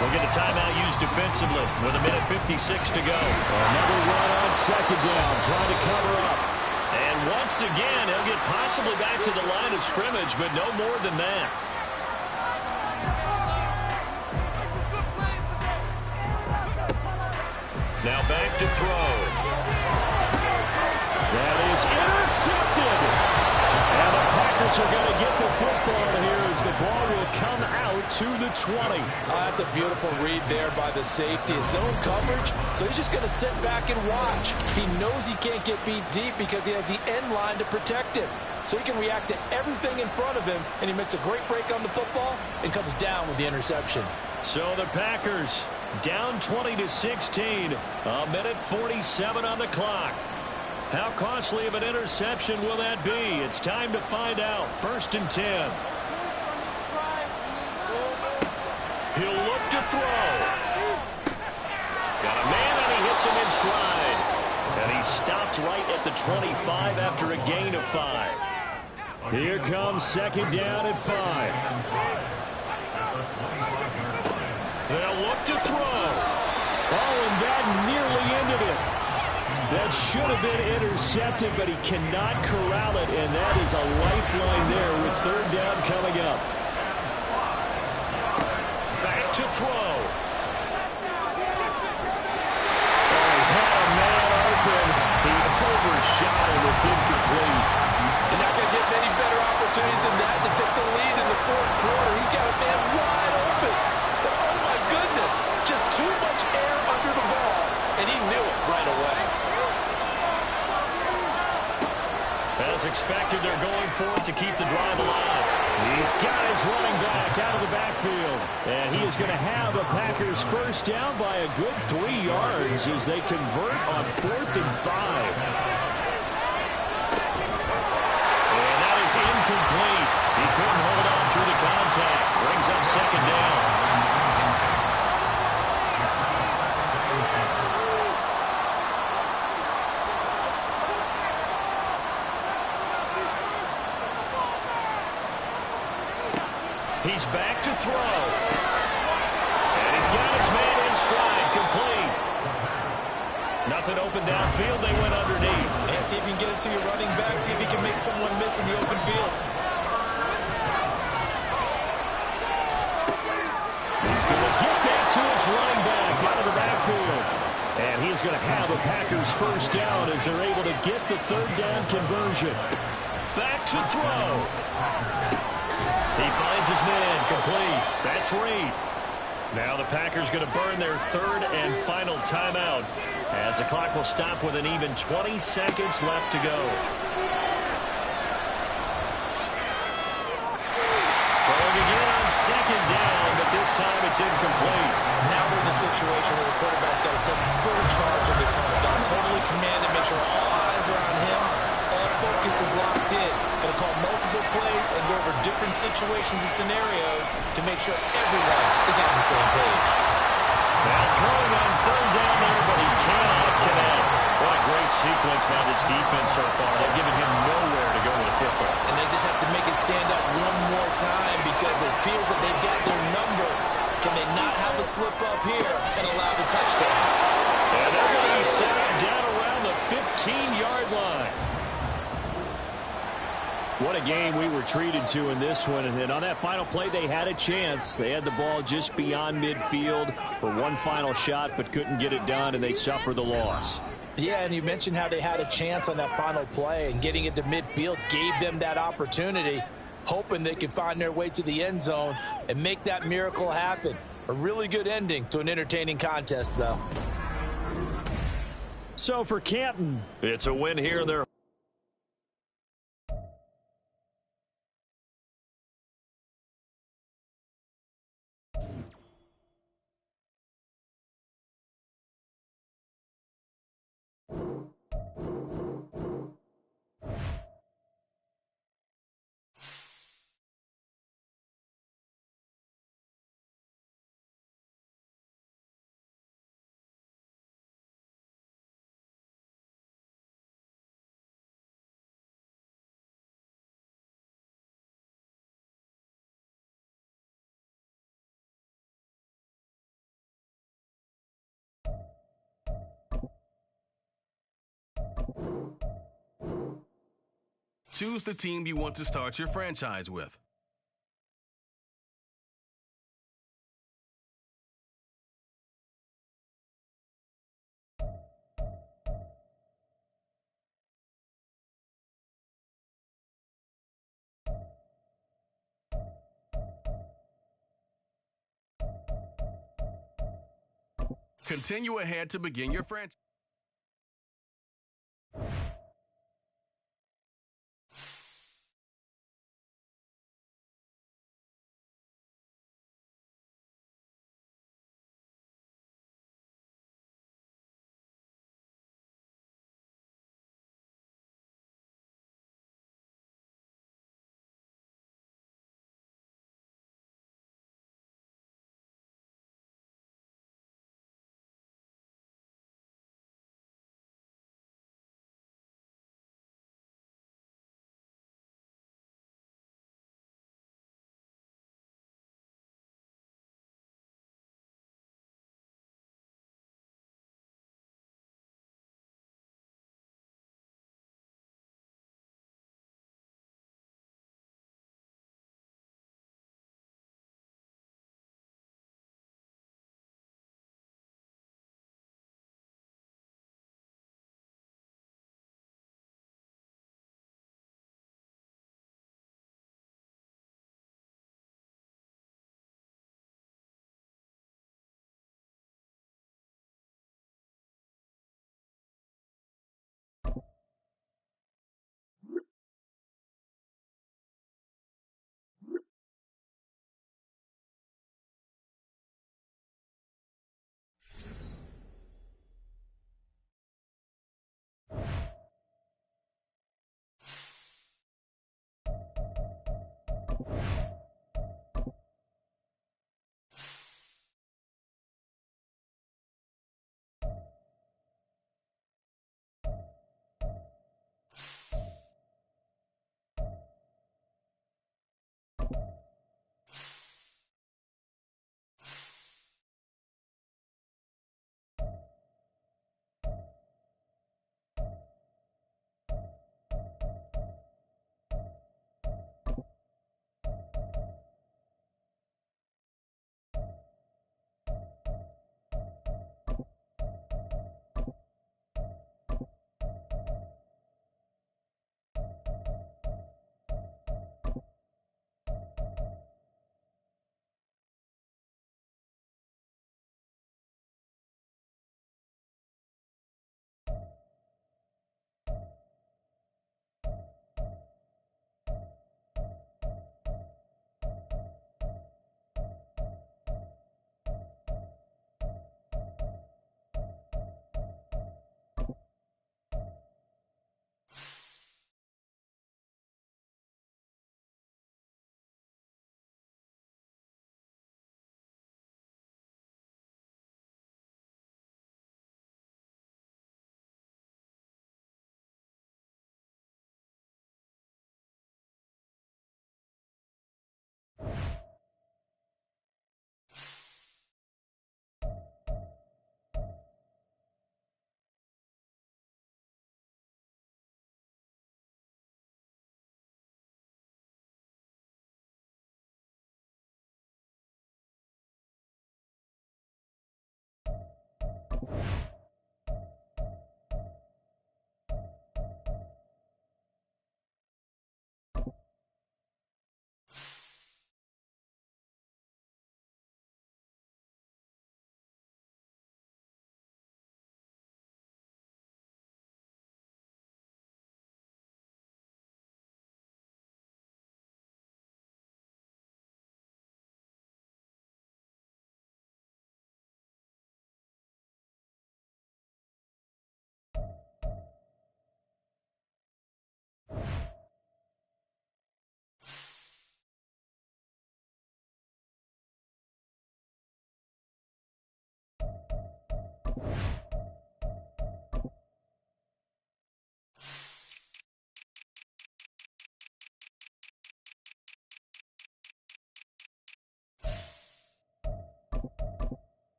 we'll get a timeout used defensively with 1:56 to go. Another run on second down, trying to cover up. And once again, he'll get possibly back to the line of scrimmage, but no more than that. Now back to throw. That is intercepted. And the Packers are going to get the football here as the ball will come out to the 20. That's a beautiful read there by the safety. His zone coverage, so he's just going to sit back and watch. He knows he can't get beat deep because he has the end line to protect him. So he can react to everything in front of him, and he makes a great break on the football and comes down with the interception. So the Packers down 20-16, 1:47 on the clock. How costly of an interception will that be? It's time to find out. 1st and 10. He'll look to throw. Got a man, and he hits him in stride. And he stopped right at the 25 after a gain of 5. Here comes 2nd down and 5. They'll look to throw. Oh, and that nearly ended it. That should have been intercepted, but he cannot corral it, and that is a lifeline there with 3rd down coming up. Back to throw. Oh, he had a man open. He overshot him. It's incomplete. You're not going to get many better opportunities than that to take the lead in the 4th quarter. He's got a man wide open. But oh my goodness, just too much air under the ball, and he knew it right away. As expected, they're going for it to keep the drive alive. He's got his running back out of the backfield. And he is going to have a Packers first down by a good 3 yards as they convert on 4th and 5. And that is incomplete. He couldn't hold on through the contact. Brings up 2nd down. He's back to throw. And he's got his man in stride, complete. Nothing open downfield, they went underneath. And see if you can get it to your running back, see if he can make someone miss in the open field. He's going to get that to his running back out of the backfield. And he's going to have a Packers first down as they're able to get the 3rd down conversion. Back to throw. He finds his man, complete. That's Reed. Now the Packers going to burn their 3rd and final timeout as the clock will stop with an even 20 seconds left to go. Throwing again. time it's incomplete. Now we're in the situation where the quarterback's got to take full charge of his helmet. Got to totally command it, make sure all eyes are on him. All focus is locked in. Got to call multiple plays and go over different situations and scenarios to make sure everyone is on the same page. Now throwing on third down there, but he cannot connect. What a great sequence by this defense so far. They've given him nowhere to go with the football. And they just have to make it stand up one more time because it appears that they've got their number. Can they not have a slip up here and allow the touchdown? And they're going to be set up down around the 15-yard line. What a game we were treated to in this one. And on that final play, they had a chance. They had the ball just beyond midfield for one final shot, but couldn't get it done, and they suffered the loss. Yeah, and you mentioned how they had a chance on that final play, and getting it to midfield gave them that opportunity, hoping they could find their way to the end zone and make that miracle happen. A really good ending to an entertaining contest, though. So for Canton, it's a win here in their Choose the team you want to start your franchise with. Continue ahead to begin your franchise.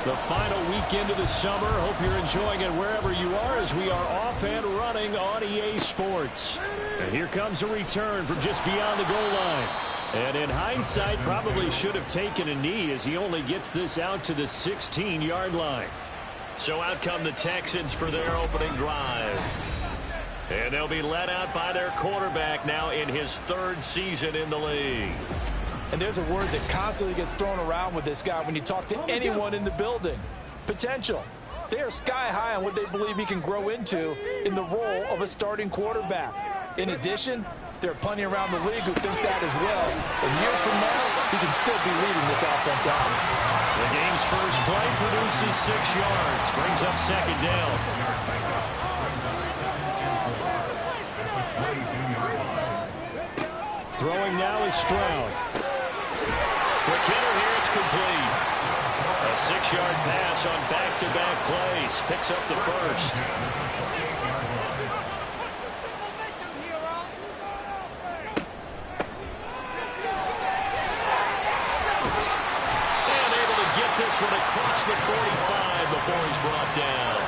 The final weekend of the summer. Hope you're enjoying it wherever you are as we are off and running on EA Sports. And here comes a return from just beyond the goal line. And in hindsight, probably should have taken a knee as he only gets this out to the 16-yard line. So out come the Texans for their opening drive. And they'll be led out by their quarterback now in his third season in the league. And there's a word that constantly gets thrown around with this guy when you talk to anyone in the building. Potential. They are sky high on what they believe he can grow into in the role of a starting quarterback. In addition, there are plenty around the league who think that as well. And years from now, he can still be leading this offense out. The game's first play produces 6 yards. Brings up second down. Throwing now is Stroud. Quick hitter here, it's complete. A 6-yard pass on back-to-back plays. Picks up the first. And able to get this one across the 45 before he's brought down.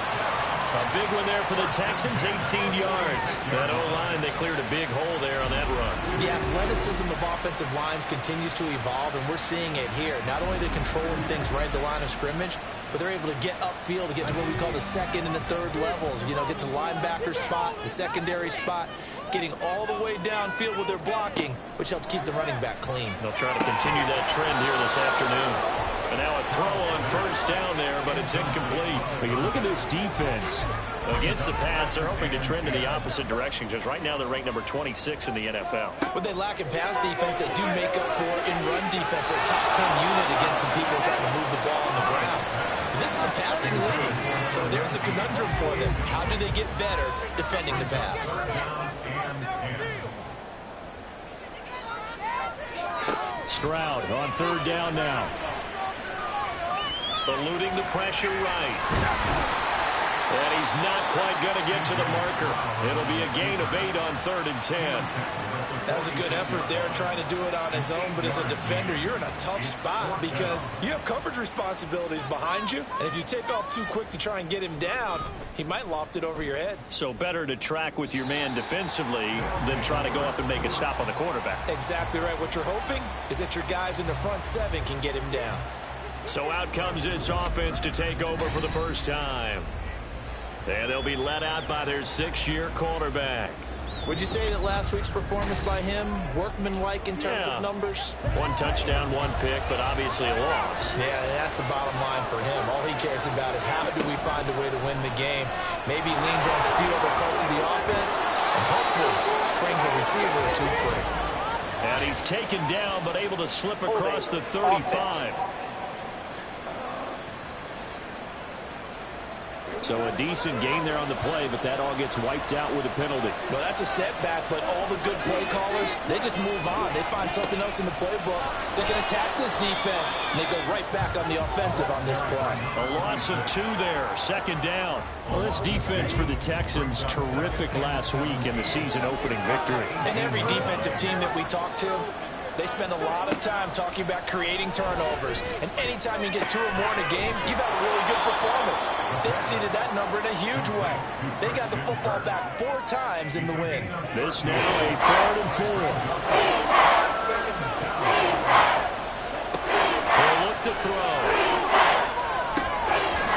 A big one there for the Texans, 18 yards. That O-line, they cleared a big hole there on that run. The athleticism of offensive lines continues to evolve, and we're seeing it here. Not only are they controlling things right at the line of scrimmage, but they're able to get upfield to get to what we call the second and the third levels. You know, get to linebacker spot, the secondary spot, getting all the way downfield with their blocking, which helps keep the running back clean. They'll try to continue that trend here this afternoon. And now a throw on first down there, but it's incomplete. When you look at this defense, against the pass, they're hoping to trend in the opposite direction because right now they're ranked number 26 in the NFL. What they lack in pass defense, they do make up for in run defense. They're a top 10 unit against some people trying to move the ball on the ground. But this is a passing league, so there's a conundrum for them. How do they get better defending the pass? Stroud on third down now. Eluding the pressure right. And he's not quite going to get to the marker. It'll be a gain of 8 on 3rd and 10. That was a good effort there, trying to do it on his own. But as a defender, you're in a tough spot because you have coverage responsibilities behind you. And if you take off too quick to try and get him down, he might loft it over your head. So better to track with your man defensively than try to go up and make a stop on the quarterback. Exactly right. What you're hoping is that your guys in the front 7 can get him down. So out comes this offense to take over for the first time. And they'll be let out by their 6-year quarterback. Would you say that last week's performance by him, workmanlike in terms of numbers? 1 touchdown, 1 pick, but obviously a loss. Yeah, that's the bottom line for him. All he cares about is how do we find a way to win the game. Maybe leans on a few other parts of the offense, and hopefully springs a receiver or 2 free. And he's taken down, but able to slip across the 35. So a decent gain there on the play, but that all gets wiped out with a penalty. Well, that's a setback, but all the good play callers, they just move on. They find something else in the playbook. They can attack this defense, and they go right back on the offensive on this play. A loss of 2 there, 2nd down. Well, this defense for the Texans, terrific last week in the season-opening victory. And every defensive team that we talk to, they spend a lot of time talking about creating turnovers. And anytime you get 2 or more in a game, you've had a really good performance. They exceeded that number in a huge way. They got the football back 4 times in the win. This now a 3rd and 4. He'll look to throw.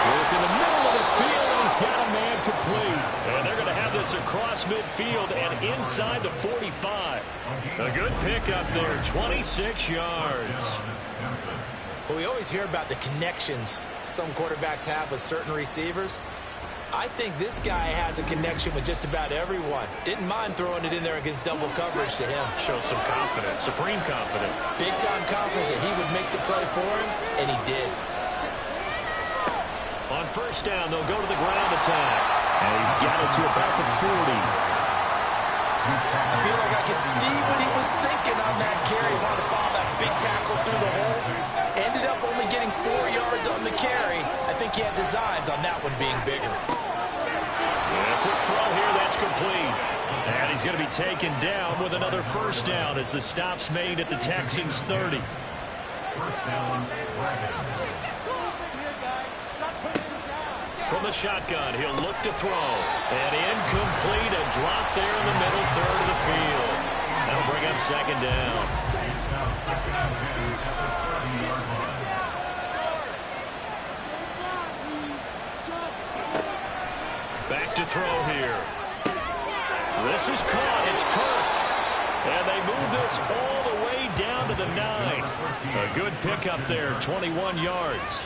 Work in the middle of the field, and he's got a man complete. And they're going to have this across midfield and inside the 45. A good pickup there, 26 yards. Well, we always hear about the connections some quarterbacks have with certain receivers. I think this guy has a connection with just about everyone. Didn't mind throwing it in there against double coverage to him. Shows some confidence, supreme confidence. Big-time confidence that he would make the play for him, and he did. On 1st down, they'll go to the ground attack. And he's got it to about the 40. I feel like I could see what he was thinking on that carry. Wanted to follow that big tackle through the hole. Ended up only getting 4 yards on the carry. I think he had designs on that one being bigger. And a quick throw here, that's complete. And he's going to be taken down with another 1st down as the stop's made at the Texans' 30. 1st down, From the shotgun, he'll look to throw. And incomplete, a drop there in the middle 3rd of the field. That'll bring up 2nd down. Back to throw here. This is caught. It's Kirk. And they move this all the way down to the 9. A good pickup there, 21 yards.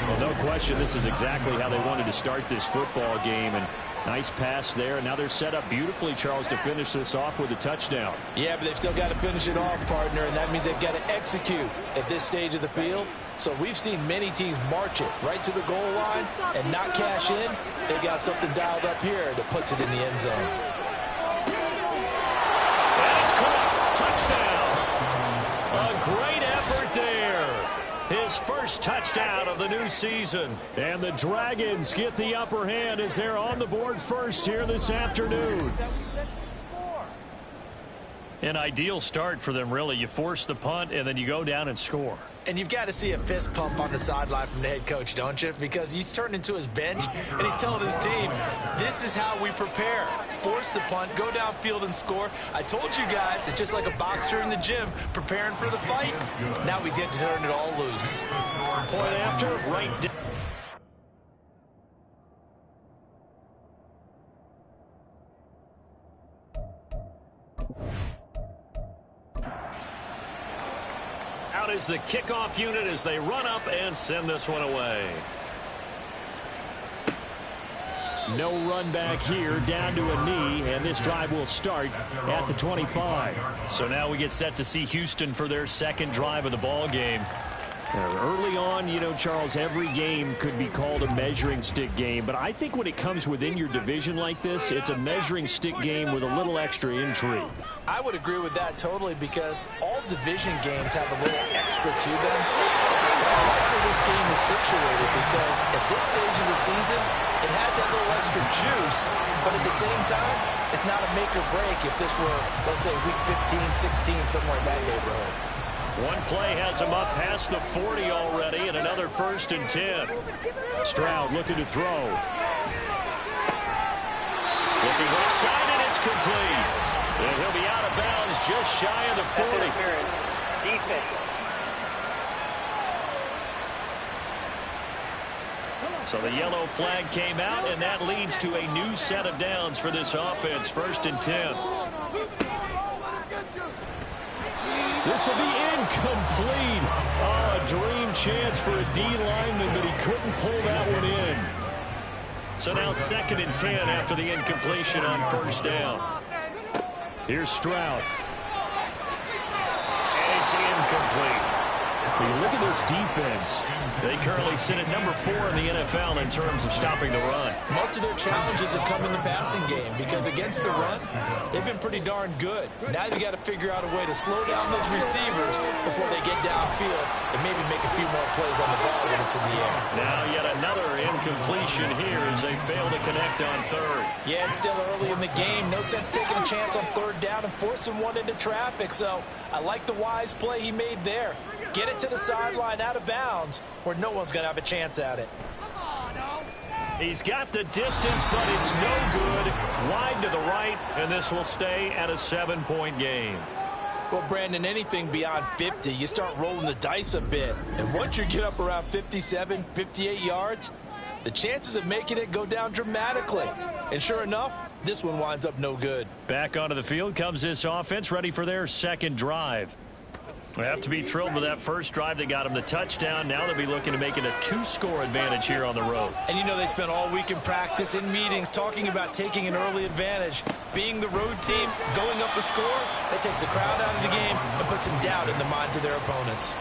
Well, no question, this is exactly how they wanted to start this football game. And nice pass there. And now they're set up beautifully, Charles, to finish this off with a touchdown. Yeah, but they've still got to finish it off, partner. And that means they've got to execute at this stage of the field. So we've seen many teams march it right to the goal line and not cash in. They got something dialed up here that puts it in the end zone. And it's caught. Touchdown. A great effort there. His first touchdown of the new season. And the Dragons get the upper hand as they're on the board first here this afternoon. An ideal start for them, really. You force the punt, and then you go down and score. And you've got to see a fist pump on the sideline from the head coach, don't you? Because he's turned into his bench, and he's telling his team, this is how we prepare. Force the punt, go downfield and score. I told you guys, it's just like a boxer in the gym preparing for the fight. Now we get to turn it all loose. Point after, right down. Out is the kickoff unit as they run up and send this one away. No run back here, down to a knee, and this drive will start at the 25. So now we get set to see Houston for their second drive of the ball game. Early on, you know, Charles, every game could be called a measuring stick game. But I think when it comes within your division like this, it's a measuring stick game with a little extra intrigue. I would agree with that totally because all division games have a little extra to them. But I like where this game is situated because at this stage of the season, it has that little extra juice, but at the same time, it's not a make or break if this were, let's say, week 15, 16, somewhere in that neighborhood. One play has him up past the 40 already, and another 1st and 10. Stroud looking to throw. Looking left side, and it's complete. And he'll be out of bounds just shy of the 40. Defense. So the yellow flag came out, and that leads to a new set of downs for this offense. 1st and 10. This will be incomplete. Oh, a dream chance for a D lineman, but he couldn't pull that one in. So now 2nd and 10 after the incompletion on 1st down. Here's Stroud. And it's incomplete. When you look at this defense, they currently sit at number 4 in the NFL in terms of stopping the run. Most of their challenges have come in the passing game because against the run, they've been pretty darn good. Now you got to figure out a way to slow down those receivers before they get downfield and maybe make a few more plays on the ball when it's in the air. Now yet another incompletion here as they fail to connect on 3rd. Yeah, it's still early in the game. No sense taking a chance on 3rd down and forcing one into traffic. So I like the wise play he made there. Get it to the sideline out of bounds where no one's going to have a chance at it. He's got the distance, but it's no good. Wide to the right, and this will stay at a 7-point game. Well, Brandon, anything beyond 50, you start rolling the dice a bit. And once you get up around 57, 58 yards, the chances of making it go down dramatically. And sure enough, this one winds up no good. Back onto the field comes this offense, ready for their 2nd drive. They have to be thrilled with that first drive that got them the touchdown. Now they'll be looking to make it a 2-score advantage here on the road. And you know they spent all week in practice, in meetings, talking about taking an early advantage. Being the road team, going up a score, that takes the crowd out of the game and puts some doubt in the minds of their opponents.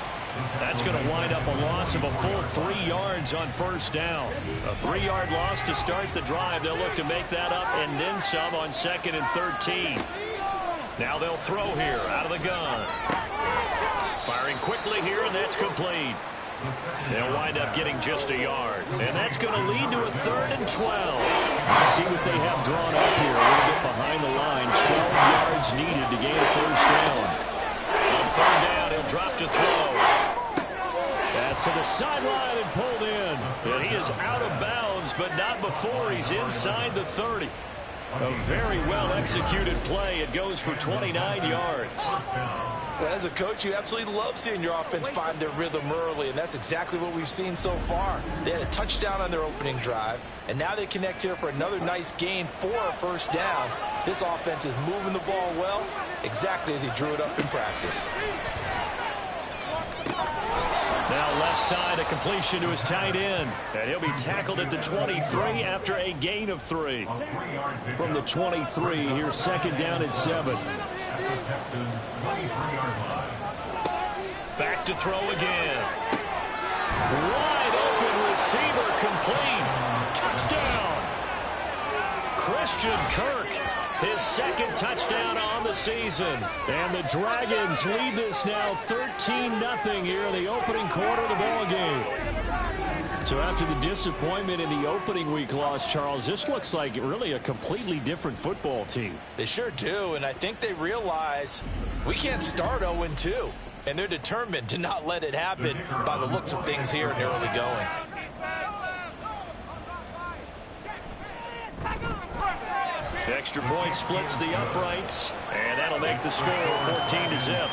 That's going to wind up a loss of a full 3 yards on 1st down. A 3-yard loss to start the drive. They'll look to make that up and then some on 2nd and 13. Now they'll throw here out of the gun. Firing quickly here, and that's complete. They'll wind up getting just a yard. And that's going to lead to a 3rd and 12. see what they have drawn up here. A little bit behind the line. 12 yards needed to gain a 1st down. On 3rd down, he'll drop to throw. Pass to the sideline and pulled in. And he is out of bounds, but not before he's inside the 30. A very well-executed play. It goes for 29 yards. Well, as a coach, you absolutely love seeing your offense find their rhythm early, and that's exactly what we've seen so far. They had a touchdown on their opening drive, and now they connect here for another nice gain for a 1st down. This offense is moving the ball well, exactly as he drew it up in practice. Now left side, a completion to his tight end. And he'll be tackled at the 23 after a gain of 3. From the 23, here's 2nd down and 7. Back to throw again. Wide open receiver, complete. Touchdown. Christian Kirk, his 2nd touchdown on the season. And the Dragons lead this now 13-0 here in the opening quarter of the ball game. So after the disappointment in the opening week loss, Charles, this looks like really a completely different football team. They sure do, and I think they realize we can't start 0-2, and they're determined to not let it happen by the looks of things here in the early going. The extra point splits the uprights, and that'll make the score 14-0.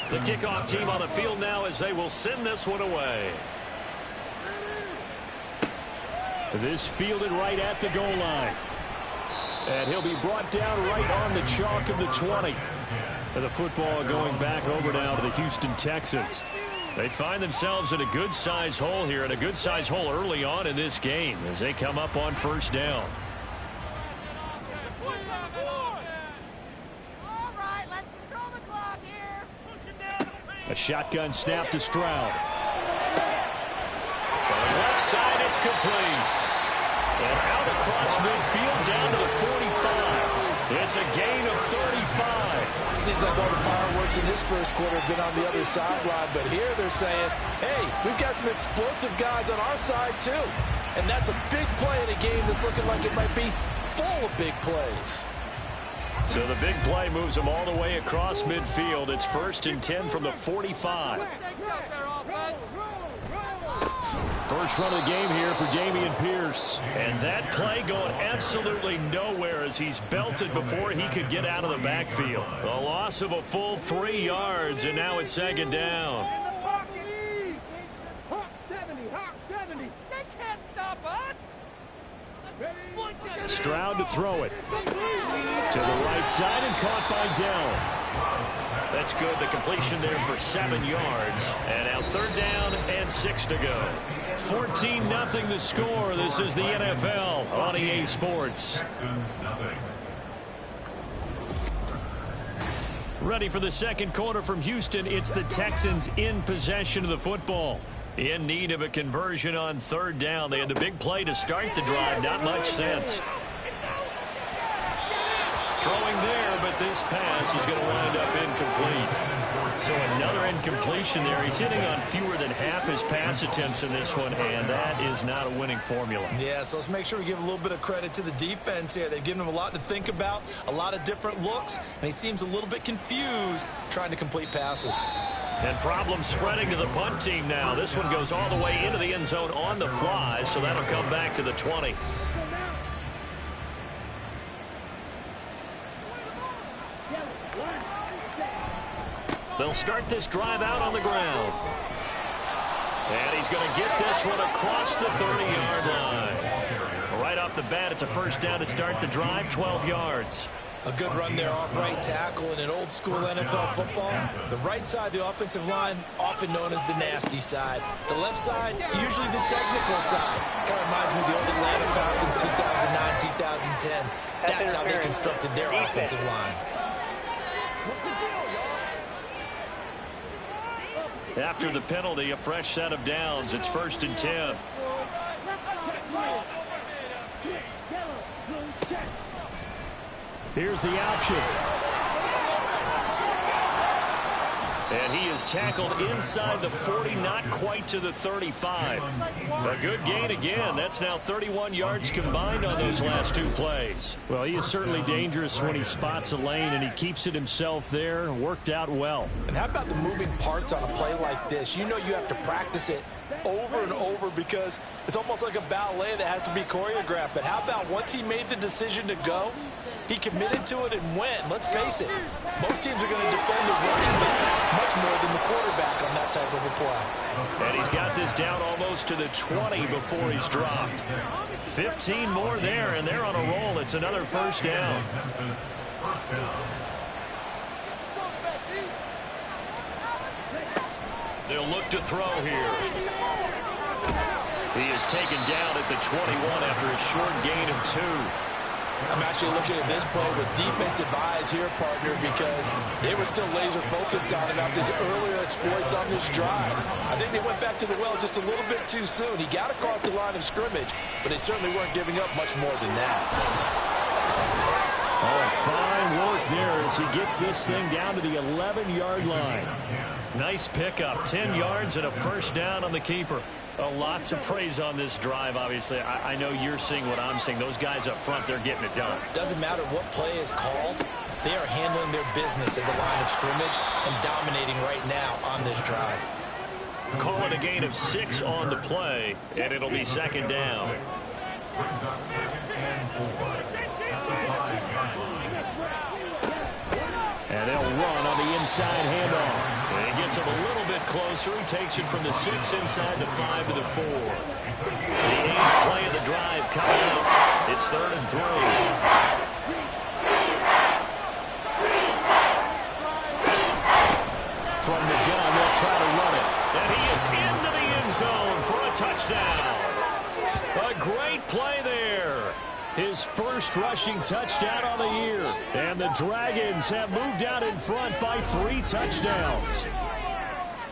The kickoff team on the field now as they will send this one away. This fielded right at the goal line. And he'll be brought down right on the chalk of the 20. And the football going back over now to the Houston Texans. They find themselves in a good-size hole here, and a good-size hole early on in this game as they come up on 1st down. All right, let's control the clock here. A shotgun snap to Stroud. From the left side, it's complete. And out across midfield down to the 45. It's a gain of 35. Seems like all the fireworks in this first quarter have been on the other sideline, but here they're saying, hey, we've got some explosive guys on our side too. And that's a big play in a game that's looking like it might be full of big plays. So the big play moves them all the way across midfield. It's 1st and 10 from the 45. First run of the game here for Dameon Pierce. And that play going absolutely nowhere as he's belted before he could get out of the backfield. A loss of a full 3 yards, and now it's 2nd down. They can't stop us. Stroud to throw it. To the right side and caught by Dell. That's good. The completion there for 7 yards. And now 3rd down and 6 to go. 14-0 the score. This is the NFL on EA Sports. Ready for the second quarter from Houston. It's the Texans in possession of the football. In need of a conversion on 3rd down. They had the big play to start the drive. Not much sense. Throwing there, but this pass is going to wind up incomplete. So another incompletion there. He's hitting on fewer than half his pass attempts in this one, and that is not a winning formula. Yeah, so let's make sure we give a little bit of credit to the defense here. They've given him a lot to think about, a lot of different looks, and he seems a little bit confused trying to complete passes. And problem spreading to the punt team now. This one goes all the way into the end zone on the fly, so that'll come back to the 20. They'll start this drive out on the ground. And he's going to get this one across the 30-yard line. Right off the bat, it's a 1st down to start the drive, 12 yards. A good run there off right tackle in an old-school NFL football. The right side of the offensive line, often known as the nasty side. The left side, usually the technical side. Kind of reminds me of the old Atlanta Falcons 2009, 2010. That's how they constructed their offensive line. After the penalty, a fresh set of downs. It's 1st and 10. Here's the option. And he is tackled inside the 40, not quite to the 35. A good gain again. That's now 31 yards combined on those last 2 plays. Well, he is certainly dangerous when he spots a lane, and he keeps it himself there. Worked out well. And how about the moving parts on a play like this? You know you have to practice it over and over because it's almost like a ballet that has to be choreographed. But how about once he made the decision to go, he committed to it and went. Let's face it, most teams are going to defend the running back much more than the quarterback on that type of a play. And he's got this down almost to the 20 before he's dropped. 15 more there, and they're on a roll. It's another 1st down. They'll look to throw here. He is taken down at the 21 after a short gain of 2. I'm actually looking at this play with defensive eyes here, partner, because they were still laser focused on him after his earlier exploits on this drive. I think they went back to the well just a little bit too soon. He got across the line of scrimmage, but they certainly weren't giving up much more than that. Oh, fine work there as he gets this thing down to the 11-yard line. Nice pickup, 10 yards and a 1st down on the keeper. Lots of praise on this drive, obviously. I know you're seeing what I'm seeing. Those guys up front, they're getting it done. Doesn't matter what play is called. They are handling their business at the line of scrimmage and dominating right now on this drive. Call it a gain of 6 on the play, and it'll be 2nd down. And they'll run on the inside handoff. And he gets him a little bit closer. He takes it from the 6 inside the 5 to the 4. The 8th play of the drive coming up. It's 3rd and 3. From the gun, they'll try to run it. And he is into the end zone for a touchdown. A great play there. His first rushing touchdown on the year. And the Dragons have moved out in front by 3 touchdowns.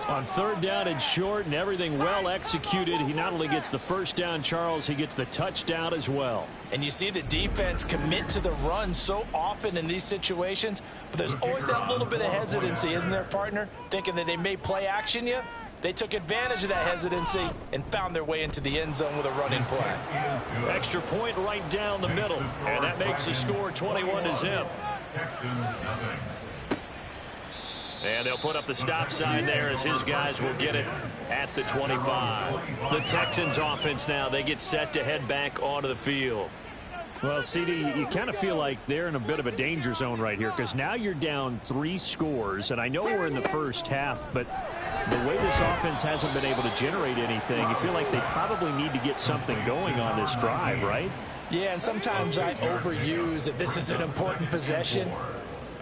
On third down and short and everything well executed, he not only gets the first down, Charles, he gets the touchdown as well. And you see the defense commit to the run so often in these situations, but there's always that little bit of hesitancy, isn't there, partner? Thinking that they may play action you. They took advantage of that hesitancy and found their way into the end zone with a running play. Extra point right down the middle, and that makes the score 21-0. Texans nothing. And they'll put up the stop sign there as his guys will get it at the 25. The Texans offense now, they get set to head back onto the field. Well, CD, you kind of feel like they're in a bit of a danger zone right here because now you're down 3 scores, and I know we're in the first half, but the way this offense hasn't been able to generate anything, you feel like they probably need to get something going on this drive, right? Yeah, and sometimes I overuse that this is an important possession.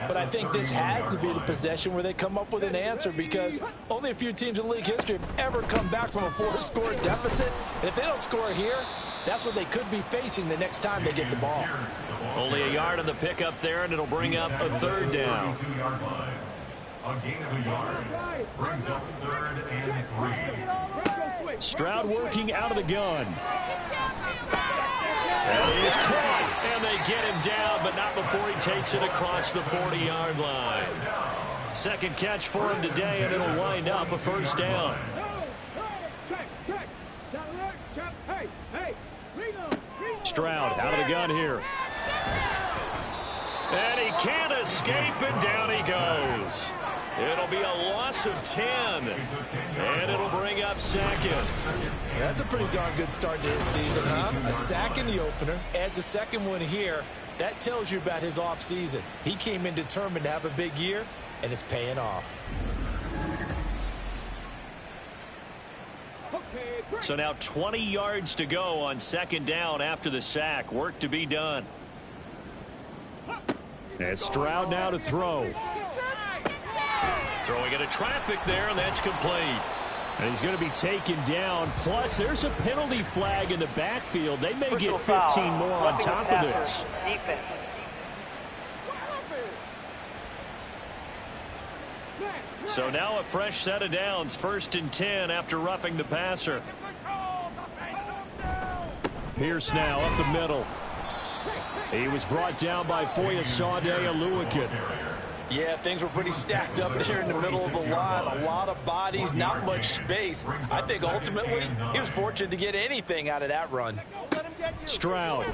But I think this has to be the possession where they come up with an answer because only a few teams in league history have ever come back from a 4-score deficit. And if they don't score here, that's what they could be facing the next time they get the ball. Only a yard on the pickup there, and it'll bring up a third down. A gain of a yard brings up 3rd and 3. Stroud working out of the gun. And he is caught, and they get him down, but not before he takes it across the 40-yard line. Second catch for him today, and it'll wind up a first down. Stroud out of the gun here. And he can't escape, and down he goes. It'll be a loss of 10, and it'll bring up second. That's a pretty darn good start to his season, huh? A sack in the opener, adds a second one here. That tells you about his offseason. He came in determined to have a big year, and it's paying off. So now 20 yards to go on second down after the sack. Work to be done. And Stroud now to throw. Throwing into traffic there, and that's complete. And he's going to be taken down. Plus, there's a penalty flag in the backfield. They may get 15 more on top of this. Defense. So now a fresh set of downs. 1st and 10 after roughing the passer. Pierce now up the middle. He was brought down by Foyesade Oluwakin. Yeah, things were pretty stacked up there in the middle of the line. A lot of bodies, not much space. I think ultimately he was fortunate to get anything out of that run. Stroud.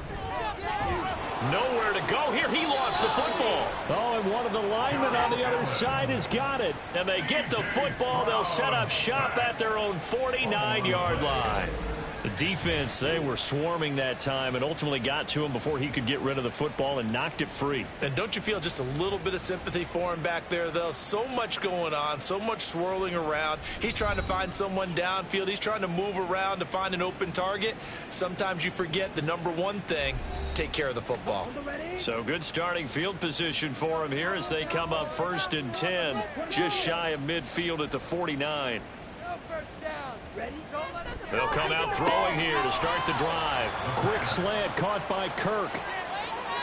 Nowhere to go here. He lost the football. Oh, and one of the linemen on the other side has got it. And they get the football. They'll set up shop at their own 49-yard line. The defense, they were swarming that time and ultimately got to him before he could get rid of the football and knocked it free. And don't you feel just a little bit of sympathy for him back there, though? So much going on, so much swirling around. He's trying to find someone downfield. He's trying to move around to find an open target. Sometimes you forget the number one thing, take care of the football. So good starting field position for him here as they come up 1st and 10, just shy of midfield at the 49. They'll come out throwing here to start the drive. Quick slant caught by Kirk.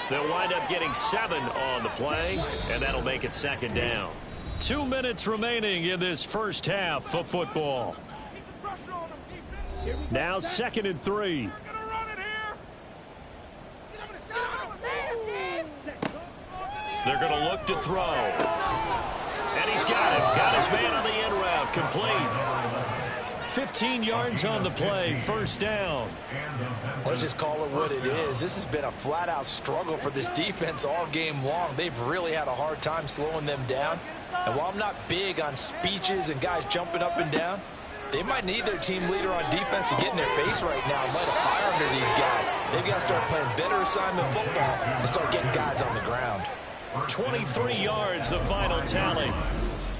They'll wind up getting 7 on the play, and that'll make it 2nd down. 2 minutes remaining in this first half of football. Now 2nd and 3. They're going to look to throw. And he's got it. Got his man on the end route. Complete. 15 yards on the play. 1st down. Let's just call it what it is. This has been a flat-out struggle for this defense all game long. They've really had a hard time slowing them down. And while I'm not big on speeches and guys jumping up and down, they might need their team leader on defense to get in their face right now and light a fire under these guys. They've got to start playing better assignment football and start getting guys on the ground. 23 yards, the final tally.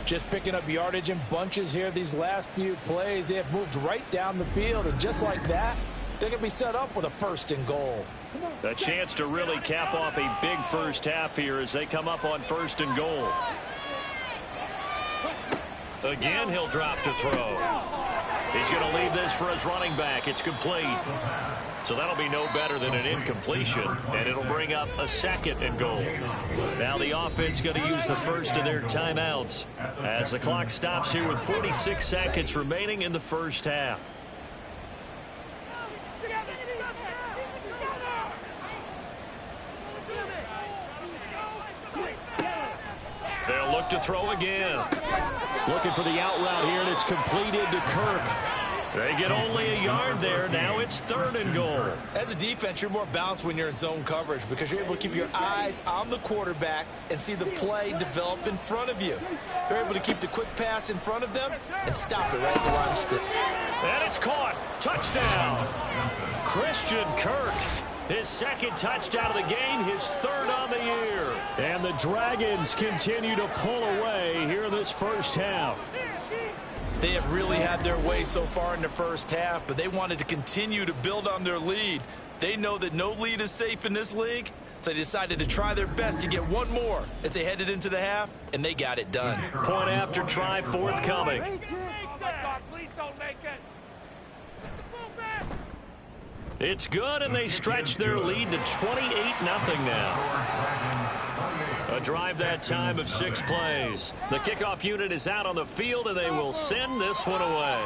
Just picking up yardage in bunches here these last few plays. They have moved right down the field, and just like that, they're going to be set up with a 1st and goal. A chance to really cap off a big first half here as they come up on 1st and goal. Again, he'll drop to throw. He's going to leave this for his running back. It's complete. So that'll be no better than an incompletion, and it'll bring up a 2nd and goal. Now the offense going to use the first of their timeouts as the clock stops here with 46 seconds remaining in the first half. They'll look to throw again. Looking for the out route here, and it's completed to Kirk. They get only a yard there. Now it's 3rd and goal. As a defense, you're more balanced when you're in zone coverage because you're able to keep your eyes on the quarterback and see the play develop in front of you. They're able to keep the quick pass in front of them and stop it right at the line of scrimmage. And it's caught. Touchdown. Christian Kirk. His 2nd touchdown of the game, his 3rd on the year. And the Dragons continue to pull away here in this first half. They have really had their way so far in the first half, but they wanted to continue to build on their lead. They know that no lead is safe in this league, so they decided to try their best to get one more as they headed into the half, and they got it done. Point after try forthcoming. Please don't make it. It's good, and they stretch their lead to 28-0 now. A drive that time of 6 plays. The kickoff unit is out on the field, and they will send this one away.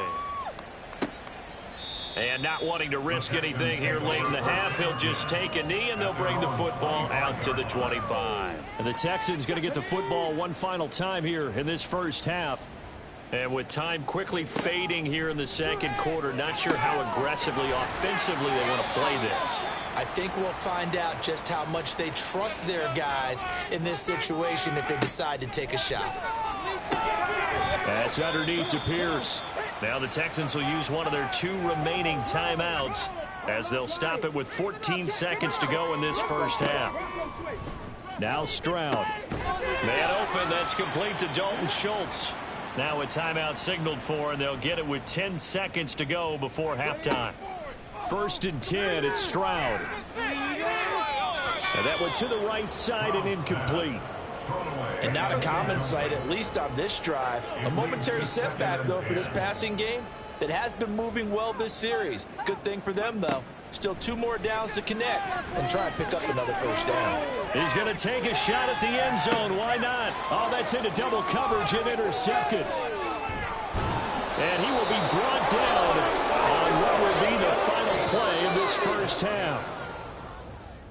And not wanting to risk anything here late in the half, he'll just take a knee, and they'll bring the football out to the 25. And the Texans going to get the football one final time here in this first half. And with time quickly fading here in the 2nd quarter, not sure how aggressively, offensively they want to play this. I think we'll find out just how much they trust their guys in this situation if they decide to take a shot. That's underneath to Pierce. Now the Texans will use one of their 2 remaining timeouts as they'll stop it with 14 seconds to go in this first half. Now Stroud. Man open, that's complete to Dalton Schultz. Now a timeout signaled for, and they'll get it with 10 seconds to go before halftime. 1st and 10, it's Stroud. And that one to the right side and incomplete. And not a common sight, at least on this drive. A momentary setback, though, for this passing game that has been moving well this series. Good thing for them, though. Still 2 more downs to connect and try and pick up another first down. He's going to take a shot at the end zone. Why not? Oh, that's into double coverage and intercepted. And he will be brought down on what will be the final play of this first half.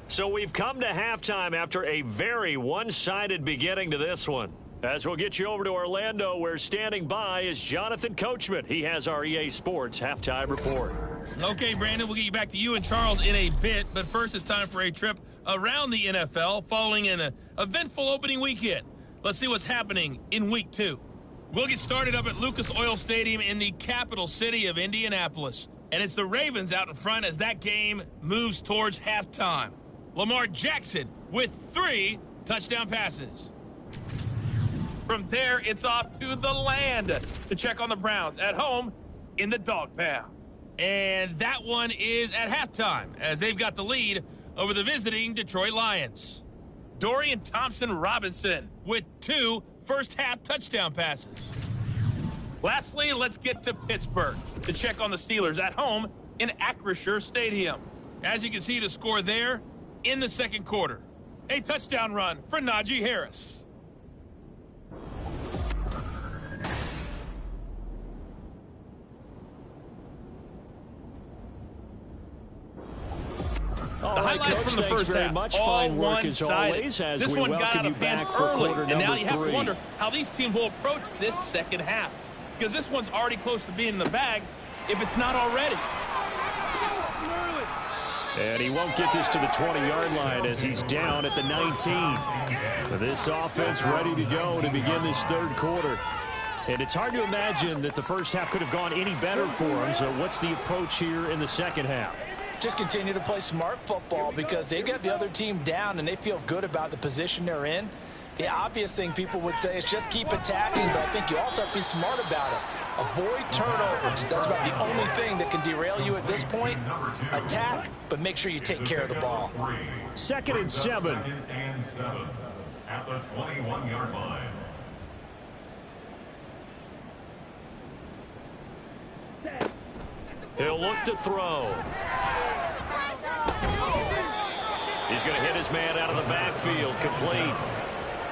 So we've come to halftime after a very one-sided beginning to this one. As we'll get you over to Orlando, where standing by is Jonathan Coachman. He has our EA Sports halftime report. Okay, Brandon, we'll get you back to you and Charles in a bit, but first it's time for a trip around the NFL following an eventful opening weekend. Let's see what's happening in Week 2. We'll get started up at Lucas Oil Stadium in the capital city of Indianapolis, and it's the Ravens out in front as that game moves towards halftime. Lamar Jackson with 3 touchdown passes. From there, it's off to the land to check on the Browns at home in the dog pound. And that one is at halftime as they've got the lead over the visiting Detroit Lions. Dorian Thompson-Robinson with 2 first-half touchdown passes. Lastly, let's get to Pittsburgh to check on the Steelers at home in Acrisure Stadium. As you can see, the score there in the 2nd quarter. A touchdown run for Najee Harris. All The right, highlights Coach, from the thanks first very half, much. all Fine work as one-sided. always as This we one got welcome out you of hand back for early, quarter and now number you have 3. to wonder how these teams will approach this second half, because this one's already close to being in the bag if it's not already. And he won't get this to the 20-yard line as he's down at the 19. This offense ready to go to begin this 3rd quarter. And it's hard to imagine that the first half could have gone any better for him. So what's the approach here in the 2nd half? Just continue to play smart football because they got the other team down and they feel good about the position they're in. The obvious thing people would say is just keep attacking, but I think you also have to be smart about it. Avoid turnovers. That's about the only thing that can derail you at this point. Attack, but make sure you take care of the ball. 2nd and 7. 2nd and 7 at the 21-yard line. Set. He'll look to throw. He's going to hit his man out of the backfield, complete.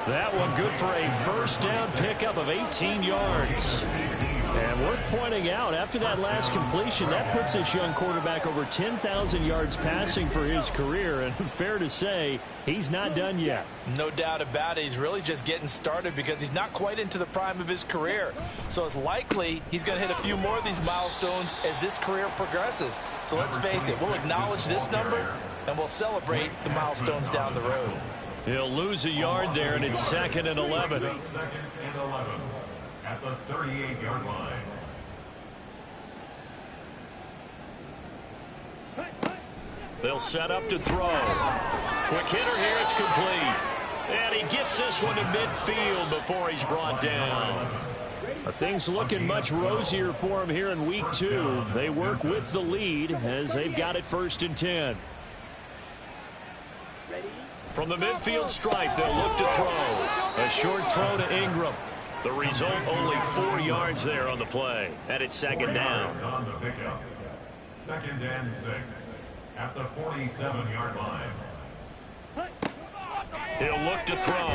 That one good for a first down pickup of 18 yards. And worth pointing out, after that last completion, that puts this young quarterback over 10,000 yards passing for his career. And fair to say, he's not done yet. No doubt about it. He's really just getting started because he's not quite into the prime of his career. So it's likely he's going to hit a few more of these milestones as this career progresses. So let's face it, we'll acknowledge this number and we'll celebrate the milestones down the road. He'll lose a yard there, and it's 2nd and 11. 2nd and 11 at the 38-yard line. They'll set up to throw. Quick hitter here, it's complete. And he gets this one to midfield before he's brought down. Things looking much rosier for him here in week 2. They work with the lead as they've got it 1st and 10. From the midfield stripe, they'll look to throw. A short throw to Ingram. The result, only 4 yards there on the play. And it's 2nd down. On the pickup. 2nd and 6 at the 47-yard line. He'll look to throw.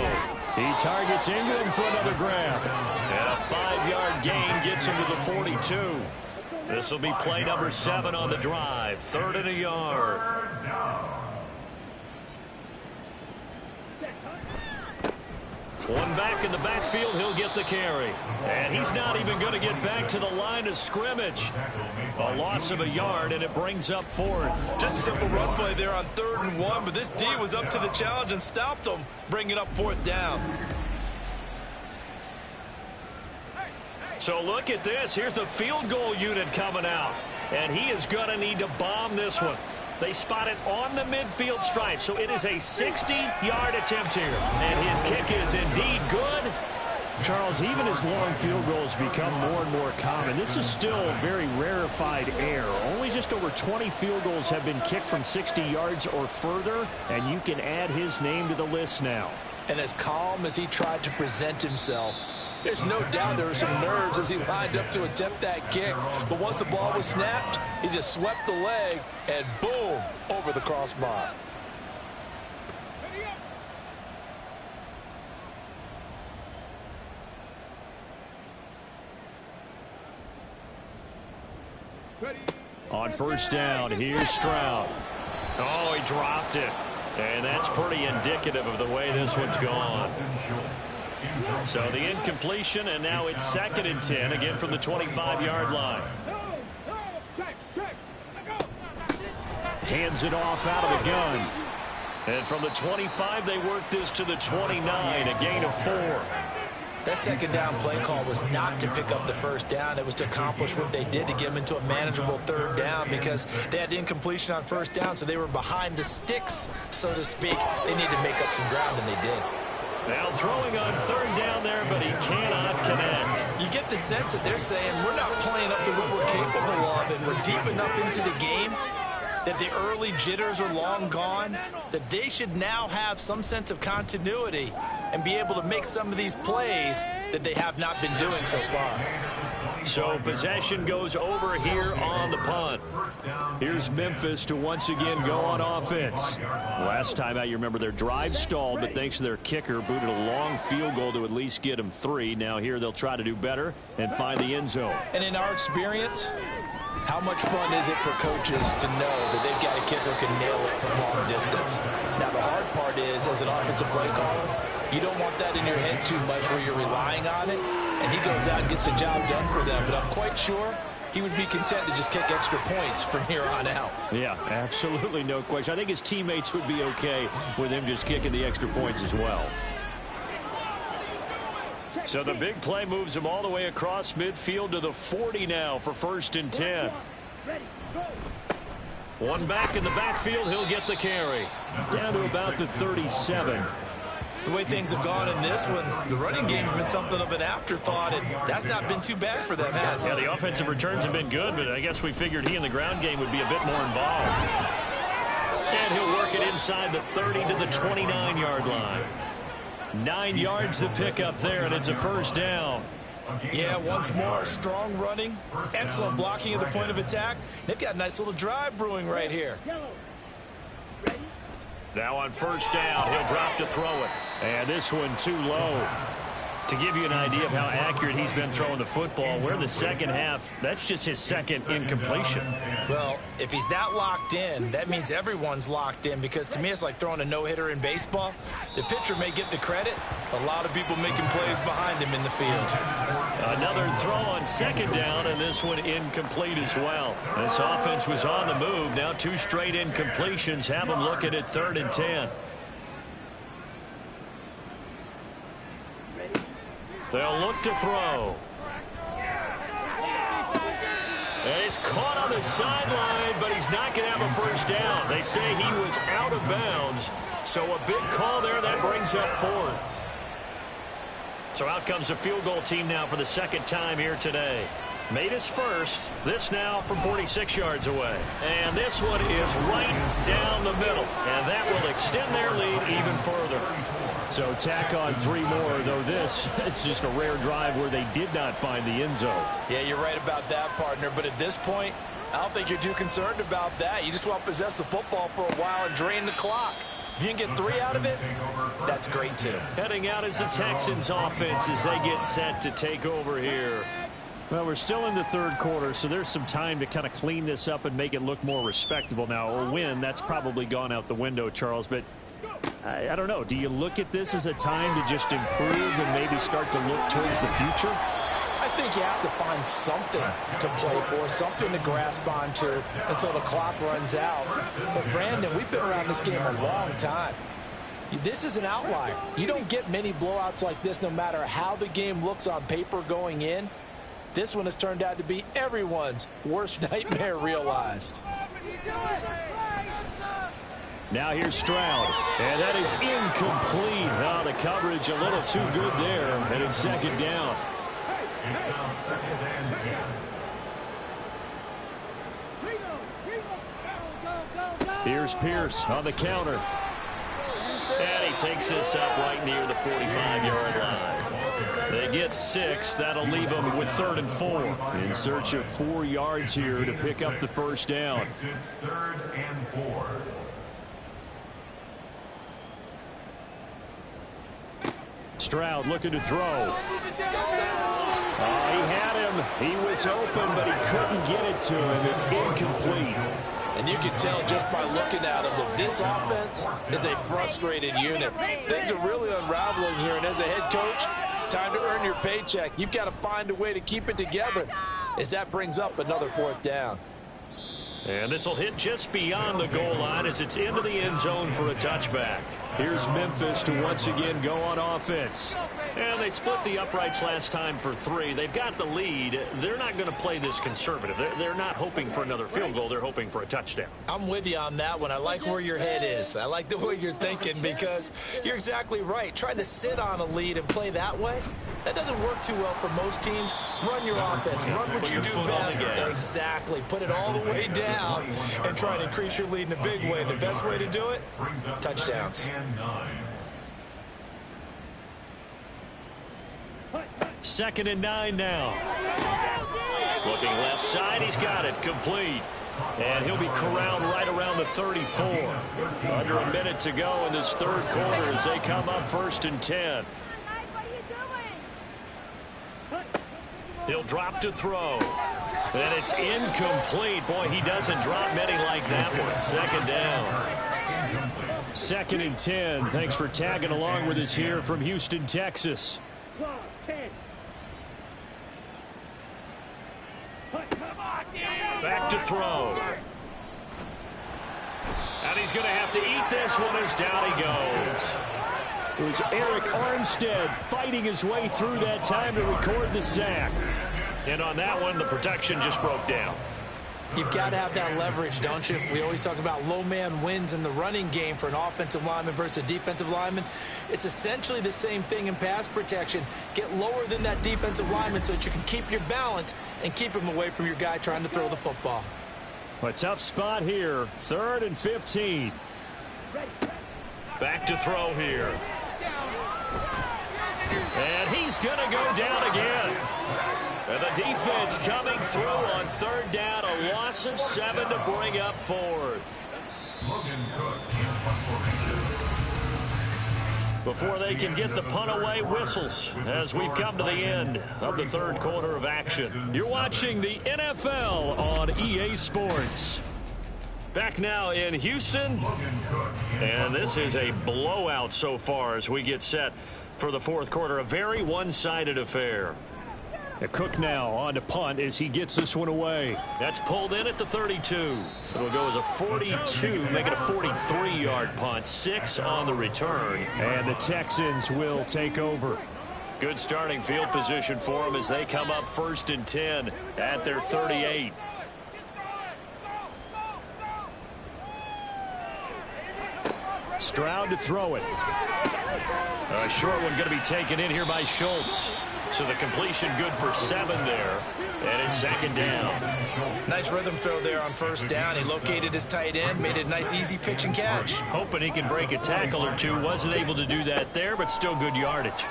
He targets Ingram for another grab. And a 5-yard gain gets him to the 42. This will be play number 7 on the drive. 3rd and a yard. One back in the backfield, he'll get the carry. And he's not even going to get back to the line of scrimmage. A loss of a yard, and it brings up 4th. Just a simple run play there on 3rd and 1, but this D was up to the challenge and stopped him, bringing up 4th down. So look at this. Here's the field goal unit coming out. And he is going to need to bomb this one. They spot it on the midfield stripe, so it is a 60-yard attempt here. And his kick is indeed good. Charles, even as long field goals become more and more common, this is still very rarefied air. Only just over 20 field goals have been kicked from 60 yards or further, and you can add his name to the list now. And as calm as he tried to present himself, there's no doubt there were some nerves as he lined up to attempt that kick. But once the ball was snapped, he just swept the leg and boom, over the crossbar. On 1st down, here's Stroud. Oh, he dropped it. And that's pretty indicative of the way this one's gone. So the incompletion, and now it's 2nd and 10, again from the 25-yard line. Hands it off out of the gun. And from the 25, they work this to the 29, a gain of 4. That 2nd down play call was not to pick up the 1st down. It was to accomplish what they did to get them into a manageable 3rd down because they had incompletion on 1st down, so they were behind the sticks, so to speak. They needed to make up some ground, and they did. Now throwing on 3rd down there, but he cannot connect. You get the sense that they're saying we're not playing up to what we're capable of, and we're deep enough into the game that the early jitters are long gone, that they should now have some sense of continuity and be able to make some of these plays that they have not been doing so far. So possession goes over here on the punt. Here's Memphis to once again go on offense. Last time out, you remember their drive stalled, but thanks to their kicker, booted a long field goal to at least get them 3. Now here they'll try to do better and find the end zone. And in our experience, how much fun is it for coaches to know that they've got a kicker who can nail it from long distance? Now, the hard part is, as an offensive play caller, you don't want that in your head too much where you're relying on it, and he goes out and gets the job done for them. But I'm quite sure he would be content to just kick extra points from here on out. Yeah, absolutely no question. I think his teammates would be okay with him just kicking the extra points as well. So the big play moves him all the way across midfield to the 40 now for 1st and 10. One back in the backfield, he'll get the carry. Down to about the 37. The way things have gone in this one, the running game's been something of an afterthought, and that's not been too bad for them, has it? Yeah, the offensive returns have been good, but I guess we figured he in the ground game would be a bit more involved. And he'll work it inside the 30 to the 29-yard line. 9 yards to pick up there, and it's a 1st down. Yeah, once more, strong running, excellent blocking at the point of attack. They've got a nice little drive brewing right here. Now on first down, he'll drop to throw it. And this one too low. To give you an idea of how accurate he's been throwing the football, we're in the second half. That's just his second incompletion. Well, if he's that locked in, that means everyone's locked in, because to me it's like throwing a no-hitter in baseball. The pitcher may get the credit. A lot of people making plays behind him in the field. Another throw on second down, and this one incomplete as well. This offense was on the move. Now 2 straight incompletions have them looking at 3rd and 10. They'll look to throw. And it's caught on the sideline, but he's not going to have a first down. They say he was out of bounds. So a big call there. That brings up 4th. So out comes a field goal team now for the second time here today. Made his first. This now from 46 yards away. And this one is right down the middle. And that will extend their lead even further. So tack on 3 more, though this, it's just a rare drive where they did not find the end zone. Yeah, you're right about that, partner. But at this point, I don't think you're too concerned about that. You just want to possess the football for a while and drain the clock. If you can get 3 out of it, that's great too. Heading out is the Texans offense as they get set to take over here. Well, we're still in the 3rd quarter, so there's some time to kind of clean this up and make it look more respectable. Now, a win, that's probably gone out the window, Charles, but I don't know. Do you look at this as a time to just improve and maybe start to look towards the future? I think you have to find something to play for, something to grasp onto until the clock runs out. But, Brandon, we've been around this game a long time. This is an outlier. You don't get many blowouts like this no matter how the game looks on paper going in. This one has turned out to be everyone's worst nightmare realized. Now here's Stroud, and that is incomplete. Oh, the coverage a little too good there, and it's second down. It's now 2nd and 10. Here's Pierce on the counter. And he takes this up right near the 45-yard line. They get 6. That'll leave them with 3rd and 4. In search of 4 yards here to pick up the first down. Exit 3rd and 4. Stroud looking to throw. He had him. He was open, but he couldn't get it to him. It's incomplete. And you can tell just by looking at him that this offense is a frustrated unit. Things are really unraveling here, and as a head coach, time to earn your paycheck. You've got to find a way to keep it together as that brings up another 4th down. And this will hit just beyond the goal line as it's into the end zone for a touchback. Here's Memphis to once again go on offense. And they split the uprights last time for 3. They've got the lead. They're not going to play this conservative. They're not hoping for another field goal. They're hoping for a touchdown. I'm with you on that one. I like where your head is. I like the way you're thinking, because you're exactly right. Trying to sit on a lead and play that way, that doesn't work too well for most teams. Run your offense. Run what you do best. Exactly. Put it all the way down and try to increase your lead in a big way. And the best way to do it, touchdowns. 2nd and 9 now. Looking left side, he's got it, complete. And he'll be corralled right around the 34. Under a minute to go in this 3rd quarter as they come up 1st and 10. He'll drop to throw. And it's incomplete. Boy, he doesn't drop many like that one. 2nd down. 2nd and 10. Thanks for tagging along with us here from Houston, Texas. Back to throw. And he's going to have to eat this one as down he goes. It was Eric Armstead fighting his way through that time to record the sack. And on that one, the protection just broke down. You've got to have that leverage, don't you? We always talk about low man wins in the running game for an offensive lineman versus a defensive lineman. It's essentially the same thing in pass protection. Get lower than that defensive lineman so that you can keep your balance and keep him away from your guy trying to throw the football. A tough spot here. 3rd and 15. Back to throw here. And he's going to go down again. defense coming through on third down. A loss of 7 to bring up fourth. Before they can get the punt away, whistles as we've come to the end of the third quarter of action. You're watching the NFL on EA Sports. Back now in Houston, and this is a blowout so far as we get set for the fourth quarter. A very one-sided affair. Cook now on to punt as he gets this one away. That's pulled in at the 32. It'll go as a 42, make it a 43-yard punt. 6 on the return. And the Texans will take over. Good starting field position for them as they come up 1st and 10 at their 38. Stroud to throw it. A short one going to be taken in here by Schultz. So the completion good for 7 there. And it's 2nd down. Nice rhythm throw there on 1st down. He located his tight end, made it a nice easy pitch and catch. Hoping he can break a tackle or two. Wasn't able to do that there, but still good yardage.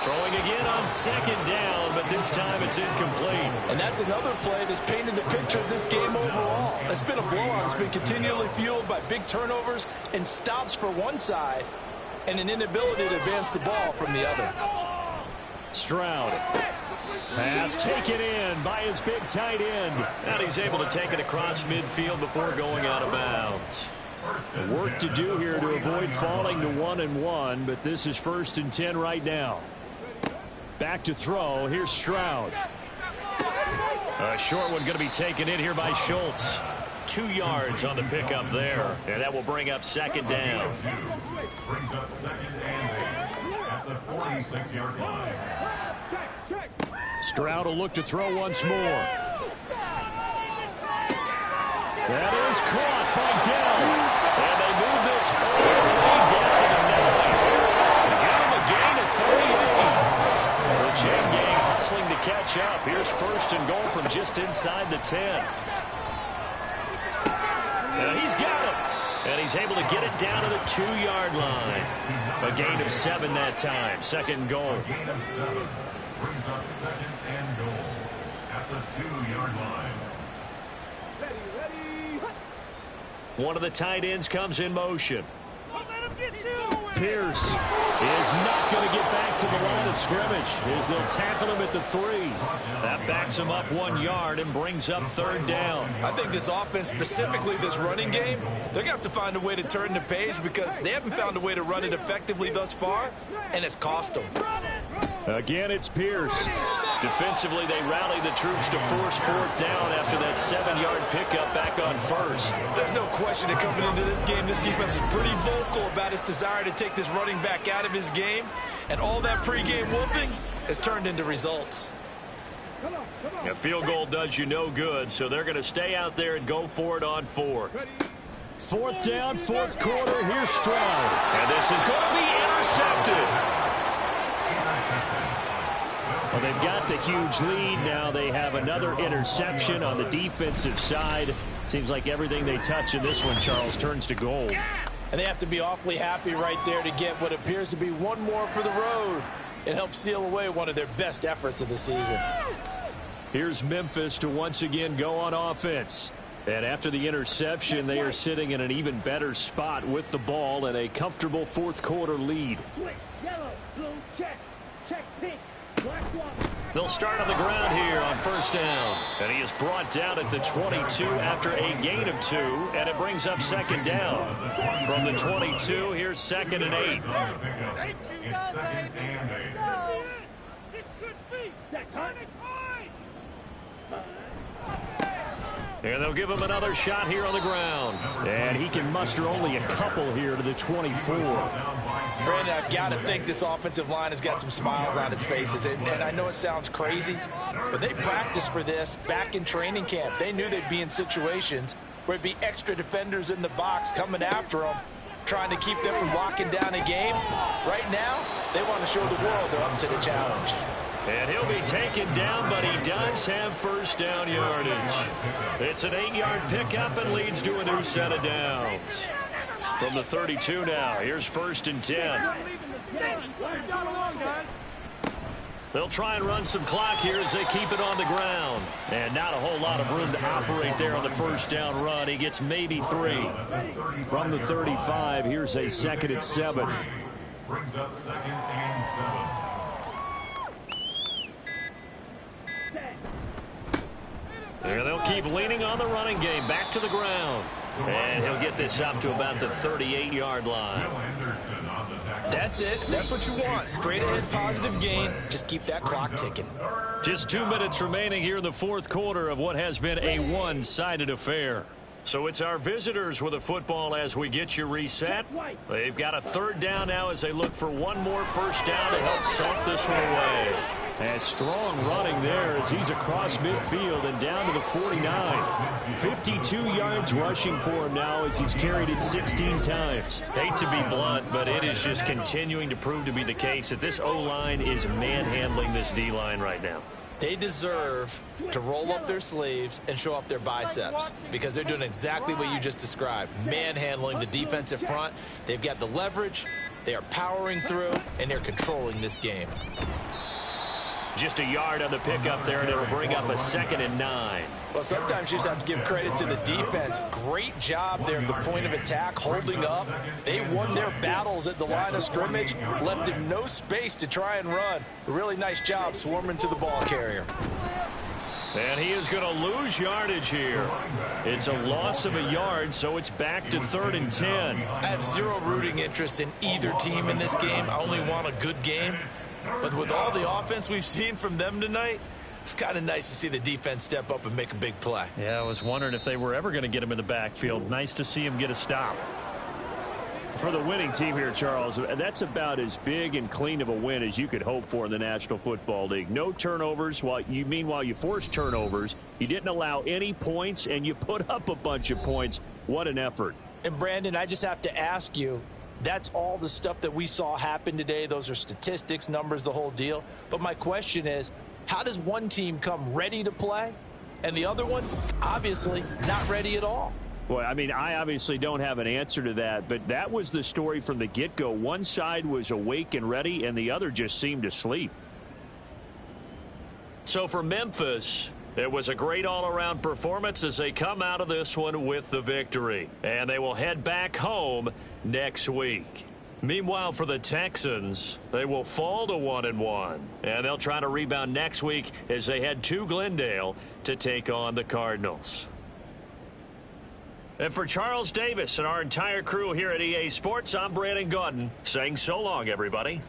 Throwing again on 2nd down, but this time it's incomplete. And that's another play that's painted the picture of this game overall. It's been a blowout. It's been continually fueled by big turnovers and stops for one side and an inability to advance the ball from the other. Stroud. Pass taken in by his big tight end. And he's able to take it across midfield before going out of bounds. Work to do here to avoid falling to 1-1, but this is 1st and 10 right now. Back to throw. Here's Stroud. A short one going to be taken in here by Schultz. 2 yards on the pickup there. And that will bring up 2nd down. Brings up 2nd and 8 at the 46-yard line. Stroud will look to throw once more. That is caught by Dell. And they move this all the way down to the 9. Got him a gain of 38. The chain gang hustling to catch up. Here's 1st and goal from just inside the 10. And he's got it. And he's able to get it down to the 2-yard line. A gain of 7 that time. 2nd goal. A gain of 7 brings up 2nd and goal at the 2-yard line. One of the tight ends comes in motion. Pierce is not going to get back to the line of scrimmage as they'll tackle him at the 3. That backs him up 1 yard and brings up 3rd down. I think this offense, specifically this running game, they're going to have to find a way to turn the page because they haven't found a way to run it effectively thus far, and it's cost them. Again, it's Pierce. Defensively, they rally the troops to force 4th down after that 7-yard pickup back on 1st. There's no question that coming into this game, this defense was pretty vocal about its desire to take this running back out of his game, and all that pregame whooping has turned into results. A field goal does you no good, so they're going to stay out there and go for it on 4th. 4th down, 4th quarter. Here's Stroud. And this is going to be intercepted. Well, they've got the huge lead. Now they have another interception on the defensive side. Seems like everything they touch in this one, Charles, turns to gold. And they have to be awfully happy right there to get what appears to be one more for the road. It helps seal away one of their best efforts of the season. Here's Memphis to once again go on offense. And after the interception, they are sitting in an even better spot with the ball and a comfortable 4th quarter lead. Yellow, blue, check, pink. They'll start on the ground here on 1st down. And he is brought down at the 22 after a gain of 2. And it brings up 2nd down. From the 22, here's 2nd and 8. It's 2nd and 8. This could be that turning point. And they'll give him another shot here on the ground. And he can muster only a couple here to the 24. Brandon, I've got to think this offensive line has got some smiles on its faces. And I know it sounds crazy, but they practiced for this back in training camp. They knew they'd be in situations where it'd be extra defenders in the box coming after them, trying to keep them from locking down a game. Right now, they want to show the world they're up to the challenge. And he'll be taken down, but he does have 1st down yardage. It's an 8-yard pickup and leads to a new set of downs. From the 32 now, here's 1st and 10. They'll try and run some clock here as they keep it on the ground. And not a whole lot of room to operate there on the first down run. He gets maybe 3. From the 35, here's a 2nd and 7. Brings up 2nd and 7. And they'll keep leaning on the running game. Back to the ground. And he'll get this up to about the 38-yard line. That's it. That's what you want. Straight ahead positive gain. Just keep that clock ticking. Just 2 minutes remaining here in the fourth quarter of what has been a one-sided affair. So it's our visitors with the football as we get you reset. They've got a 3rd down now as they look for one more first down to help salt this one away. And strong running there as he's across midfield and down to the 49. 52 yards rushing for him now as he's carried it 16 times. Hate to be blunt, but it is just continuing to prove to be the case that this O-line is manhandling this D-line right now. They deserve to roll up their sleeves and show up their biceps because they're doing exactly what you just described, manhandling the defensive front. They've got the leverage, they are powering through, and they're controlling this game. Just a yard on the pickup there, and it'll bring up a 2nd and 9. Well, sometimes you just have to give credit to the defense. Great job there at the point of attack, holding up. They won their battles at the line of scrimmage, left him no space to try and run. A really nice job swarming to the ball carrier. And he is going to lose yardage here. It's a loss of a yard, so it's back to 3rd and 10. I have zero rooting interest in either team in this game. I only want a good game. But with all the offense we've seen from them tonight, it's kind of nice to see the defense step up and make a big play. Yeah, I was wondering if they were ever going to get him in the backfield. Nice to see him get a stop. For the winning team here, Charles, that's about as big and clean of a win as you could hope for in the National Football League. No turnovers. While you forced turnovers, you didn't allow any points, and you put up a bunch of points. What an effort. And, Brandon, I just have to ask you, that's all the stuff that we saw happen today. Those are statistics, numbers, the whole deal. But my question is, how does one team come ready to play and the other one, obviously, not ready at all? Well, I mean, I obviously don't have an answer to that, but that was the story from the get-go. One side was awake and ready, and the other just seemed to sleep. So for Memphis, it was a great all-around performance as they come out of this one with the victory. And they will head back home next week. Meanwhile, for the Texans, they will fall to 1-1. And they'll try to rebound next week as they head to Glendale to take on the Cardinals. And for Charles Davis and our entire crew here at EA Sports, I'm Brandon Gaudin saying so long, everybody.